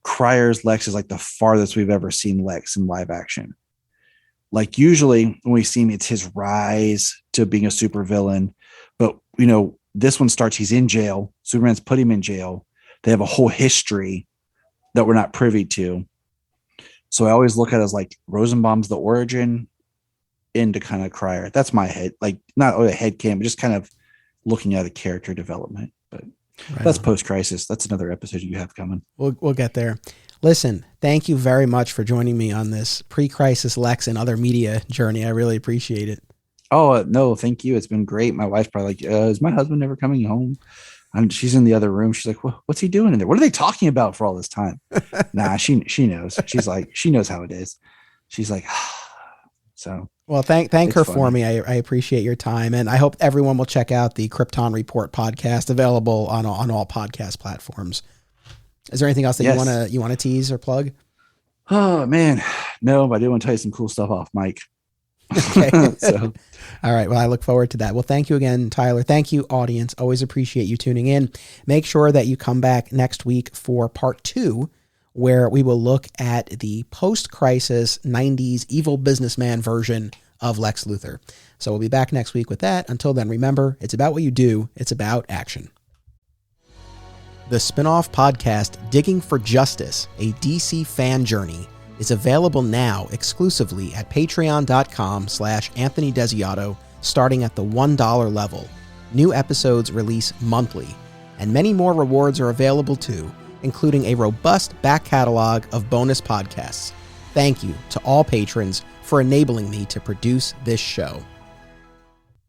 Cryer's Lex is like the farthest we've ever seen Lex in live action. Like, usually when we see him, it's his rise to being a supervillain. But, this one starts, he's in jail. Superman's put him in jail. They have a whole history that we're not privy to. So I always look at it as like Rosenbaum's the origin into kind of Cryer. That's my head, like not a head canon, but just kind of looking at the character development. But that's post-crisis. That's another episode you have coming. We'll get there. Listen, thank you very much for joining me on this pre-crisis Lex and other media journey. I really appreciate it. Oh, no, thank you. It's been great. My wife's probably like, is my husband never coming home? And she's in the other room. She's like, what's he doing in there? What are they talking about for all this time? Nah, she knows. She's like, she knows how it is. She's like, so. Well, thank her funny. For me. I appreciate your time. And I hope everyone will check out the KRYPTON Report podcast, available on all podcast platforms. Is there anything else that you want to tease or plug? Oh man, no, but I do want to tell you some cool stuff off, Mike. Okay. So All right. Well, I look forward to that. Well, thank you again, Tyler. Thank you, audience. Always appreciate you tuning in. Make sure that you come back next week for part 2, where we will look at the post-crisis 90s evil businessman version of Lex Luthor. So we'll be back next week with that. Until then, remember, it's about what you do. It's about action. The spin-off podcast, Digging for Justice, a DC fan journey, is available now exclusively at patreon.com/Anthony Desiato, starting at the $1 level. New episodes release monthly, and many more rewards are available too, including a robust back catalog of bonus podcasts. Thank you to all patrons for enabling me to produce this show.